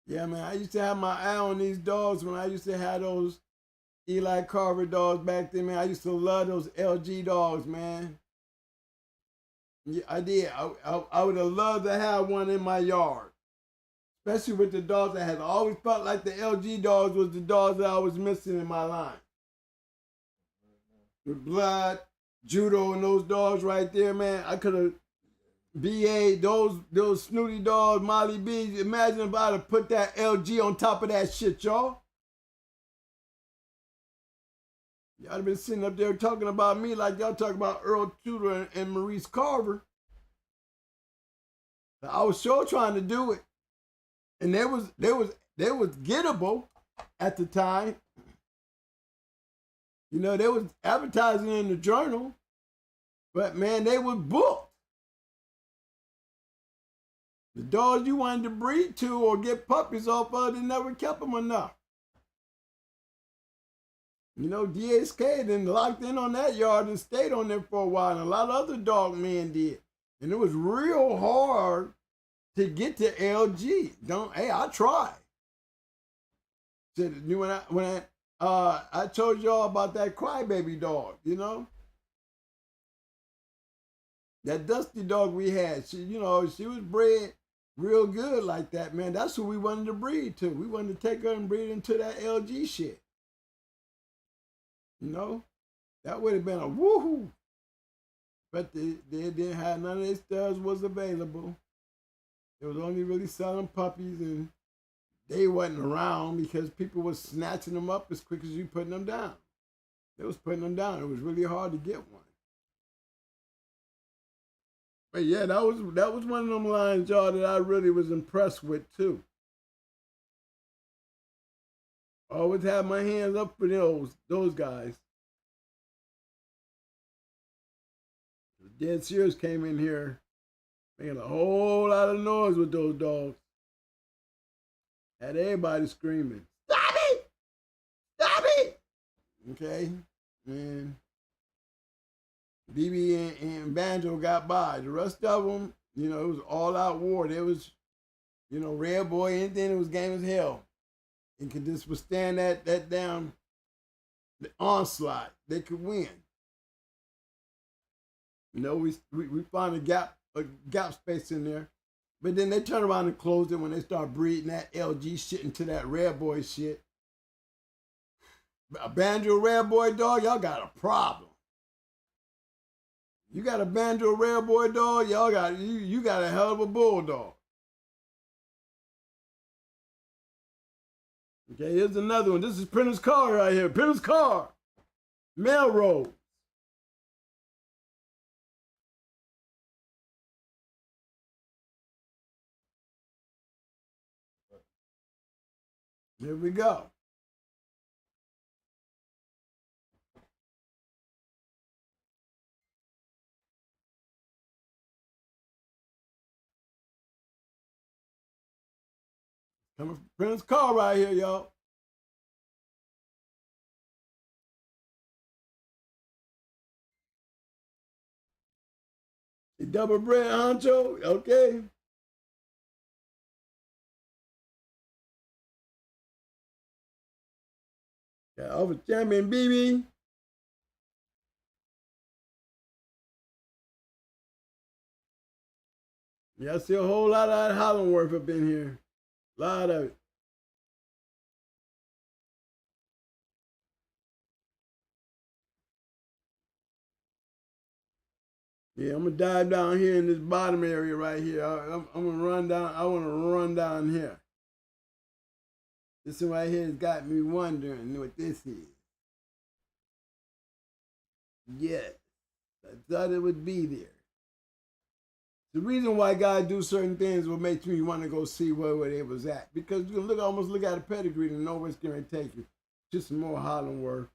Yeah, man, I used to have my eye on these dogs when I used to have those Eli Carver dogs back then, man. I used to love those LG dogs, man. Yeah, I did. I would have loved to have one in my yard. Especially with the dogs that had always felt like the LG dogs was the dogs that I was missing in my line. With Blood, Judo, and those dogs right there, man. I could have BA, those snooty dogs, Molly B. Imagine if I'd have put that LG on top of that shit, y'all. Y'all have been sitting up there talking about me like y'all talking about Earl Tudor and Maurice Carver. I was sure trying to do it. And they was gettable at the time. You know, they was advertising in the journal, but man, they was booked. The dogs you wanted to breed to or get puppies off of, they never kept them enough. You know, GH.CH then locked in on that yard and stayed on there for a while, and a lot of other dog men did. And it was real hard to get to LG. Hey, I tried. When I told y'all about that crybaby dog, you know? That dusty dog we had, she was bred real good like that, man. That's who we wanted to breed to. We wanted to take her and breed into that LG shit. You know? That would have been a woohoo. But they didn't have none of their studs was available. They was only really selling puppies, and they wasn't around because people was snatching them up as quick as you putting them down. They was putting them down. It was really hard to get one. But yeah, that was one of them lines, y'all, that I really was impressed with too. Always have my hands up for those guys. Dead Sears came in here making a whole lot of noise with those dogs. Had everybody screaming, "Stop it! Stop it!" Okay, and BB and Banjo got by. The rest of them, you know, it was all out war. There was, you know, Red Boy, anything that was game as hell. And could just withstand that damn the onslaught. They could win. You know, we found a gap space in there. But then they turn around and close it when they start breeding that LG shit into that Red Boy shit. A Banjo Red Boy dog, y'all got a problem. You got a Banjo Red Boy dog, y'all got you got a hell of a bulldog. Okay, here's another one. This is Printer's Car right here. Printer's Car. Melrose. Here we go. Coming from Printer's Car right here, y'all. The double bread honcho, okay. Got over champion BB. Yeah, I see a whole lot of that Hollandworth up in here. A lot of it. Yeah, I'm gonna dive down here in this bottom area right here. I'm gonna run down. I want to run down here. This one right here has got me wondering what this is. Yes, I thought it would be there. The reason why guys do certain things will make me want to go see where they was at, because you can almost look at a pedigree and know where it's going to take you. Just some more Hollandworth.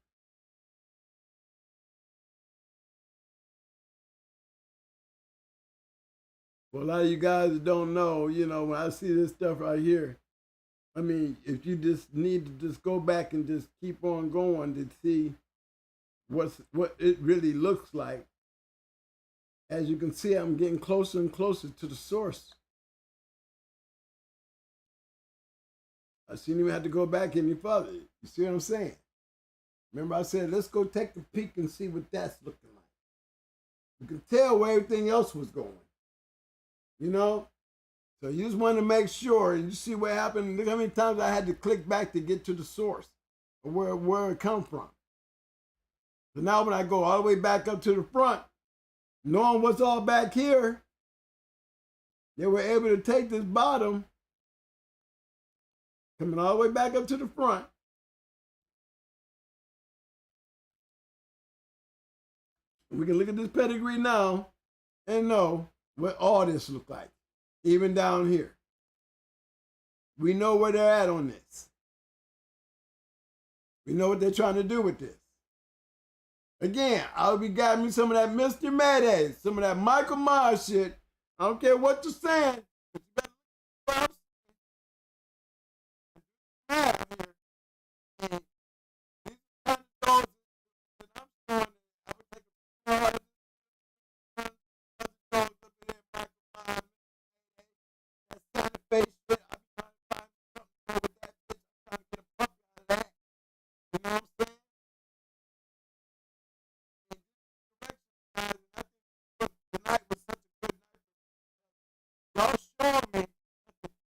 Well, a lot of you guys don't know, you know, when I see this stuff right here, I mean, if you just need to just go back and just keep on going to see what it really looks like. As you can see, I'm getting closer and closer to the source. I shouldn't even have to go back any further. You see what I'm saying? Remember I said, let's go take a peek and see what that's looking like. You can tell where everything else was going. You know? So you just want to make sure, and you see what happened. Look how many times I had to click back to get to the source, or where it come from. So now when I go all the way back up to the front, knowing what's all back here, they were able to take this bottom, coming all the way back up to the front. We can look at this pedigree now and know what all this look like, even down here. We know where they're at on this. We know what they're trying to do with this. Again, I'll be got me some of that Mr. Mayday, some of that Michael Myers shit. I don't care what you're saying.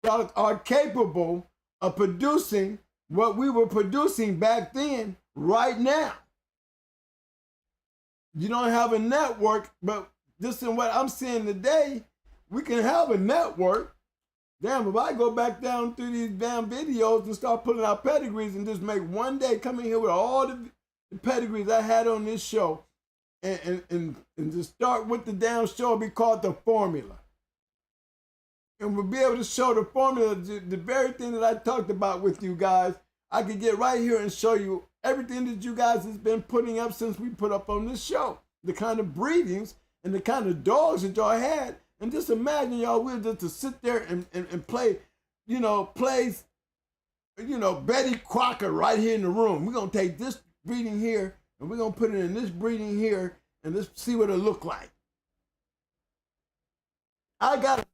Y'all are capable of producing what we were producing back then right now. You don't have a network, but this is what I'm seeing today. We can have a network. Damn, if I go back down through these damn videos and start pulling out pedigrees and just make one day come in here with all the pedigrees I had on this show and just start with the damn show, it'll be called The Formula. And we'll be able to show the formula, the very thing that I talked about with you guys. I could get right here and show you everything that you guys has been putting up since we put up on this show. The kind of breedings and the kind of dogs that y'all had. And just imagine y'all will just to sit there and play, plays, Betty Crocker right here in the room. We're going to take this breeding here and we're going to put it in this breeding here and let's see what it'll look like. I got a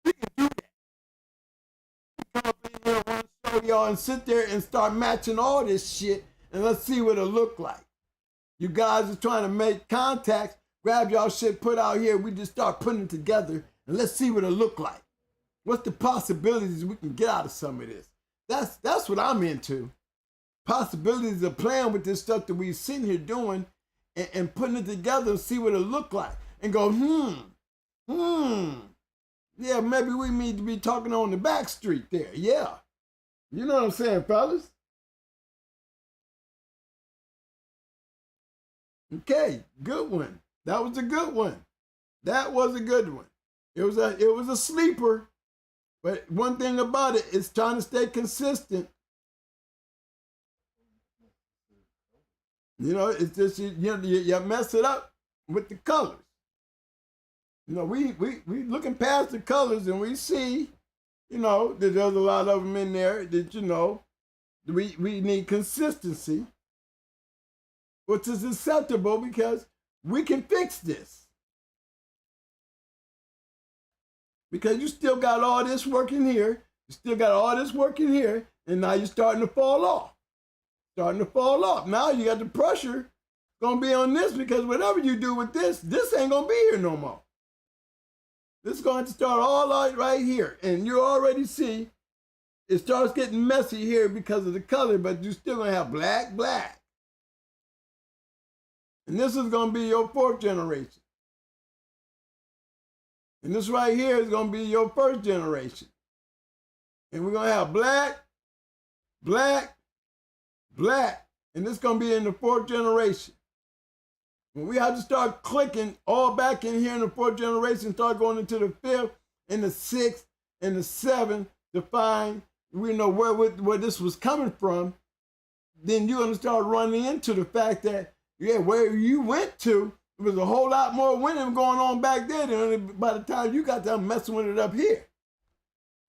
we can do that. Come up in here and show y'all and sit there and start matching all this shit and let's see what it'll look like. You guys are trying to make contacts, grab y'all shit, put out here, we just start putting it together and let's see what it'll look like. What's the possibilities we can get out of some of this? That's what I'm into. Possibilities of playing with this stuff that we're sitting here doing and putting it together and see what it'll look like. And go, yeah, maybe we need to be talking on the back street there. Yeah. You know what I'm saying, fellas? Okay, good one. That was a good one. That was a good one. It was a sleeper. But one thing about it is trying to stay consistent. It's just, you mess it up with the colors. We looking past the colors and we see, that there's a lot of them in there that, we need consistency, which is acceptable because we can fix this. Because you still got all this working here, you still got all this working here, and now you're starting to fall off. Now you got the pressure gonna be on this because whatever you do with this ain't gonna be here no more. This is going to start all out right here. And you already see it starts getting messy here because of the color, but you're still going to have black, black. And this is going to be your fourth generation. And this right here is going to be your first generation. And we're going to have black, black, black. And this is going to be in the fourth generation. When we have to start clicking all back in here in the fourth generation, start going into the fifth and the sixth and the seventh to find, where this was coming from, then you're going to start running into the fact that, where you went to, there was a whole lot more winning going on back there than by the time you got done messing with it up here.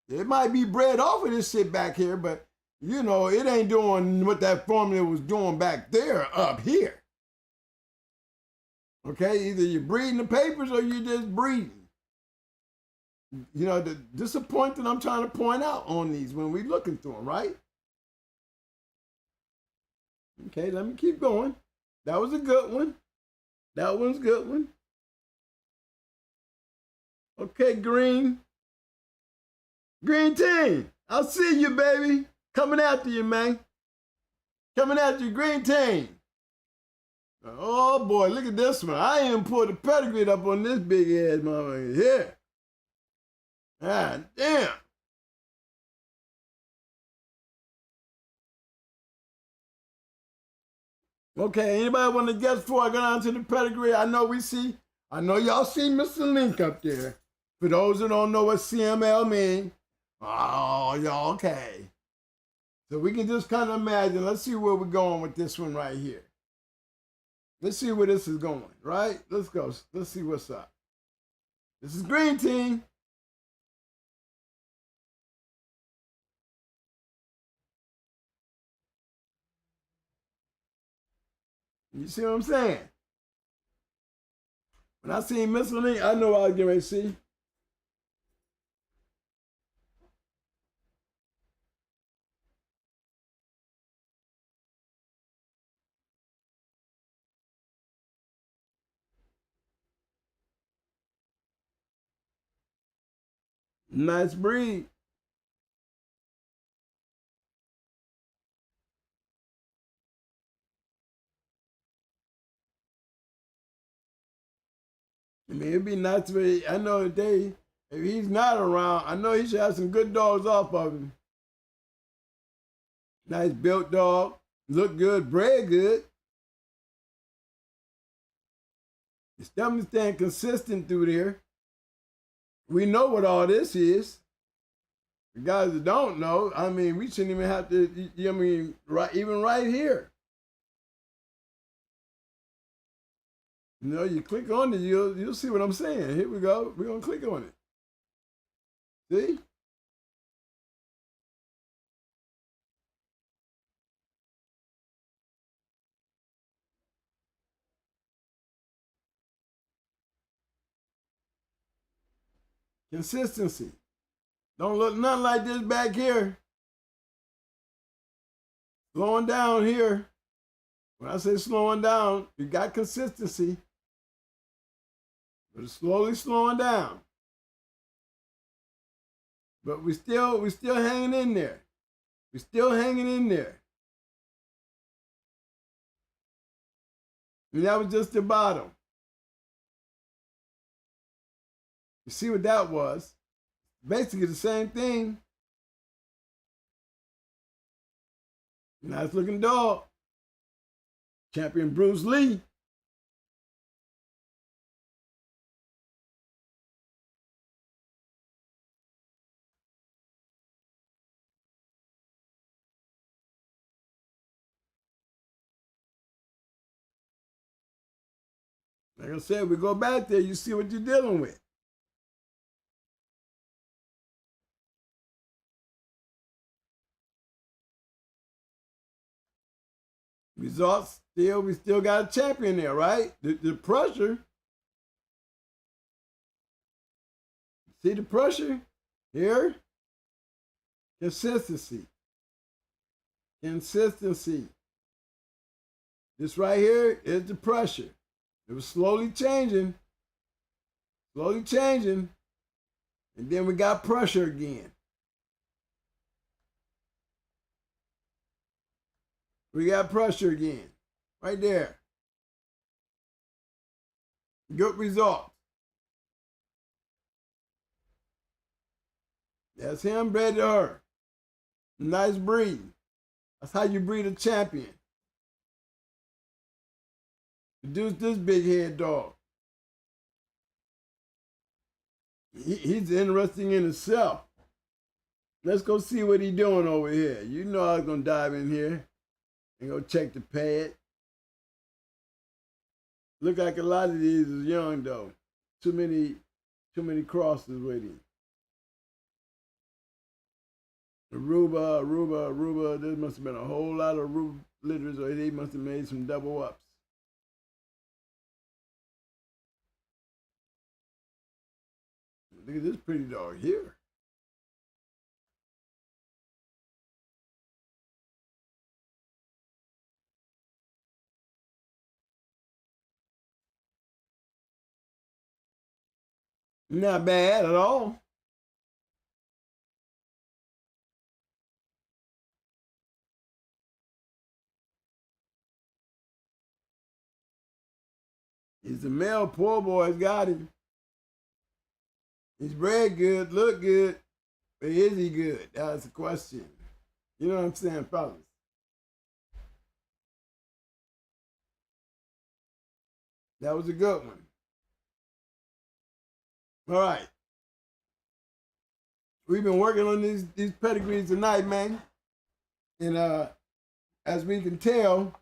It might be bred off of this shit back here, but, it ain't doing what that formula was doing back there up here. Okay, either you're breeding the papers or you're just breeding. The disappointment I'm trying to point out on these when we're looking through them, right? Okay, let me keep going. That was a good one. That one's a good one. Okay, Green. Green Team, I'll see you, baby. Coming after you, man. Coming after you, Green Team. Oh boy, look at this one. I even pulled the pedigree up on this big ass motherfucker here. God damn. Okay, anybody want to guess before I go down to the pedigree? I know y'all see Mr. Link up there. For those who don't know what CML means, Oh, yeah, okay. So we can just kind of imagine. Let's see where we're going with this one right here. Let's see where this is going, right? Let's go. Let's see what's up. This is green team. You see what I'm saying? When I see miscellany, I know what I was getting ready to see. Nice breed. I mean, it'd be nice to. I know if he's not around, I know he should have some good dogs off of him. Nice built dog, look good, bred good. He's definitely staying consistent through there. We know what all this is. The guys that don't know, I mean, we shouldn't even have to. I mean, even right here. You know, you click on it, you'll see what I'm saying. Here we go. We're gonna click on it. See? Consistency. Don't look nothing like this back here. Slowing down here. When I say slowing down, you got consistency. But it's slowly slowing down. But we still hanging in there. We're still hanging in there. And that was just the bottom. You see what that was? Basically the same thing. Nice looking dog. Champion Bruce Lee. Like I said, we go back there, you see what you're dealing with. Results, we still got a champion there, right? The pressure. See the pressure here? Consistency. Consistency. This right here is the pressure. It was slowly changing. Slowly changing. And then we got pressure again. We got pressure again. Right there. Good result. That's him bred to her. Nice breed. That's how you breed a champion. Produce this big head dog. He's interesting in himself. Let's go see what he's doing over here. You know I was gonna dive in here and go check the pad. Look like a lot of these is young though. Too many crosses with him. Aruba. There must have been a whole lot of Aruba litters, or they must have made some double ups. Look at this pretty dog here. Not bad at all. He's a male, poor boy's got him. He's bred good, look good, but is he good? That's the question. You know what I'm saying, fellas? That was a good one. All right. we've been working on these pedigrees tonight, man. And as we can tell,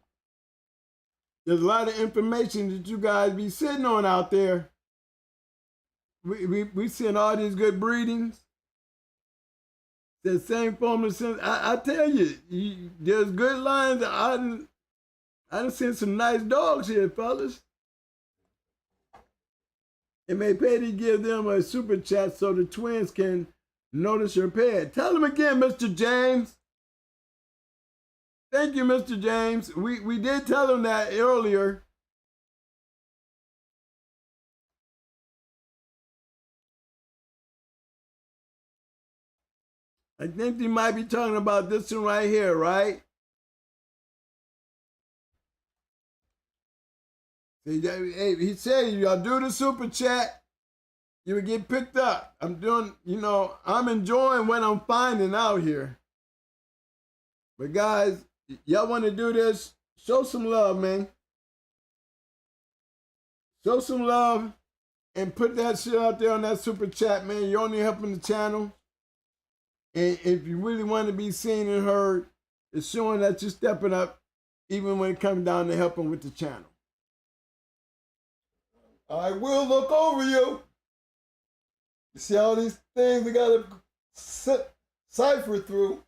there's a lot of information that you guys be sitting on out there. We seeing all these good breedings. The same formula since I tell you, there's good lines. I done seen some nice dogs here, fellas. It may pay to give them a super chat so the twins can notice your pet. Tell them again, Mr. James. Thank you, Mr. James. We did tell them that earlier. I think they might be talking about this one right here, right? Hey, he said, y'all do the super chat, you would get picked up. I'm doing, I'm enjoying what I'm finding out here. But guys, y'all want to do this, show some love, man. Show some love and put that shit out there on that super chat, man. You're only helping the channel. And if you really want to be seen and heard, it's showing that you're stepping up, even when it comes down to helping with the channel. I will look over you. You see all these things we got to cipher through.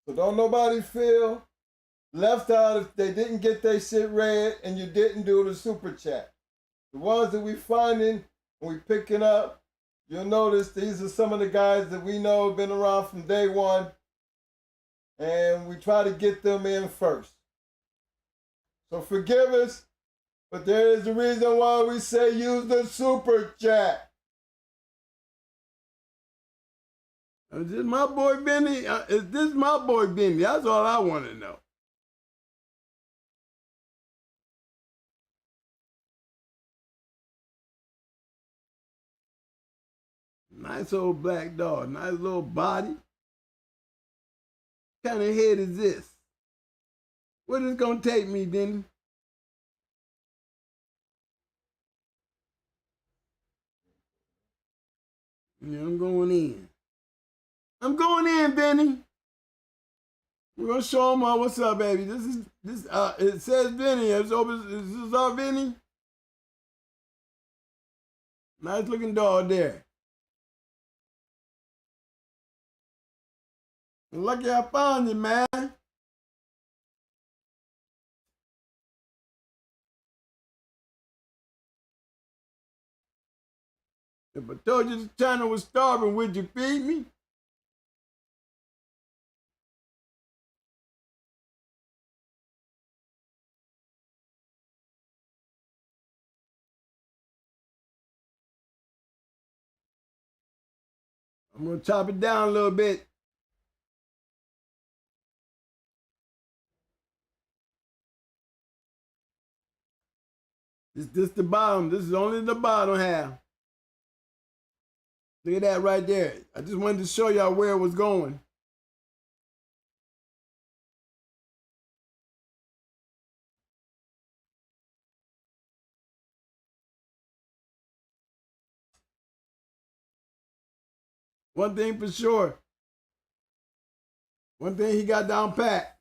So don't nobody feel left out if they didn't get their shit read and you didn't do the super chat. The ones that we finding and we picking up, you'll notice these are some of the guys that we know have been around from day one, and we try to get them in first. So forgive us, but there is a reason why we say use the super chat. Is this my boy Benny? Is this my boy Benny? That's all I want to know. Nice old black dog, nice little body. What kind of head is this? What is it gonna take me, Benny? Yeah, I'm going in. I'm going in, Benny. We're gonna show them all what's up, baby. It says Benny. Is this our Benny? Nice looking dog there. Lucky I found you, man. If I told you the channel was starving, would you feed me? I'm gonna chop it down a little bit. This the bottom. This is only the bottom half. Look at that right there. I just wanted to show y'all where it was going. One thing for sure. One thing he got down pat.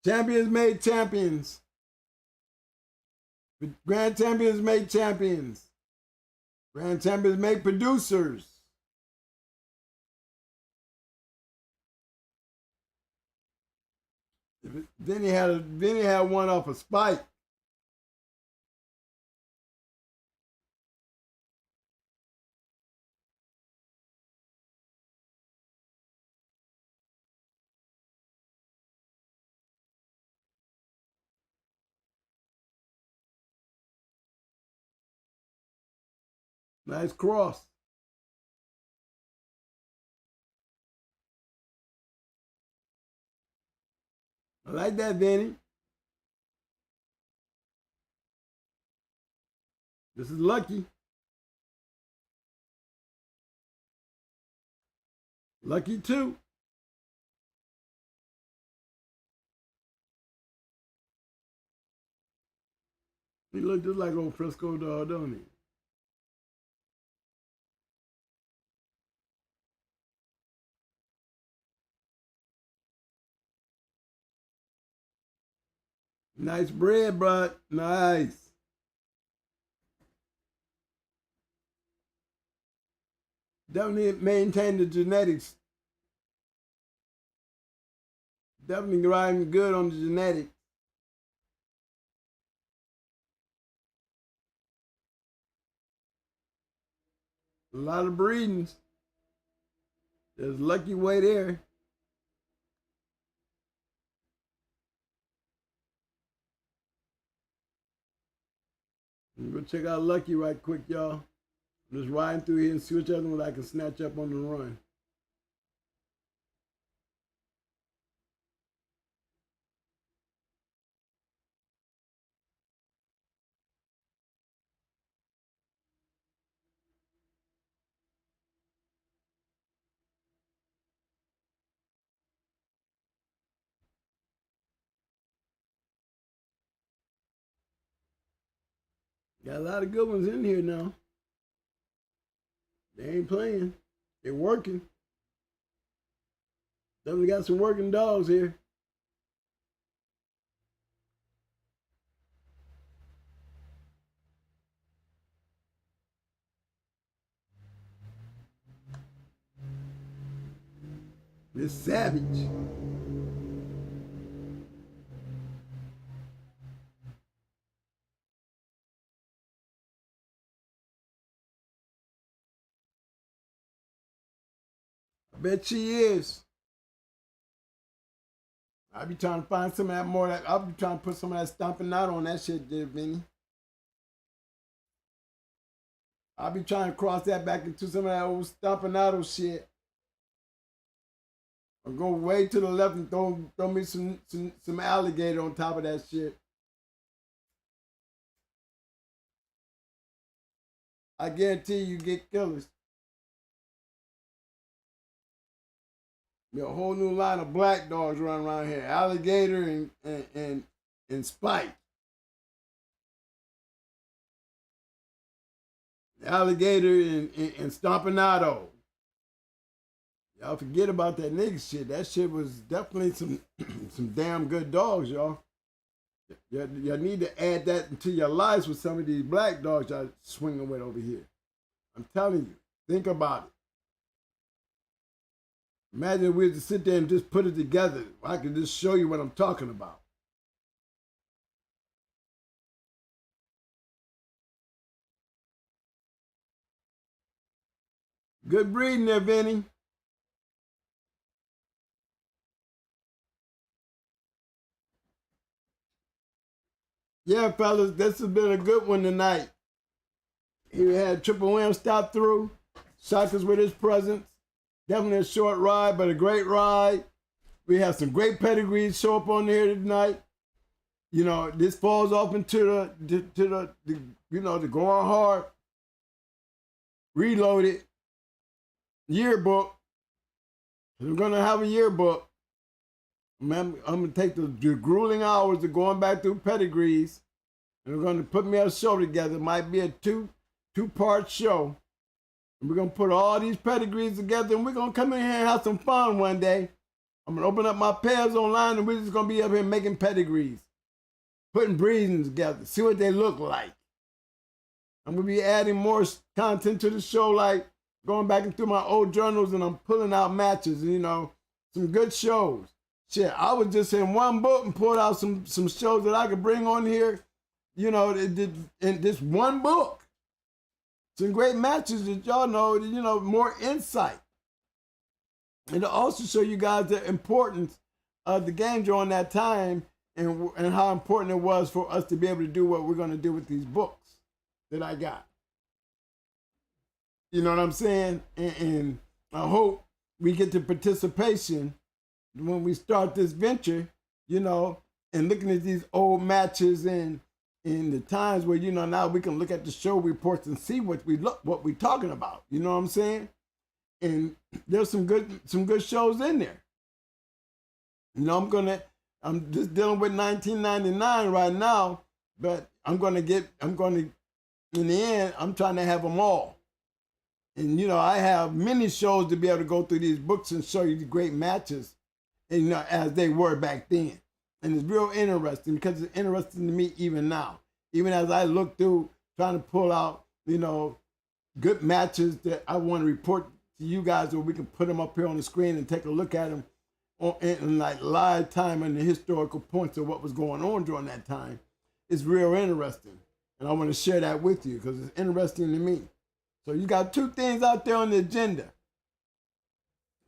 Champions made champions. Grand champions make champions. Grand champions make producers. Then he had one off a spike. Nice cross. I like that, Vinny. This is Lucky. Lucky too. He looked just like old Frisco dog, don't he? Nice bread, bro. Nice. Definitely maintain the genetics. Definitely riding good on the genetics. A lot of breedings. There's Lucky Way there. Go check out Lucky right quick, y'all. I'm just riding through here and see which other one I can snatch up on the run. Got a lot of good ones in here now. They ain't playing. They're working. Definitely got some working dogs here. This Savage. I bet she is. I be trying to find some of that more. I'll be trying to put some of that stomping out on that shit there, Vinny. I'll be trying to cross that back into some of that old stomping out shit. Or go way to the left and throw me some alligator on top of that shit. I guarantee you get killers. There's a whole new line of black dogs running around here. Alligator and Spike. Alligator and Stompanato. Y'all forget about that nigga shit. That shit was definitely some damn good dogs, y'all. You need to add that into your lives with some of these black dogs y'all swinging with over here. I'm telling you, think about it. Imagine if we were to sit there and just put it together. I could just show you what I'm talking about. Good breeding there, Vinny. Yeah, fellas, this has been a good one tonight. He had Triple Wham stop through, shocked us with his presence. Definitely a short ride, but a great ride. We have some great pedigrees show up on there tonight. You know, this falls off into the going hard, reloaded yearbook. We're gonna have a yearbook. I'm gonna take the grueling hours of going back through pedigrees, and we're gonna put me a show together. It might be a two-part show. And we're going to put all these pedigrees together, and we're going to come in here and have some fun one day. I'm going to open up my pairs online, and we're just going to be up here making pedigrees, putting breedings together, see what they look like. I'm going to be adding more content to the show, like going back into my old journals, and I'm pulling out matches, and, some good shows. Shit, I was just in one book and pulled out some shows that I could bring on here, in this one book. Some great matches that y'all know, more insight. And to also show you guys the importance of the game during that time and how important it was for us to be able to do what we're going to do with these books that I got. You know what I'm saying? And I hope we get the participation when we start this venture, and looking at these old matches and in the times where, now we can look at the show reports and see what we're talking about. You know what I'm saying? And there's some good shows in there. I'm just dealing with 1999 right now, but in the end, I'm trying to have them all. And, I have many shows to be able to go through these books and show you the great matches, and, as they were back then. And it's real interesting because it's interesting to me even now. Even as I look through trying to pull out, you know, good matches that I want to report to you guys, or we can put them up here on the screen and take a look at them in like live time and the historical points of what was going on during that time. It's real interesting. And I want to share that with you because it's interesting to me. So you got two things out there on the agenda.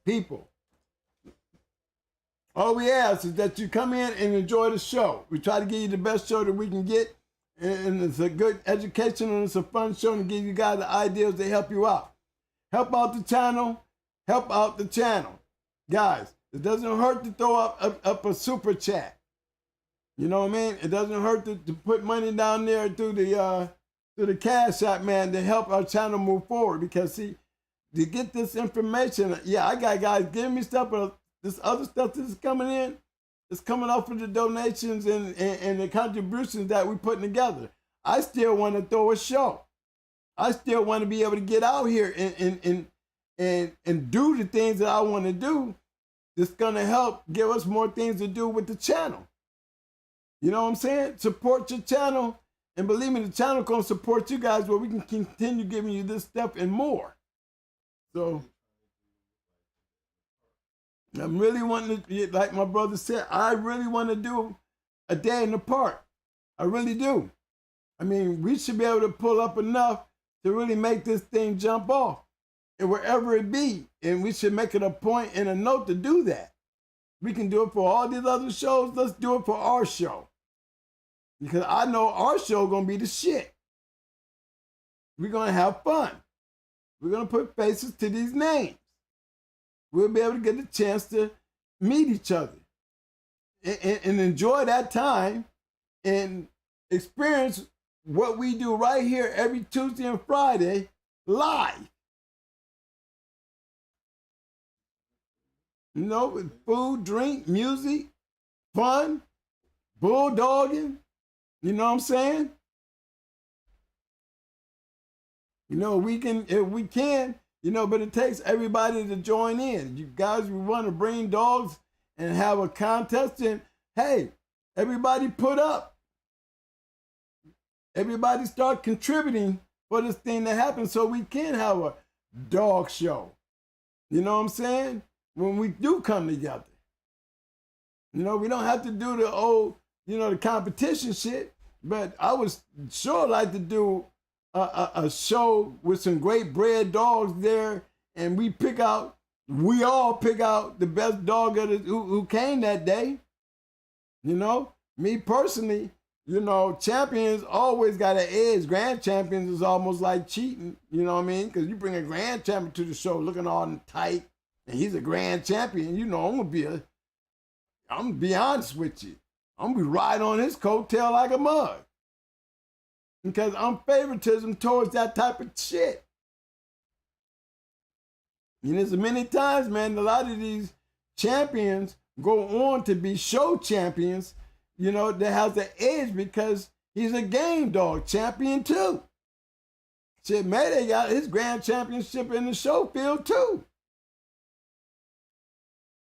People, all we ask is that you come in and enjoy the show. We try to give you the best show that we can get. And it's a good education and it's a fun show to give you guys the ideas to help you out. Help out the channel. Help out the channel. Guys, it doesn't hurt to throw up a super chat. You know what I mean? It doesn't hurt to put money down there through the Cash App, man, to help our channel move forward. Because, see, to get this information, yeah, I got guys giving me stuff, but this other stuff that's coming in, it's coming off of the donations and the contributions that we're putting together. I still want to throw a show. I still want to be able to get out here and do the things that I want to do. That's going to help give us more things to do with the channel. You know what I'm saying? Support your channel. And believe me, the channel going to support you guys where we can continue giving you this stuff and more. So I'm really wanting to, like my brother said, I really want to do a day in the park. I really do. I mean, we should be able to pull up enough to really make this thing jump off. And wherever it be, and we should make it a point and a note to do that. We can do it for all these other shows. Let's do it for our show. Because I know our show gonna be the shit. We're gonna have fun. We're gonna put faces to these names. We'll be able to get the chance to meet each other and enjoy that time and experience what we do right here every Tuesday and Friday live. You know, with food, drink, music, fun, bulldogging. You know what I'm saying? You know, we can, if we can, you know, but it takes everybody to join in. You guys, we want to bring dogs and have a contest, and hey, everybody put up. Everybody start contributing for this thing to happen so we can have a dog show. You know what I'm saying? When we do come together. You know, we don't have to do the old, you know, the competition shit, but I would sure like to do a show with some great bred dogs there, and we all pick out the best dog who came that day. You know, me personally, you know, champions always got an edge. Grand champions is almost like cheating, you know what I mean? Because you bring a grand champion to the show looking all tight, and he's a grand champion, you know, I'm gonna be honest with you. I'm gonna be riding on his coattail like a mug. Because I'm favoritism towards that type of shit. And there's many times, man, a lot of these champions go on to be show champions, you know, that has the edge because he's a game dog champion too. Shit, Mayday got his grand championship in the show field too.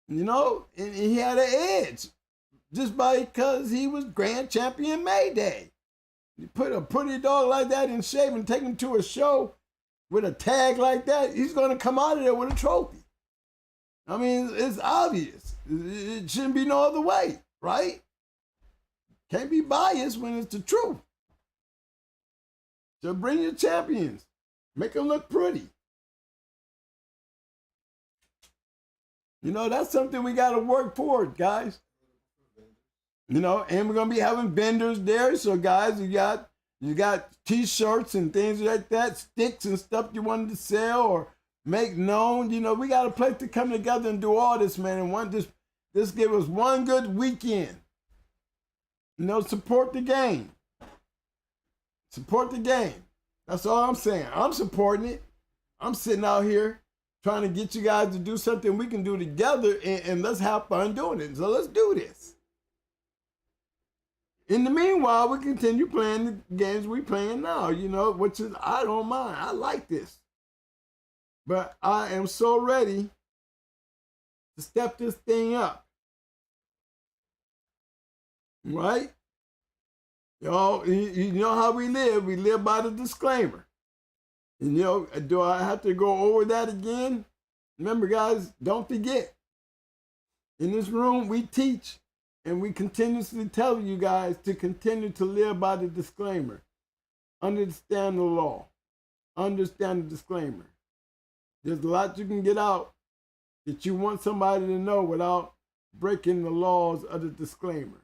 You know, and he had an edge just because he was grand champion Mayday. You put a pretty dog like that in shape and take him to a show with a tag like that, he's going to come out of there with a trophy. I mean, it's obvious. It shouldn't be no other way, right? Can't be biased when it's the truth. So bring your champions. Make them look pretty. You know, that's something we got to work toward, guys. You know, and we're going to be having vendors there. So, guys, you got T-shirts and things like that, sticks and stuff you wanted to sell or make known. You know, we got a place to come together and do all this, man. And just give us one good weekend. You know, support the game. Support the game. That's all I'm saying. I'm supporting it. I'm sitting out here trying to get you guys to do something we can do together, and let's have fun doing it. So let's do this. In the meanwhile, we continue playing the games we're playing now, you know, which is, I don't mind. I like this. But I am so ready to step this thing up. right? Y'all, you know how we live. We live by the disclaimer. And, you know, do I have to go over that again? Remember, guys, don't forget. In this room, we teach and we continuously tell you guys to continue to live by the disclaimer. Understand the law. Understand the disclaimer. There's a lot you can get out that you want somebody to know without breaking the laws of the disclaimer.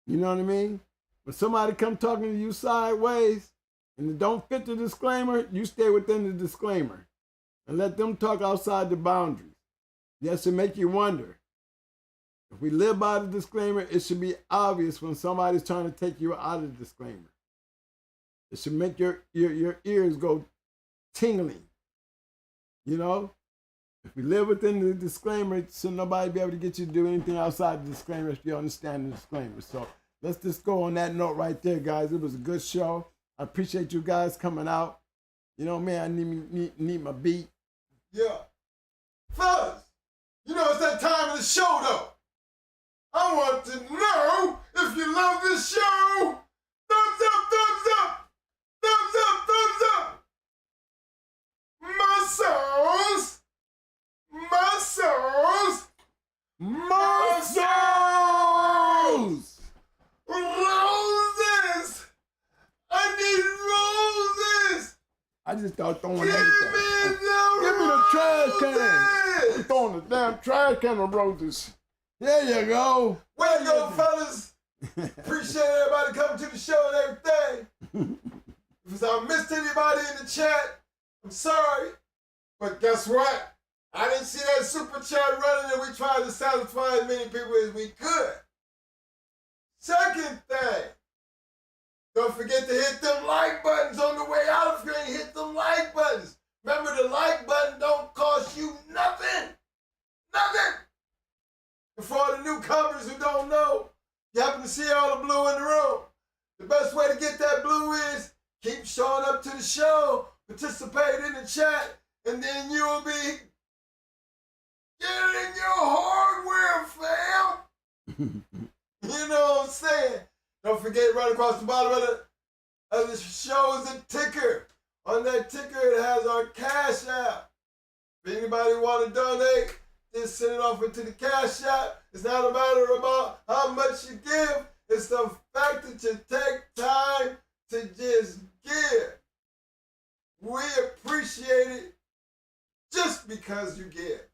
You know what I mean? When somebody come talking to you sideways and it don't fit the disclaimer, you stay within the disclaimer and let them talk outside the boundaries. That should make you wonder. If we live by the disclaimer, it should be obvious when somebody's trying to take you out of the disclaimer. It should make your ears go tingling. You know? If we live within the disclaimer, should nobody be able to get you to do anything outside the disclaimer if you understand the disclaimer. So let's just go on that note right there, guys. It was a good show. I appreciate you guys coming out. You know, man, I need my beat. Yeah. Fellas, you know it's that time of the show, though. I want to know if you love this show. Thumbs up, thumbs up. Thumbs up, thumbs up. Muscles. Muscles. Muscles! Roses. I need roses. I just start throwing Give everything. Give me the trash can. I'm throwing the damn trash can of roses. There you go. Way to go, fellas. Appreciate everybody coming to the show and everything. If I missed anybody in the chat, I'm sorry. But guess what? I didn't see that super chat running, and we tried to satisfy as many people as we could. Second thing, don't forget to hit them like buttons on the way out if you ain't hit them like buttons. Remember, the like button don't cost you nothing. Nothing. And for all the newcomers who don't know, you happen to see all the blue in the room. The best way to get that blue is keep showing up to the show, participate in the chat, and then you'll be getting your hardware, fam. You know what I'm saying? Don't forget, right across the bottom of the show is a ticker. On that ticker, it has our Cash App. If anybody want to donate, just send it off into the Cash App. It's not a matter about how much you give. It's the fact that you take time to just give. We appreciate it just because you give.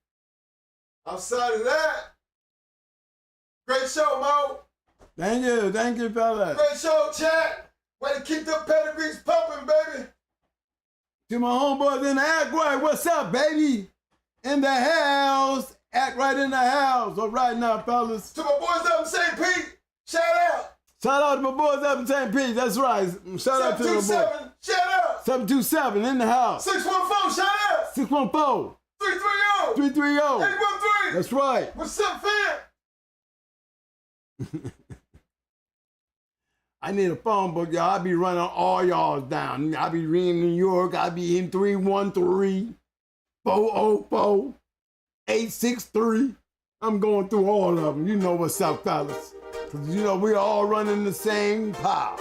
Outside of that, great show, Mo. Thank you, fella. Great show, chat. Way to keep the pedigrees pumping, baby. To my homeboys in the Act Right, what's up, baby? In the house, Act Right in the house. All right now, fellas. To my boys up in St. Pete, shout out. Shout out to my boys up in St. Pete, that's right. Shout out to my boys. 727, shout out. 727 in the house. 614, shout out. 614. 330. 330. 813. That's right. What's up, fam? I need a phone book, y'all. I be running all y'all down. I be reading New York. I be in 313-404-863. I'm going through all of them. You know what's up, fellas. Because, you know, we all running the same pile.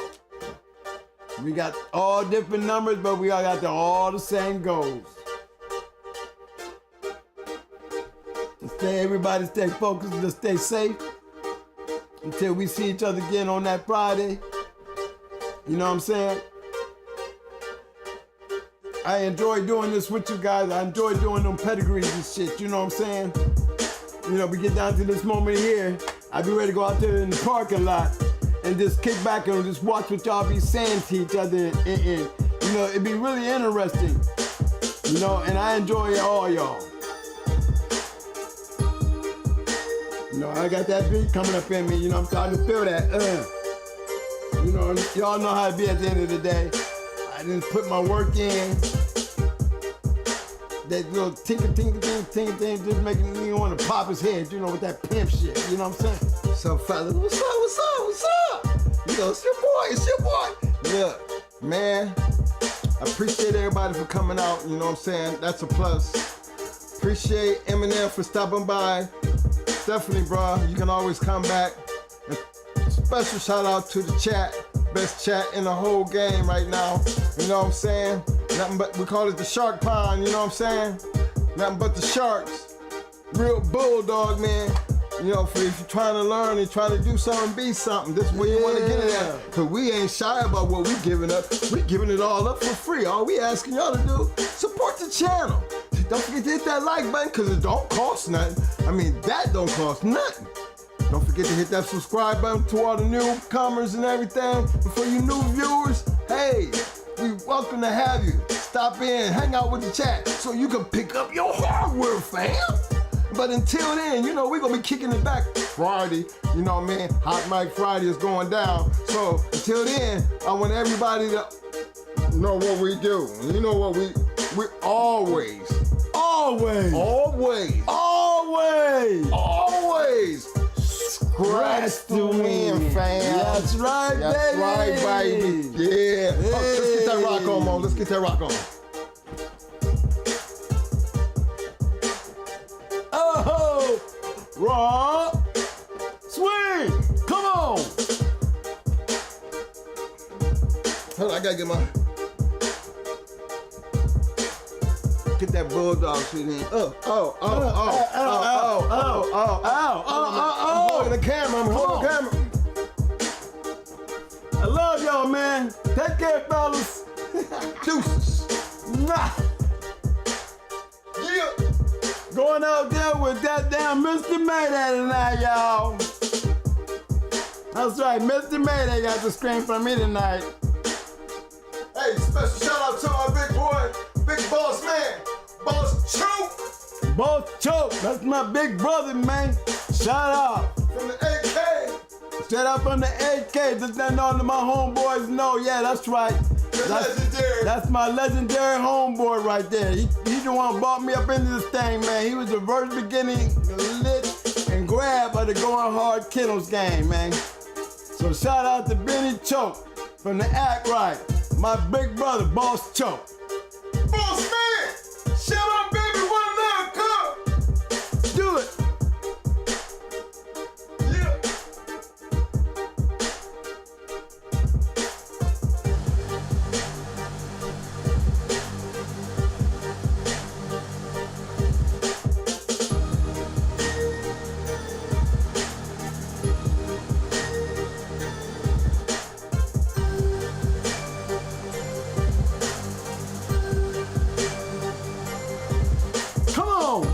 We got all different numbers, but we all got all the same goals. Everybody stay focused and stay safe until we see each other again on that Friday. You know what I'm saying? I enjoy doing this with you guys. I enjoy doing them pedigrees and shit. You know what I'm saying? You know, we get down to this moment here. I be ready to go out there in the parking lot and just kick back and just watch what y'all be saying to each other. And you know, it'd be really interesting. You know, and I enjoy all y'all. You know, I got that beat coming up in me. You know, I'm starting to feel that. You know, y'all know how it be at the end of the day. I didn't put my work in. That little tinker, just making me want to pop his head, you know, with that pimp shit. You know what I'm saying? So, fellas, what's up? You know, it's your boy. Look, man, I appreciate everybody for coming out. You know what I'm saying? That's a plus. Appreciate Eminem for stopping by. Definitely, bro. You can always come back. special shout out to the chat. Best chat in the whole game right now. You know what I'm saying? Nothing but, we call it the shark pond, you know what I'm saying? Nothing but the sharks. Real bulldog, man. You know, for if you're trying to learn and trying to do something, be something, this is where you want to get it at. Because we ain't shy about what we giving up. We giving it all up for free. All we asking y'all to do, support the channel. Don't forget to hit that like button because it don't cost nothing. I mean, that don't cost nothing. Don't forget to hit that subscribe button to all the newcomers and everything. And for you new viewers, hey, we welcome to have you. Stop in, hang out with the chat so you can pick up your hardware, fam. But until then, you know, we're going to be kicking it back Friday. You know what I mean? Hot Mic Friday is going down. So until then, I want everybody to know what we do. You know what we always scratch the win, fam. That's right, baby. That's right, baby. Yeah. Oh, let's get that rock on, Mo. Let's get that rock on. Oh, rock, swing, come on. Hold on, I gotta get that bulldog shit in. I'm holding the camera. I love y'all, man. Take care, fellas. Deuces. Nah. Yeah. Going out there with that damn Mr. Mayday tonight, y'all. That's right, Mr. Mayday got the scream from me tonight. Hey, special shout out to my big boy, big boss man, Boss Choke. Boss Choke, that's my big brother, man. Shout out. From the AK. Shout out from the AK. Just letting all of my homeboys know. Yeah, that's right. Legendary. That's my legendary homeboy right there. He the one who brought me up into this thing, man. He was the first beginning lit and grab of the Going Hard Kennels game, man. So shout out to Benny Choke from the Act Right. My big brother, Boss Choke. Boss man, shout out, baby, one love, come. Do it. Yeah. Come on.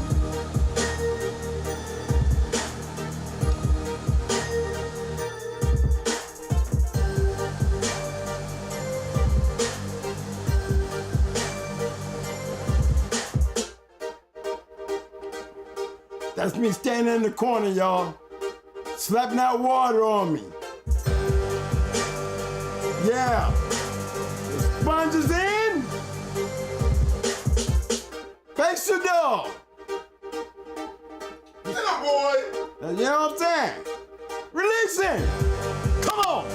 That's me standing in the corner, y'all. Slapping that water on me. Yeah. The sponge is in. Face the dog. Yeah, boy. You know what I'm saying? Release him. Come on.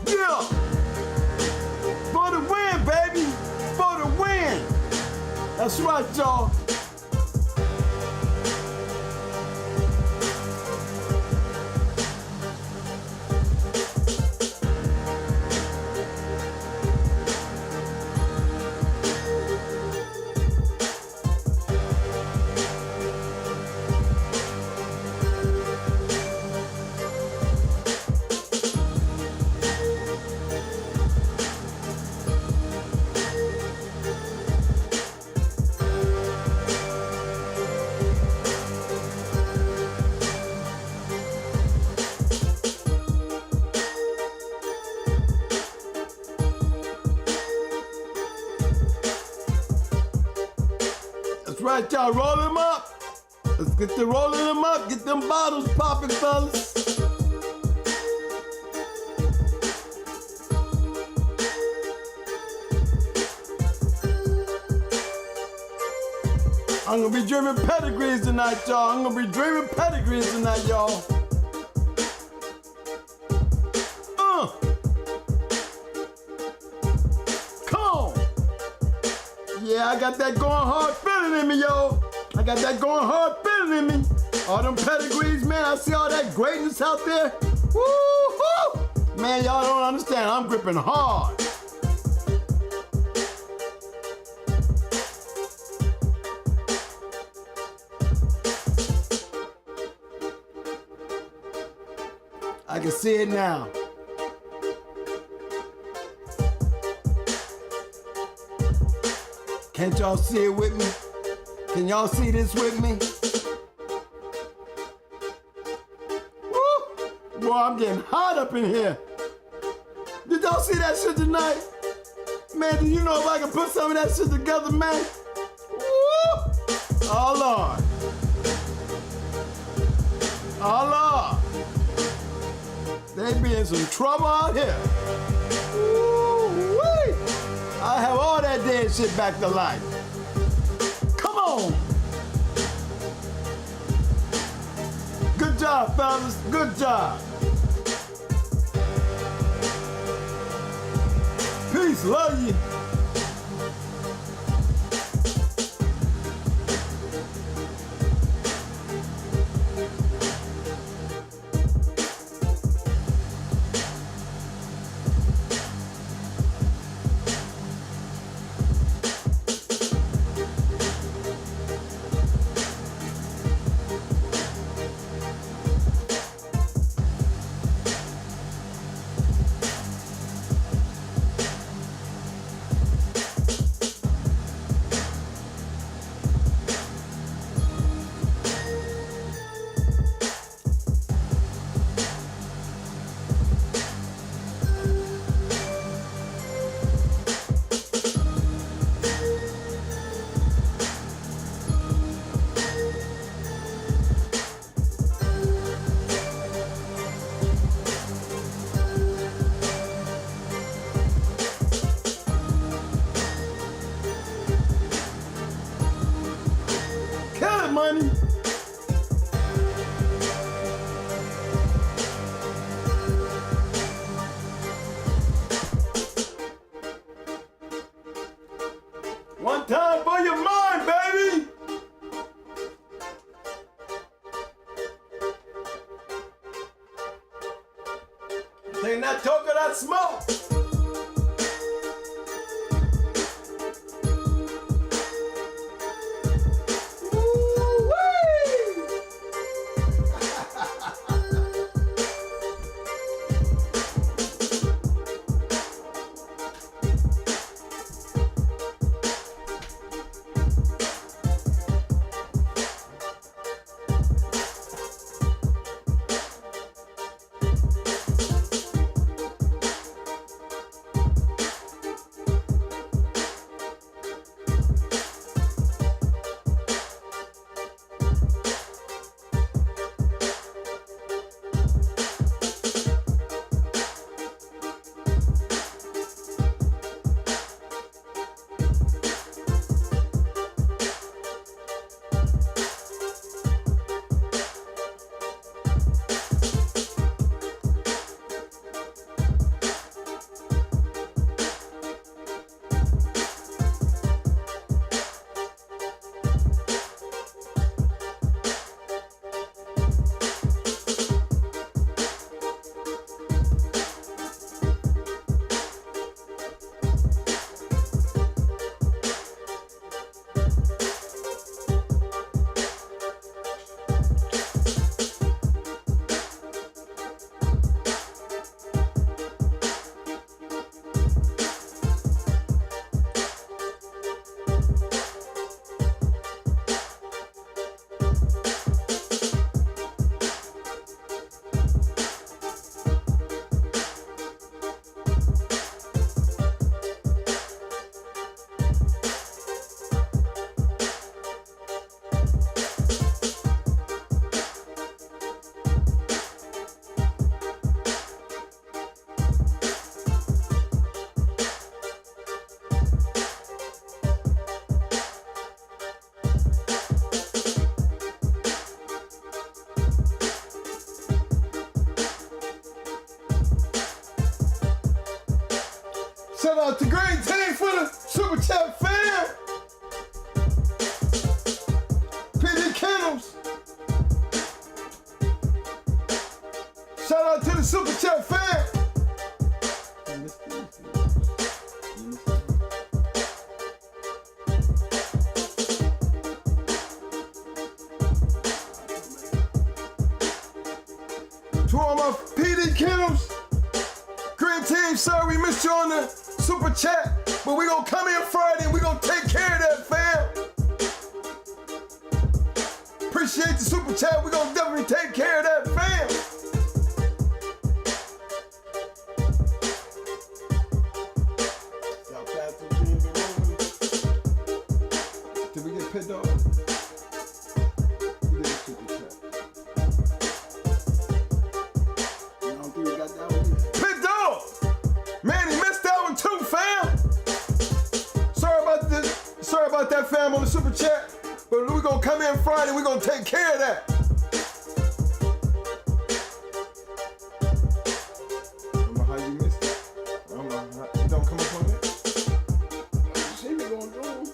Yeah. For the win, baby. For the win. That's right, y'all. That's right, y'all. Roll them up. Let's get to rolling them up. Get them bottles popping, fellas. I'm gonna be dreaming pedigrees tonight, y'all. I'm gonna be dreaming pedigrees tonight, y'all. Come on. Yeah, I got that going hard feeling in me, yo. I got that going hard feeling feeling in me. All them pedigrees, man, I see all that greatness out there. Woo-hoo! Man, y'all don't understand. I'm gripping hard. I can see it now. Can't y'all see it with me? Can y'all see this with me? Woo! Boy, I'm getting hot up in here. Did y'all see that shit tonight? Man, do you know if I can put some of that shit together, man? Woo! Oh, Lord. Oh, Lord. They be in some trouble out here. Woo-wee. I have all that dead shit back to life. Come on. Good job, fellas. Good job. Peace. Love you. Money. One time for your mind, baby. Taking that toke of that smoke. Shout out to Green Team for the Super Chat fan. PD Kennels. out to the Super Chat fam. To all my PD Kennels, Green Team, sorry we missed you on the Super Chat, but we gonna come in Friday and we gonna take care of that, fam. Appreciate the Super Chat, we gonna definitely take care of that, fam. Did we get Pit Dog? We did a Super Chat. I don't think we got that one either. Pit Dog! Man, he missed that one too, fam! Sorry about that, fam, on the Super Chat. But we're gonna come in Friday, we're gonna take care of that. I don't know how you missed it. I don't know how, it don't come up on there. You see me going through them.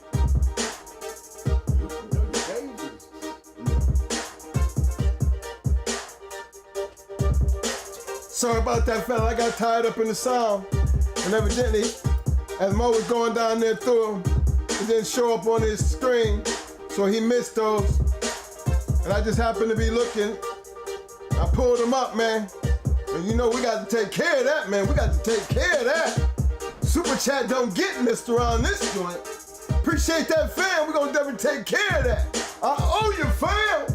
Sorry about that, fella. I got tied up in the sound. And evidently, as Mo was going down there through them, it didn't show up on his screen. So he missed those. And I just happened to be looking. I pulled them up, man. And you know we got to take care of that, man. We got to take care of that. Super Chat don't get missed around this joint. Appreciate that, fam. We're going to definitely take care of that. I owe you, fam.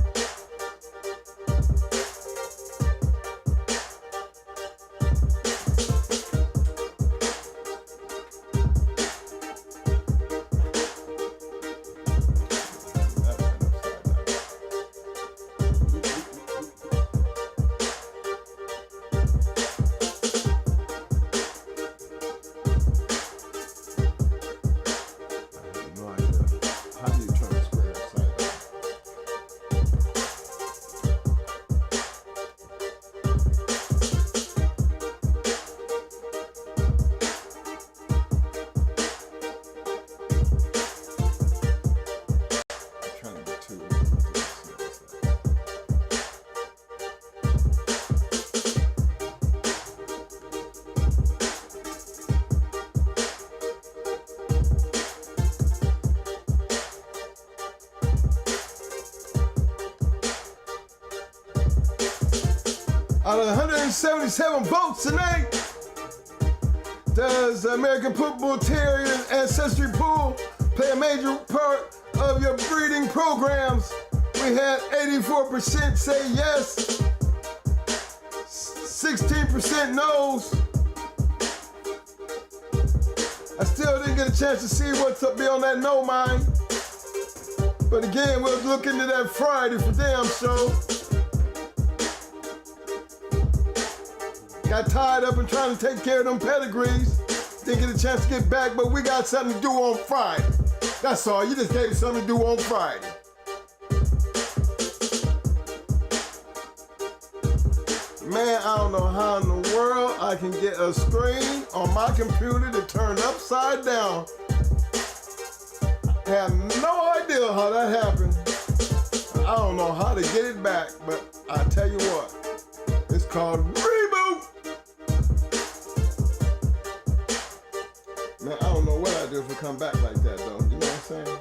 Out of 177 votes tonight, does the American Pit Bull Terrier Ancestry Pool play a major part of your breeding programs? We had 84% say yes, 16% no's. I still didn't get a chance to see what's up on that no mind. But again, we'll look into that Friday for damn sure. Got tied up and trying to take care of them pedigrees. Didn't get a chance to get back, but we got something to do on Friday. That's all. You just gave me something to do on Friday. Man, I don't know how in the world I can get a screen on my computer to turn upside down. I have no idea how that happened. I don't know how to get it back, but I tell you what, it's called reboot. Man, I don't know what I do if it come back like that though. You know what I'm saying?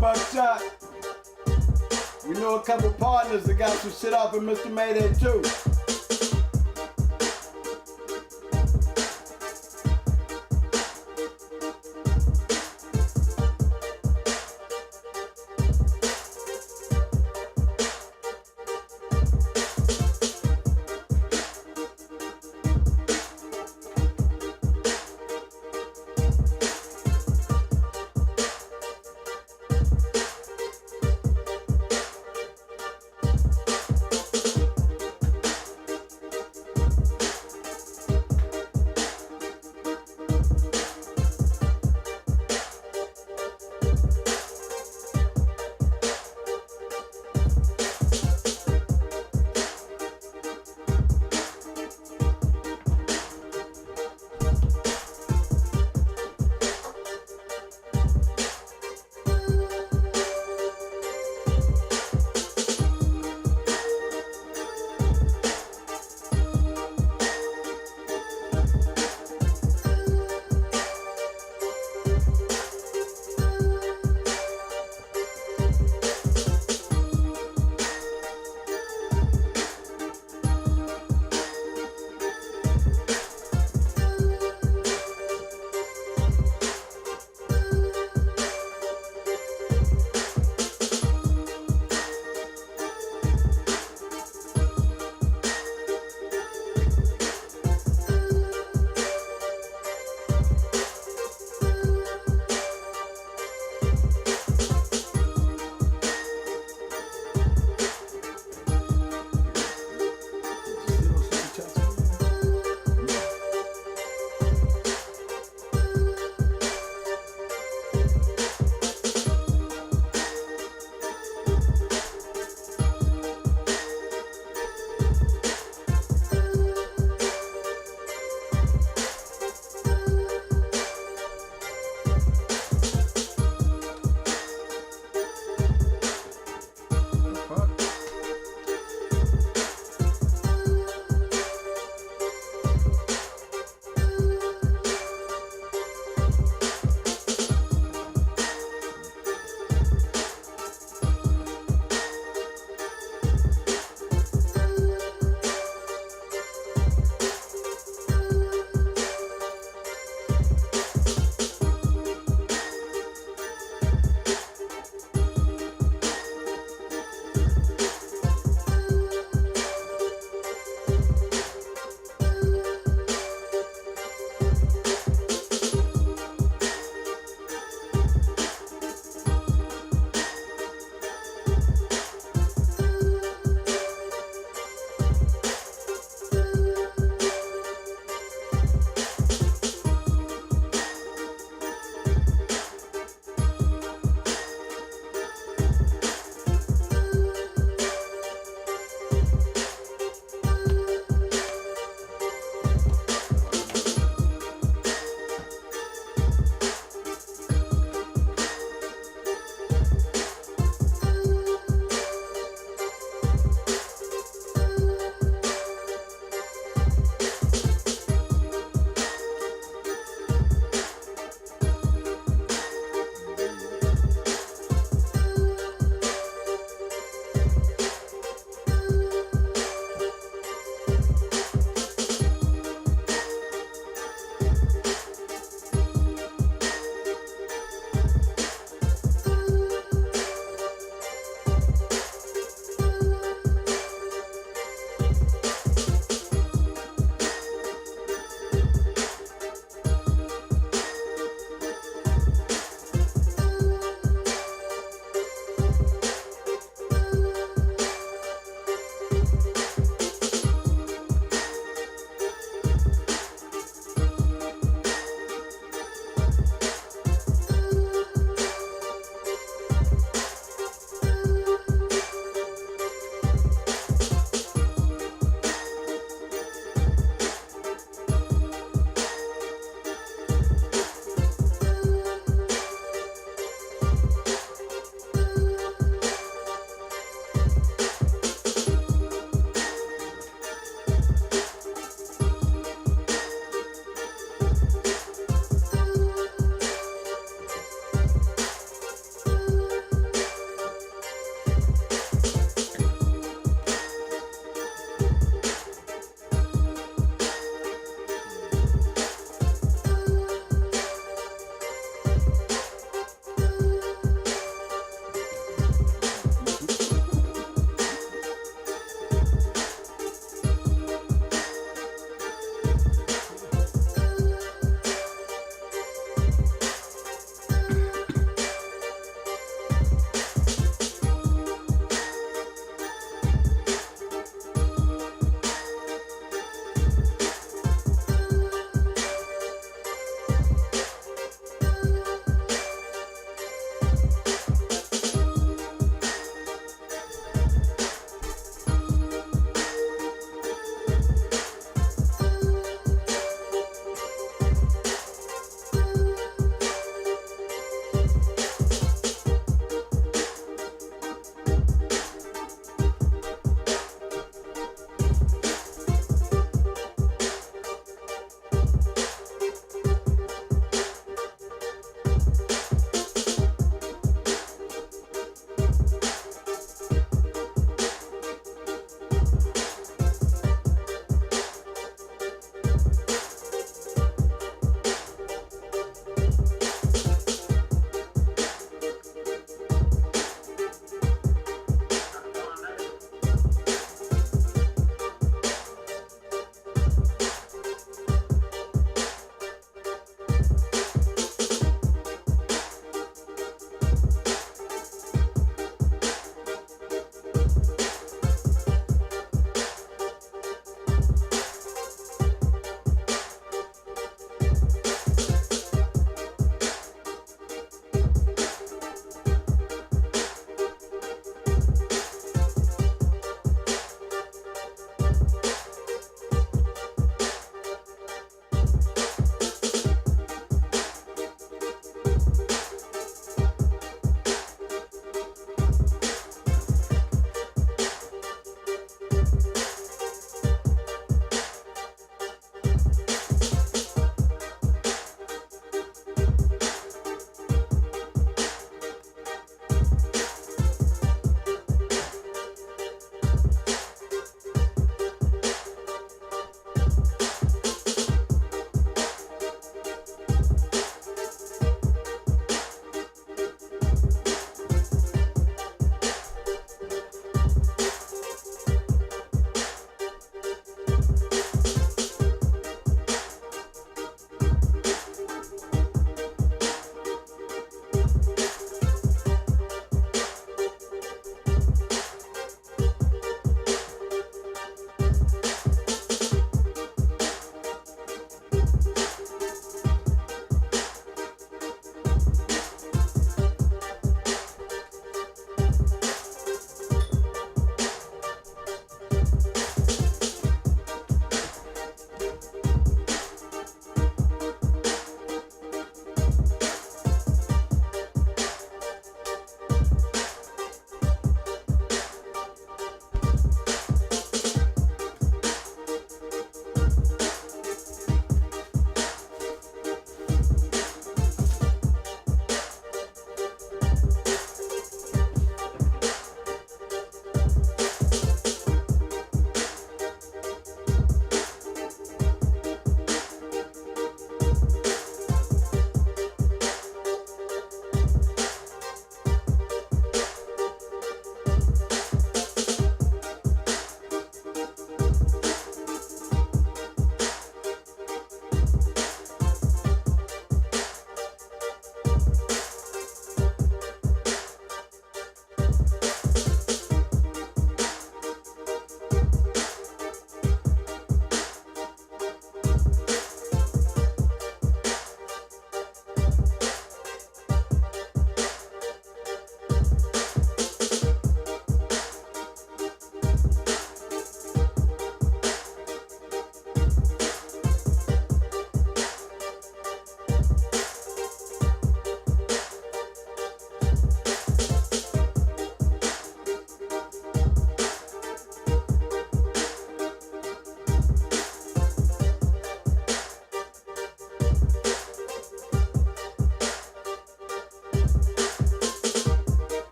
right, Buckshot. We know a couple partners that got some shit off of Mr. Mayday too.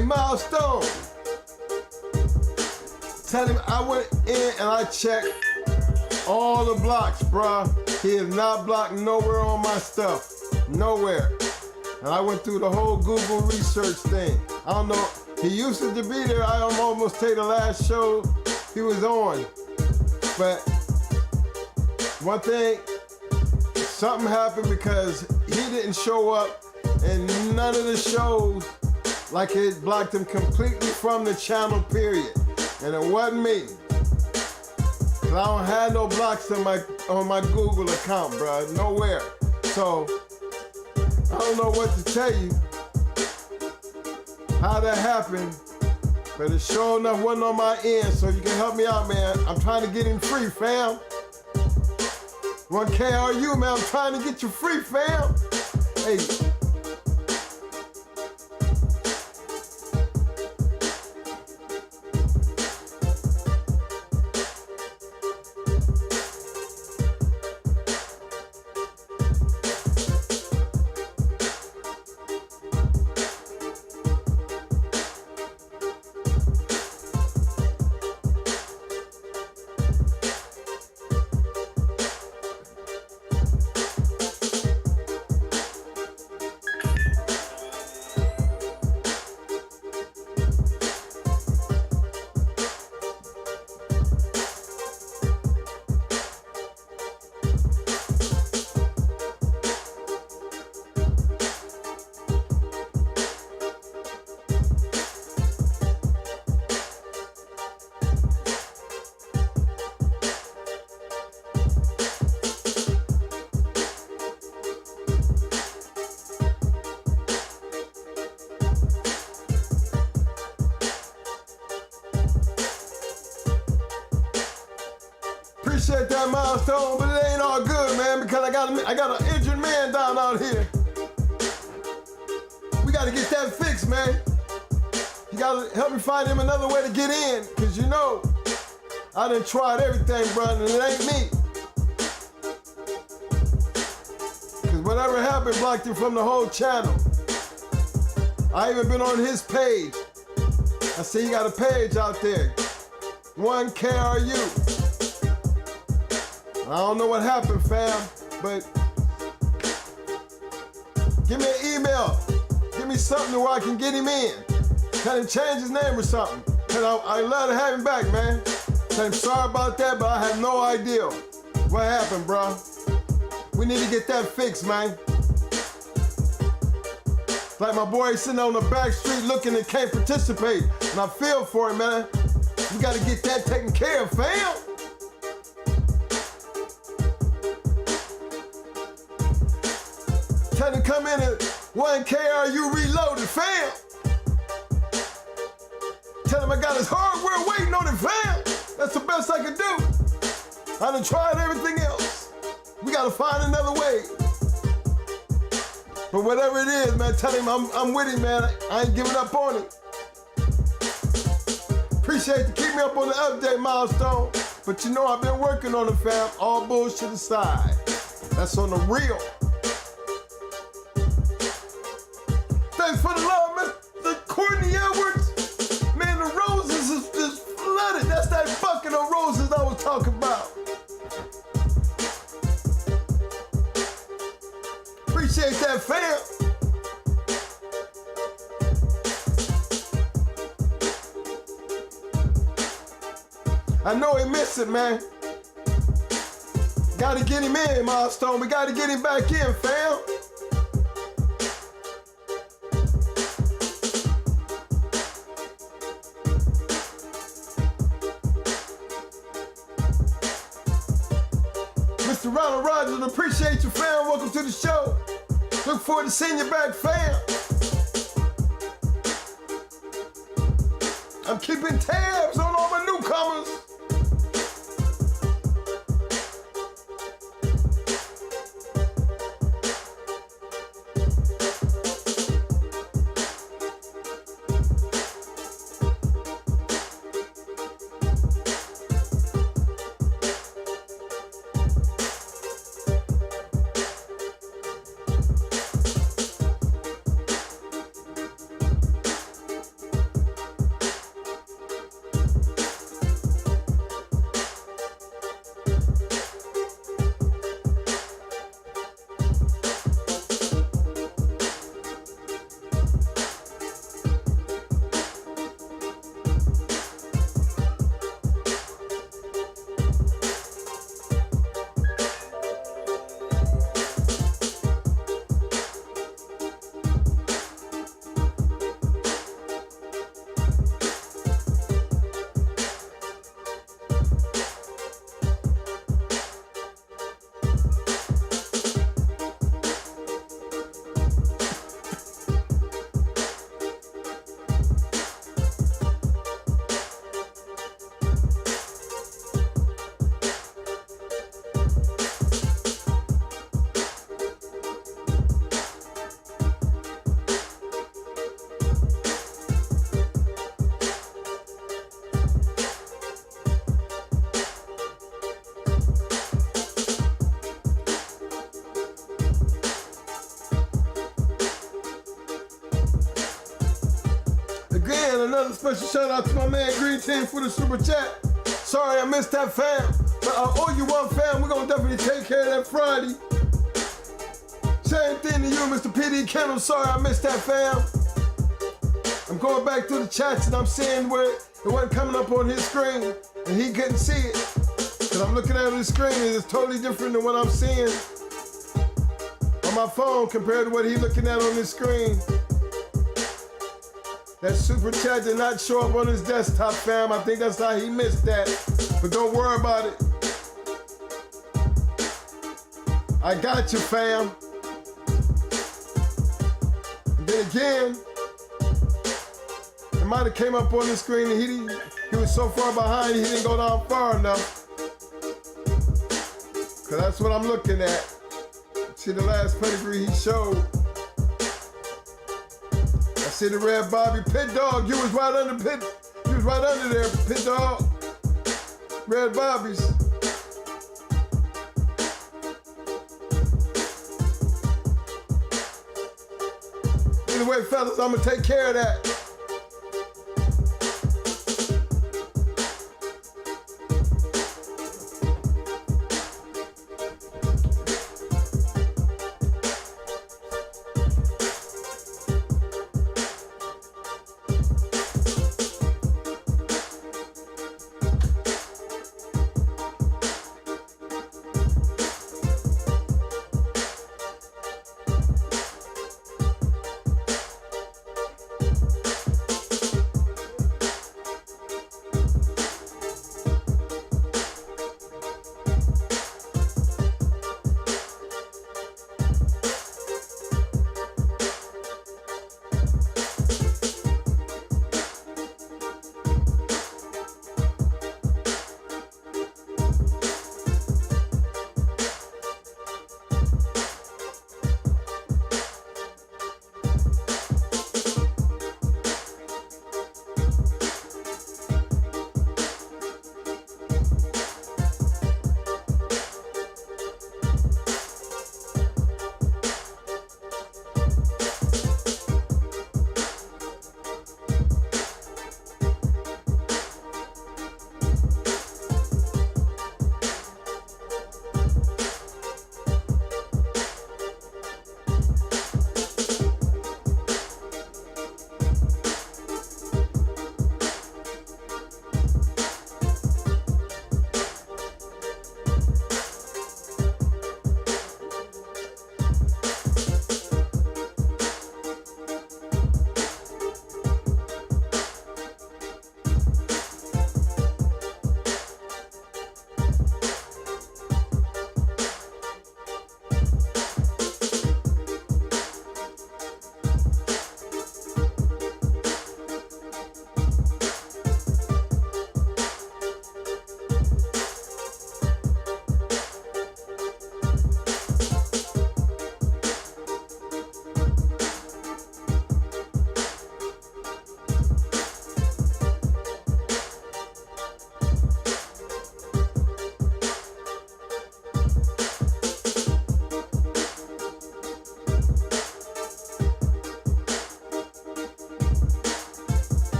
Hey, Milestone. Tell him I went in and I checked all the blocks, bruh. He is not blocked nowhere on my stuff. Nowhere. And I went through the whole Google research thing. I don't know. He used to be there. I almost say the last show he was on. But one thing, something happened because he didn't show up in none of the shows, like it blocked him completely from the channel, period. And it wasn't me. Cause I don't have no blocks on my Google account, bro. Nowhere. So I don't know what to tell you, how that happened, but it sure enough wasn't on my end, so you can help me out, man. I'm trying to get him free, fam. 1KRU, man, I'm trying to get you free, fam. Hey. Appreciate that, Milestone, but it ain't all good, man, because I got an injured man down out here. We gotta get that fixed, man. You gotta help me find him another way to get in, because you know, I done tried everything, brother, and it ain't me. Because whatever happened blocked him from the whole channel. I even been on his page. I see you got a page out there. 1KRU. I don't know what happened, fam, but give me an email. Give me something where I can get him in. Tell him change his name or something. Cause I love to have him back, man. Tell him sorry about that, but I have no idea what happened, bro. We need to get that fixed, man. Like my boy sitting on the back street looking and can't participate. And I feel for him, man. We gotta get that taken care of, fam. Tell him come in at 1KRU Reloaded, fam. Tell him I got his hardware waiting on him, fam. That's the best I can do. I done tried everything else. We gotta find another way. But whatever it is, man, tell him I'm with him, man. I ain't giving up on him. Appreciate you keep me up on the update, Milestone. But you know I've been working on it, fam. All bullshit aside. That's on the real. Thanks for the love, Mr. Courtney Edwards. Man, the roses is just flooded. That's that bucket of roses I was talking about. Appreciate that, fam. I know he missed it, man. Gotta get him in, Milestone. We gotta get him back in, fam. Mr. Ronald Rogers, appreciate you, fam. Welcome to the show. Look forward to seeing you back, fam. I'm keeping tabs on all my newcomers. Another special shout out to my man Green Team for the super chat. Sorry I missed that, fam. But I owe you one, fam. We're gonna definitely take care of that Friday. Same thing to you, Mr. PD Kennels. Sorry I missed that, fam. I'm going back through the chats and I'm seeing where it wasn't coming up on his screen and he couldn't see it. Cause I'm looking at his screen and it's totally different than what I'm seeing on my phone compared to what he's looking at on his screen. That super chat did not show up on his desktop, fam. I think that's how he missed that. But don't worry about it. I got you, fam. And then again, it might have came up on the screen and he was so far behind he didn't go down far enough. Cause that's what I'm looking at. See the last pedigree he showed. I see the red Bobby. Pit Dog, you was right under Pit. You was right under there, Pit Dog. Red Bobbies. Either way, fellas, I'm gonna take care of that.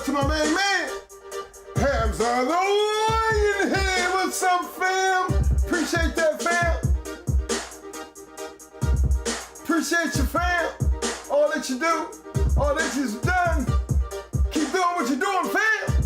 to my main man. Hams are the lion here. What's up, fam? Appreciate that, fam. Appreciate you, fam. All that you do, all that you've done. Keep doing what you're doing, fam.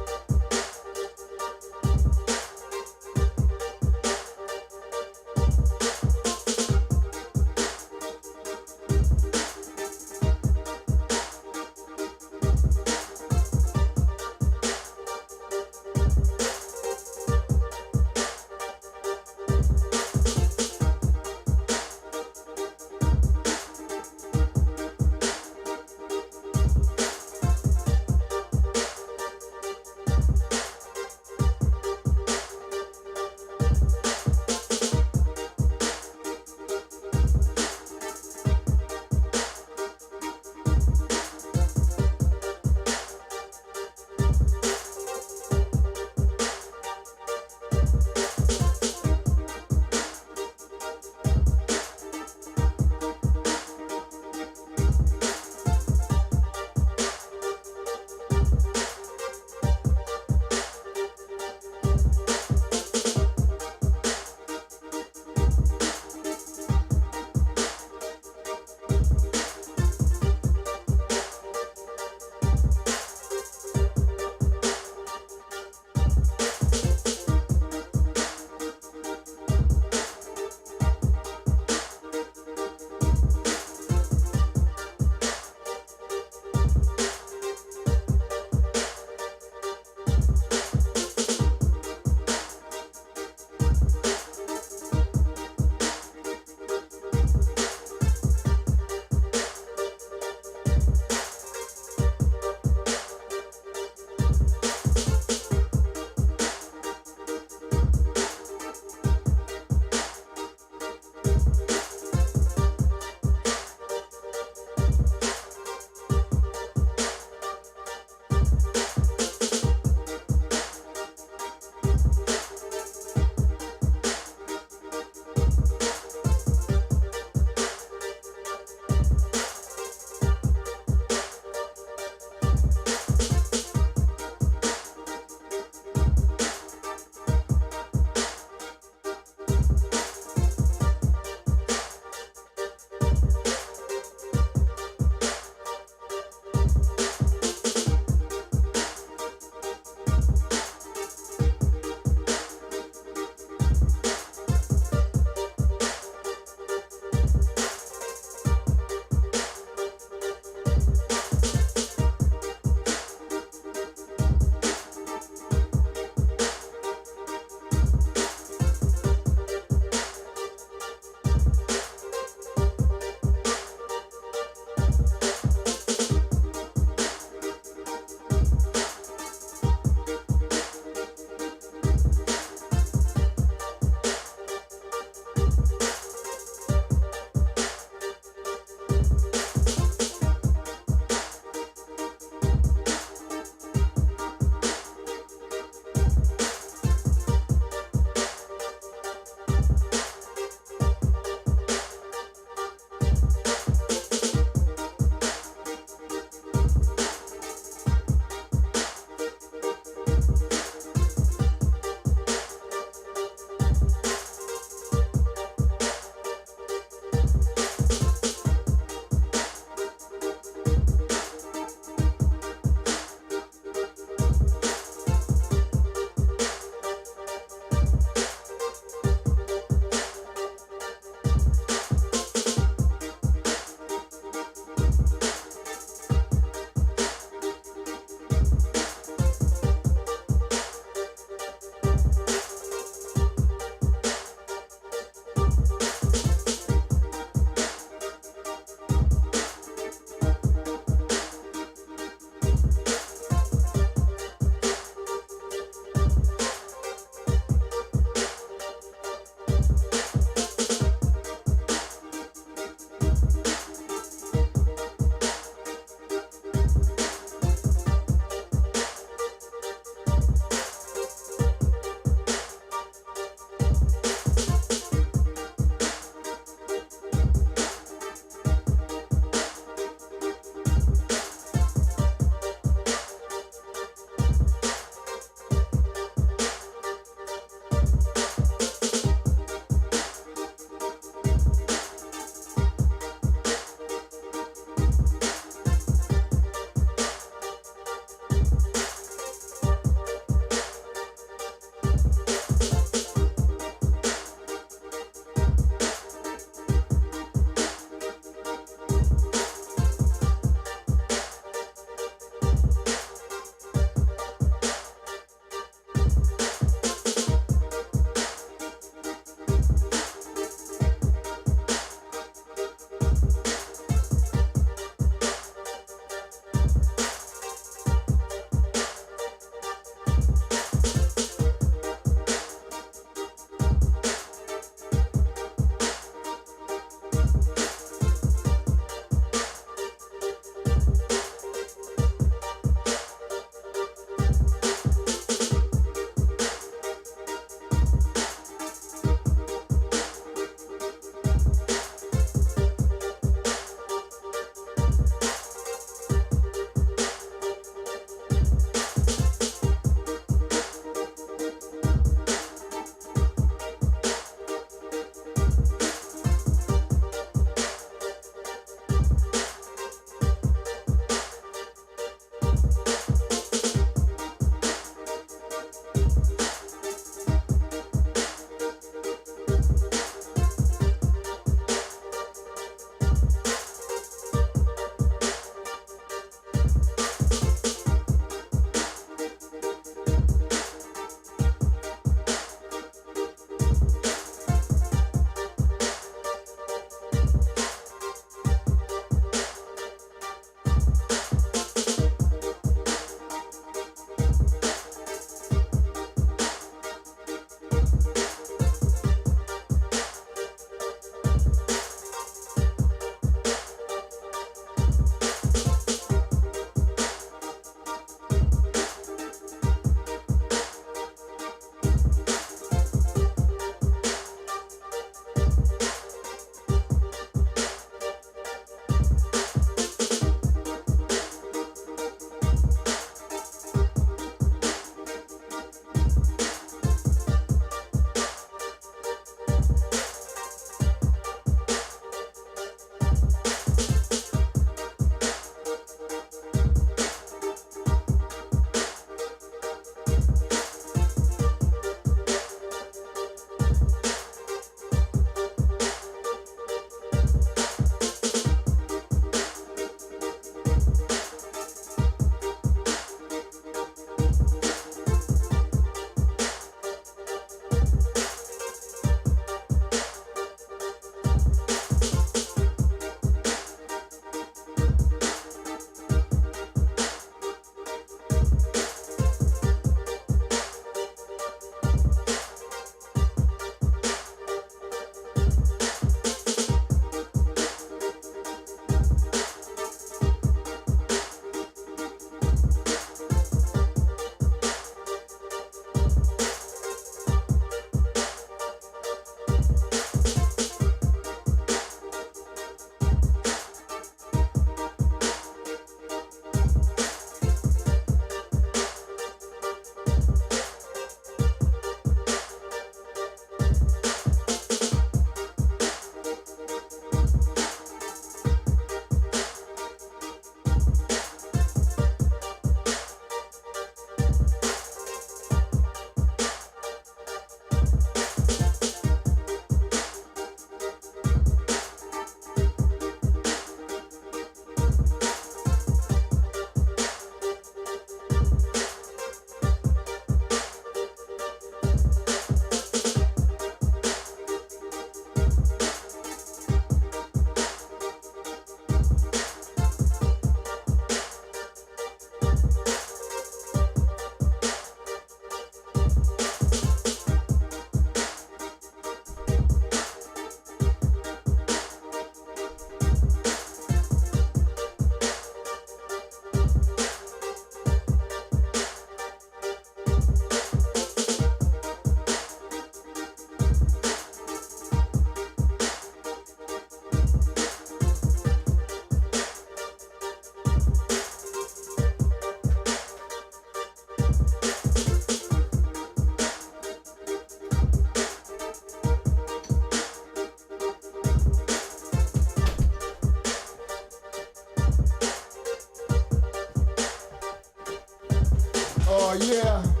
Oh yeah.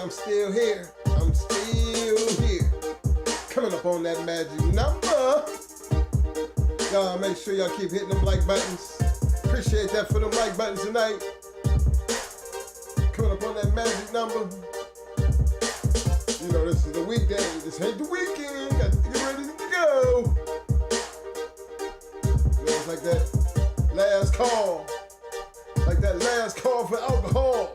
I'm still here. I'm still here. Coming up on that magic number. Y'all make sure y'all keep hitting them like buttons. Appreciate that for them like buttons tonight. Coming up on that magic number. You know, this is the weekday. This ain't the weekend. Got to get ready to go. You know, it's like that last call. Like that last call for alcohol.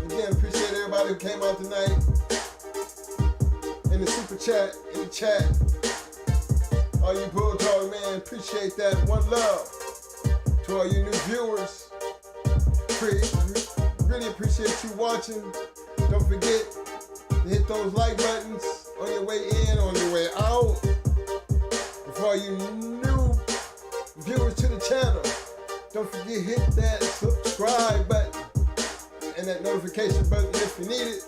Again, appreciate everybody who came out tonight. In the super chat, in the chat. All you Bulldog, man, appreciate that. One love to all you new viewers. Really appreciate you watching. Don't forget to hit those like buttons on your way in, on your way out. For all you new viewers to the channel, don't forget hit that subscribe button and that notification button if you need it.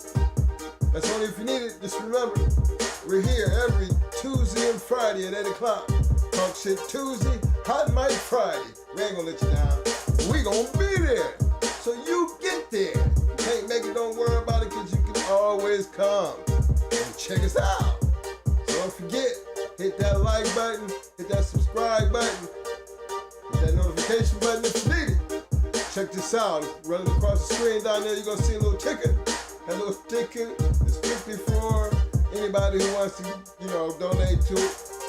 That's only if you need it. Just remember, we're here every Tuesday and Friday at 8 o'clock. Talk Shit Tuesday, Hot Mic Friday. We ain't gonna let you down. We gonna be there. So you get there. You can't make it, don't worry about it, because you can always come and check us out. So don't forget, hit that like button, hit that subscribe button, hit that notification button if you need it. Check this out. Running across the screen down there, you're gonna see a little ticket. That little ticket is strictly for anybody who wants to, you know, donate to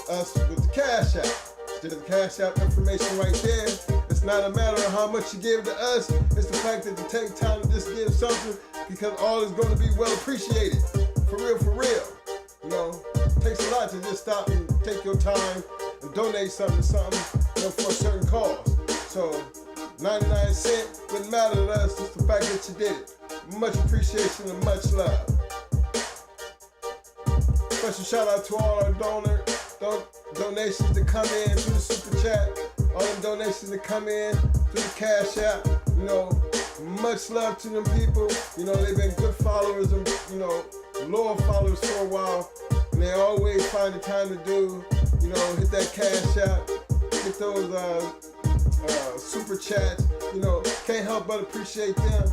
us with the Cash App. There's the Cash App information right there. It's not a matter of how much you give to us. It's the fact that you take time to just give something, because all is going to be well appreciated. For real, for real. You know, it takes a lot to just stop and take your time and donate something to something, you know, for a certain cause. So 99 cents wouldn't matter to us. It's the fact that you did it. Much appreciation and much love. Special shout out to all our donations that come in through the super chat, all them donations that come in through the Cash App. You know, much love to them people. You know, they've been good followers and, you know, loyal followers for a while, and they always find the time to do, you know, hit that Cash App, get those super chats. You know, can't help but appreciate them.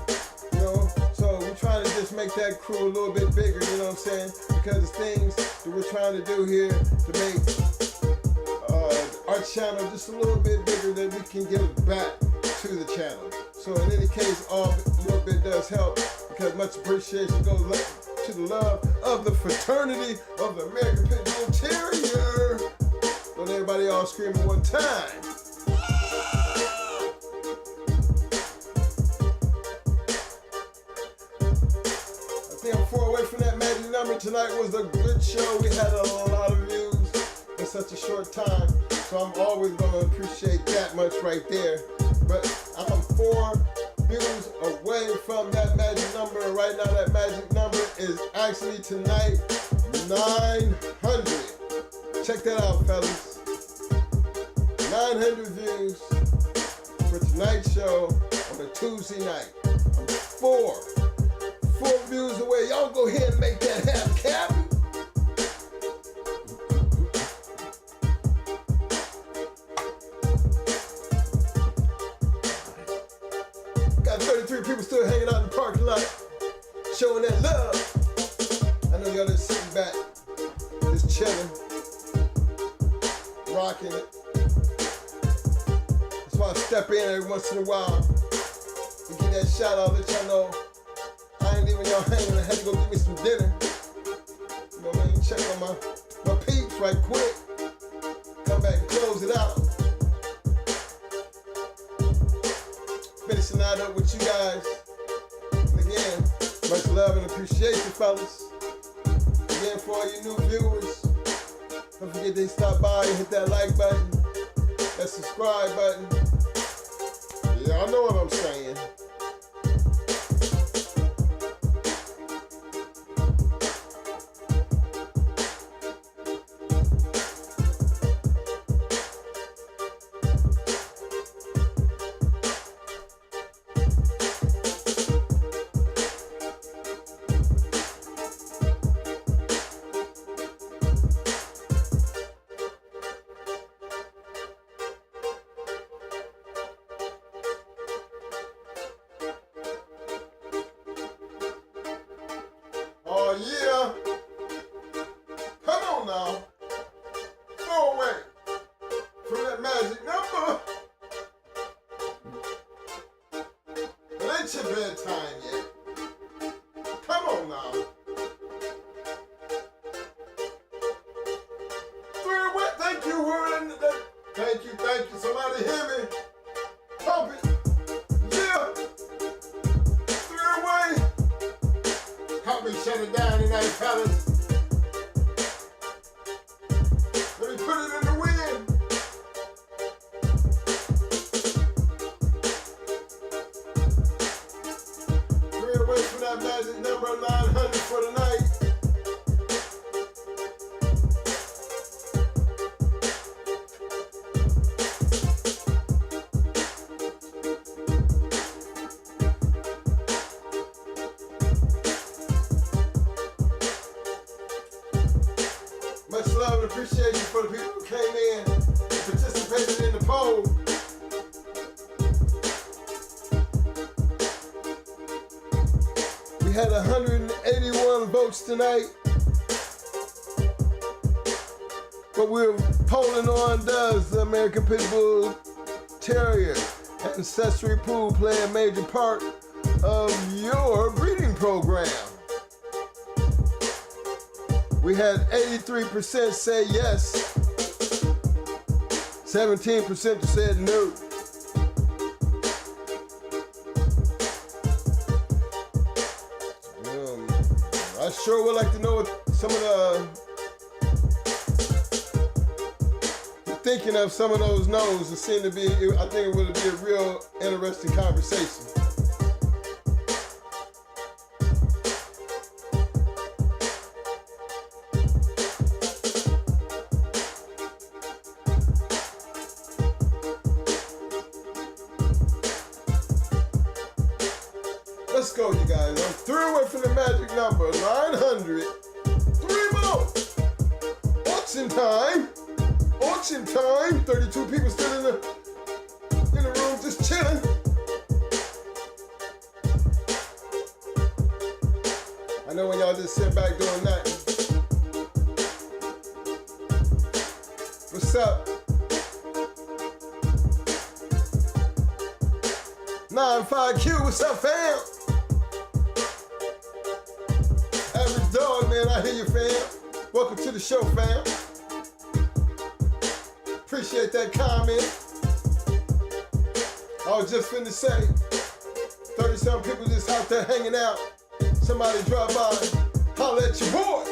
You know, so we're trying to just make that crew a little bit bigger, you know what I'm saying? Because it's things that we're trying to do here to make our channel just a little bit bigger, that we can give back to the channel. So in any case, a little bit does help, because much appreciation goes to the love of the fraternity of the American Pedigree Terrier. Don't everybody all scream at one time. I'm 4 away from that magic number. Tonight was a good show. We had a lot of views in such a short time, so I'm always going to appreciate that much right there. But I'm 4 views away from that magic number, and right now that magic number is actually tonight 900. Check that out, fellas. 900 views for tonight's show on a Tuesday night. I'm 4 views away. Y'all go ahead and make that happen, Cappy. Got 33 people still hanging out in the parking lot, showing that love. I know y'all just sitting back, just chilling, rocking it. That's why I step in every once in a while and get that shout out, let y'all know I ain't leaving y'all hanging. I had to go get me some dinner. You know, man, check on my peeps right quick. Come back and close it out. Finishing that up with you guys. And again, much love and appreciation, fellas. Again, for all you new viewers, don't forget to stop by and hit that like button, that subscribe button. Y'all know what I'm saying. Oh, yeah. Come on now. Go away from that magic number. It ain't your bedtime yet. Come on now. Three-way. Thank you, word. Thank you. Somebody hear me. Pump it. Yeah. Three-way. Help me shut it down tonight, fellas. Let me put it in the wind. Three away from that magic number 900 for the night. Much love and appreciation for the people who came in and participated in the poll. We had 181 votes tonight. What we're polling on, does the American Pit Bull Terrier Ancestry Pool play a major part of your breeding program? We had 83% say yes, 17% said no. I sure would like to know what some of the thinking of some of those no's. It seemed to be, I think it would be a real interesting conversation. Let's go, you guys. I'm 3 away from the magic number 900. 3 more. Auction time. Auction time. 32 people still in the room just chilling. I know when y'all just sit back doing nothing. What's up? 95Q, what's up, fam? Average dog, man, I hear you, fam. Welcome to the show, fam. Appreciate that comment. I was just finna say, 30-some people just out there hanging out. Somebody drop by, holler at your boy.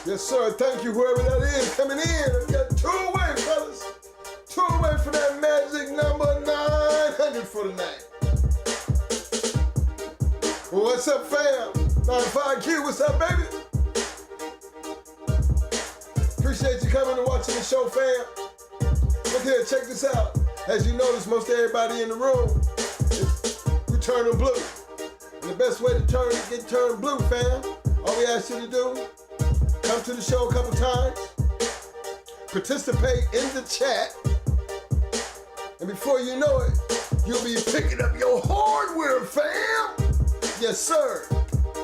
Yes, sir. Thank you, whoever that is coming in. We got 2 away, fellas. 2 away for that magic number 900 for the night. Well, what's up, fam? 95Q, what's up, baby? Appreciate you coming and watching the show, fam. Look here, check this out. As you notice, most everybody in the room we turn them blue. And the best way to get turned blue, fam, all we ask you to do, come to the show a couple times, participate in the chat, and before you know it, you'll be picking up your hardware, fam. Yes, sir.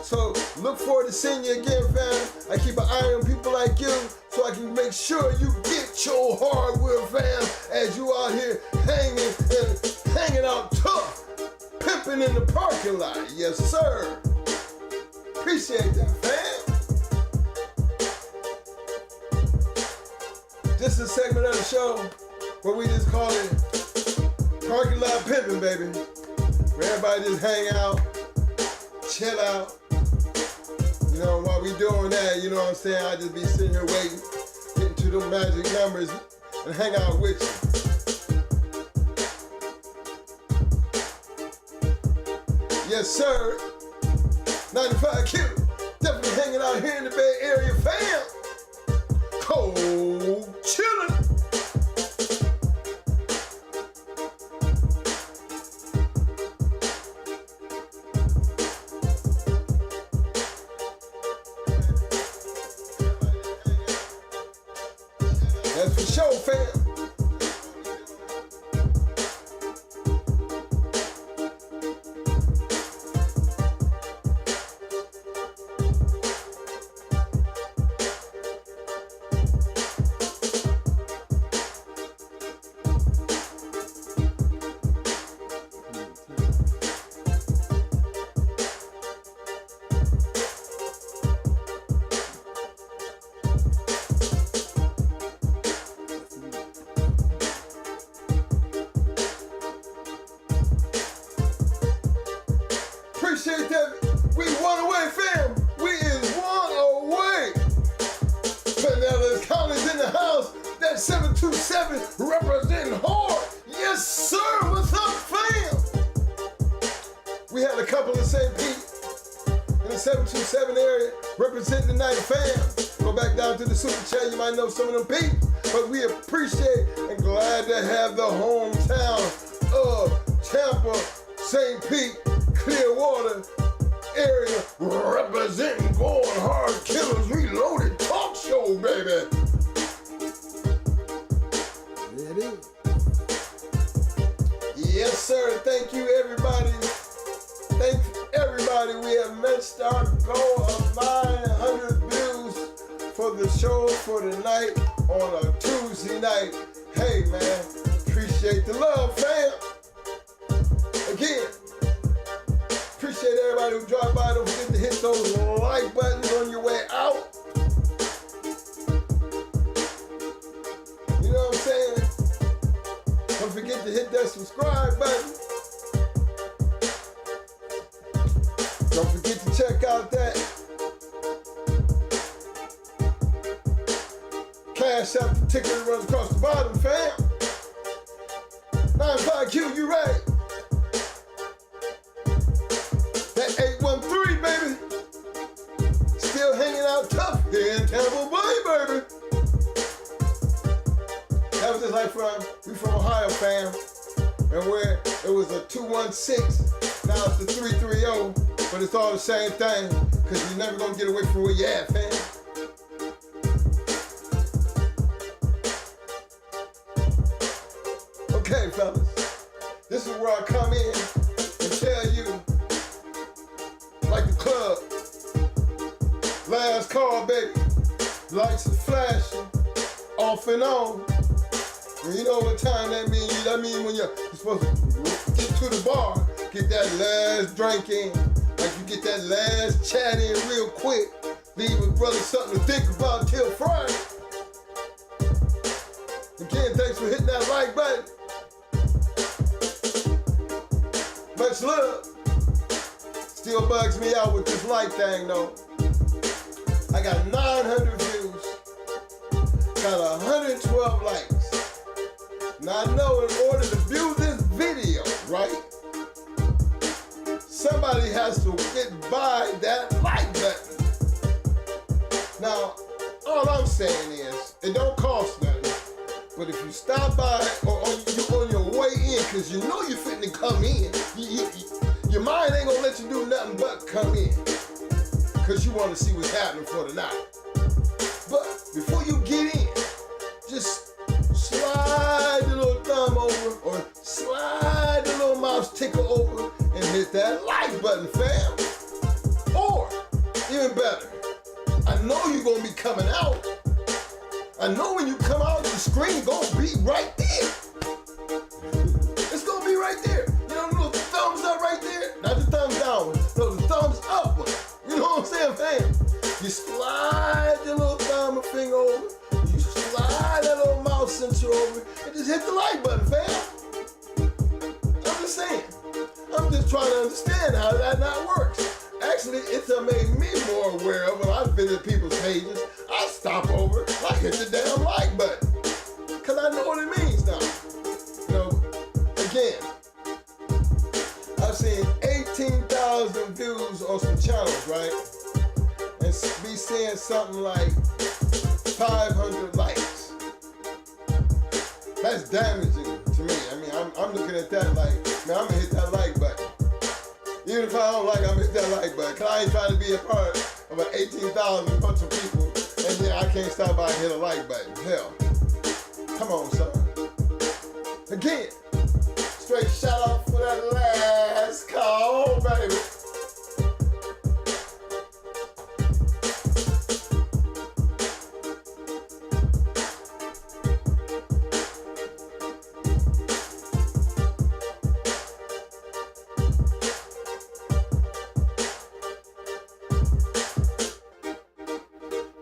So look forward to seeing you again, fam. I keep an eye on people like you so I can make sure you get your hardware, fam, as you out here hanging out tough, pimping in the parking lot. Yes, sir. Appreciate that, fam. This is a segment of the show where we just call it parking lot pimping, baby. Where everybody just hang out, chill out. You know, while we doing that, you know what I'm saying? I just be sitting here waiting, getting to the magic numbers and hang out with you. Yes, sir. 95Q. Definitely hanging out here in the Bay Area, fam. Cold chillin'. appreciate that. We one away, fam. We is one away. Kennels County's in the house. That 727 representing hard. Yes, sir. What's up, fam? We had a couple in St. Pete in the 727 area representing the night, fam. Go back down to the super chat. You might know some of them people, but we appreciate and glad to have the hometown of Tampa, St. Pete, Clearwater area representing going hard Killers Reloaded talk show, baby. There it is. Yes, sir. Thank you, everybody. Thank everybody. We have matched our goal of 900 views for the show for tonight on a Tuesday night. Hey, man, appreciate the love, fam. Again, appreciate everybody who dropped by. Don't forget to hit those like buttons on your way out. You know what I'm saying? Don't forget to hit that subscribe button. Don't forget to check out that Cash App the ticket that runs across the bottom, fam. 95Q, you right. That 813, baby. Still hanging out tough here in Tampa Bay, baby. That was just like we from Ohio, fam. And where it was a 216, now it's the 330. But it's all the same thing, because you're never gonna get away from where you at, fam. Okay, fellas, this is where I come in and tell you, like the club, last call, baby, lights are flashing, off and on. And you know what time that means? That means when you're supposed to get to the bar, get that last drink in. Like you get that last chat in real quick, leave with brother something to think about till Friday. Again, thanks for hitting that like button. Much love. Still bugs me out with this like thing though. I got 900 views, got 112 likes. Now I know in order to view this video, right? Somebody has to get by that like button. Now, all I'm saying is, it don't cost nothing. But if you stop by or you on your way in, because you know you're fitting to come in, your mind ain't gonna let you do nothing but come in. Because you want to see what's happening for the night. But before you get in, just slide your little thumb over or slide the little mouse ticker over and hit that like button, fam. Or, even better, I know you're gonna be coming out. I know when you come out, the screen gonna be right there. It's gonna be right there. You know the little thumbs up right there? Not the thumbs down one, no, the thumbs up one. You know what I'm saying, fam? You slide your little thumb and finger over, you slide that little mouse sensor over, and just hit the like button, fam. I'm just saying. I'm just trying to understand how that not works. Actually, it's made me more aware of when I visit people's pages. I stop over, I hit the damn like button. Because I know what it means now. You know, again, I've seen 18,000 views on some channels, right? And be seeing something like 500 likes. That's damaging to me. I mean, I'm looking at that like, man, I'm gonna hit that like button. Even if I don't like, I'm gonna hit that like button. Cause I ain't trying to be a part of an 18,000 bunch of people, and then I can't stop by and hit a like button. Hell, come on, son. Again, straight shout out for that last call, baby.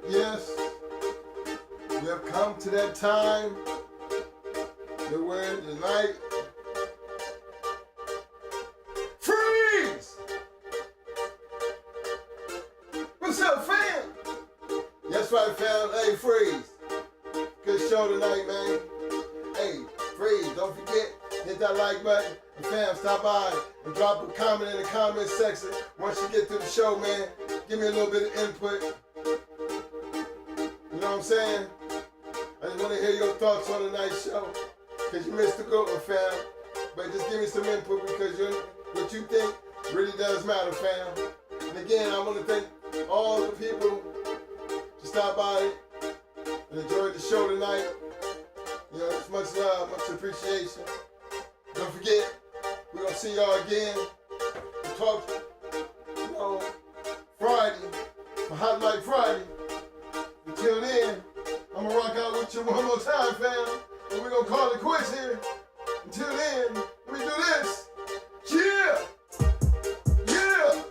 Yes, we have come to that time that we're tonight. Freeze! right, fam. Hey, Freeze. Good show tonight, man. Hey, Freeze, don't forget, hit that like button. And fam, stop by and drop a comment in the comment section. Once you get through the show, man, give me a little bit of input. You know what I'm saying? I just want to hear your thoughts on tonight's show. Because you missed the good one, fam. But just give me some input because what you think really does matter, fam. And again, I want to thank all the people to stop by and enjoy the show tonight. You know, it's much love, much appreciation. Don't forget, we're going to see y'all again. We'll talk, you know, Friday, for Hot Light Friday. Until then, I'm going to rock out with you one more time, fam. And we're going to call it quits here. Until then, let me do this. Yeah! Yeah!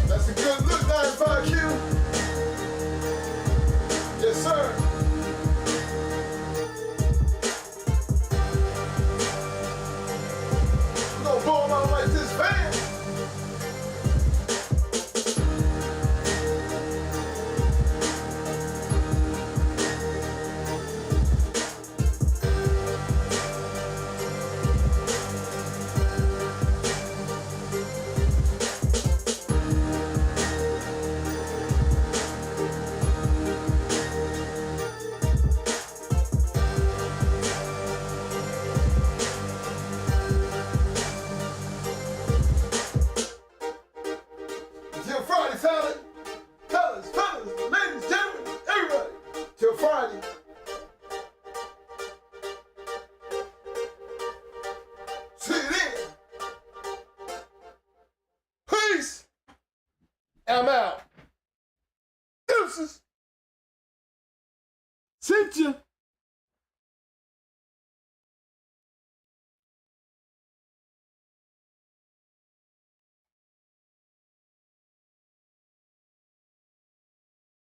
That's a good look, 95Q. Yes, sir. We're gonna blow 'em out like this, fam. Until Friday, fellas, ladies, gentlemen, everybody. Till Friday. See you then. Peace. I'm out. Deuces. Sent you.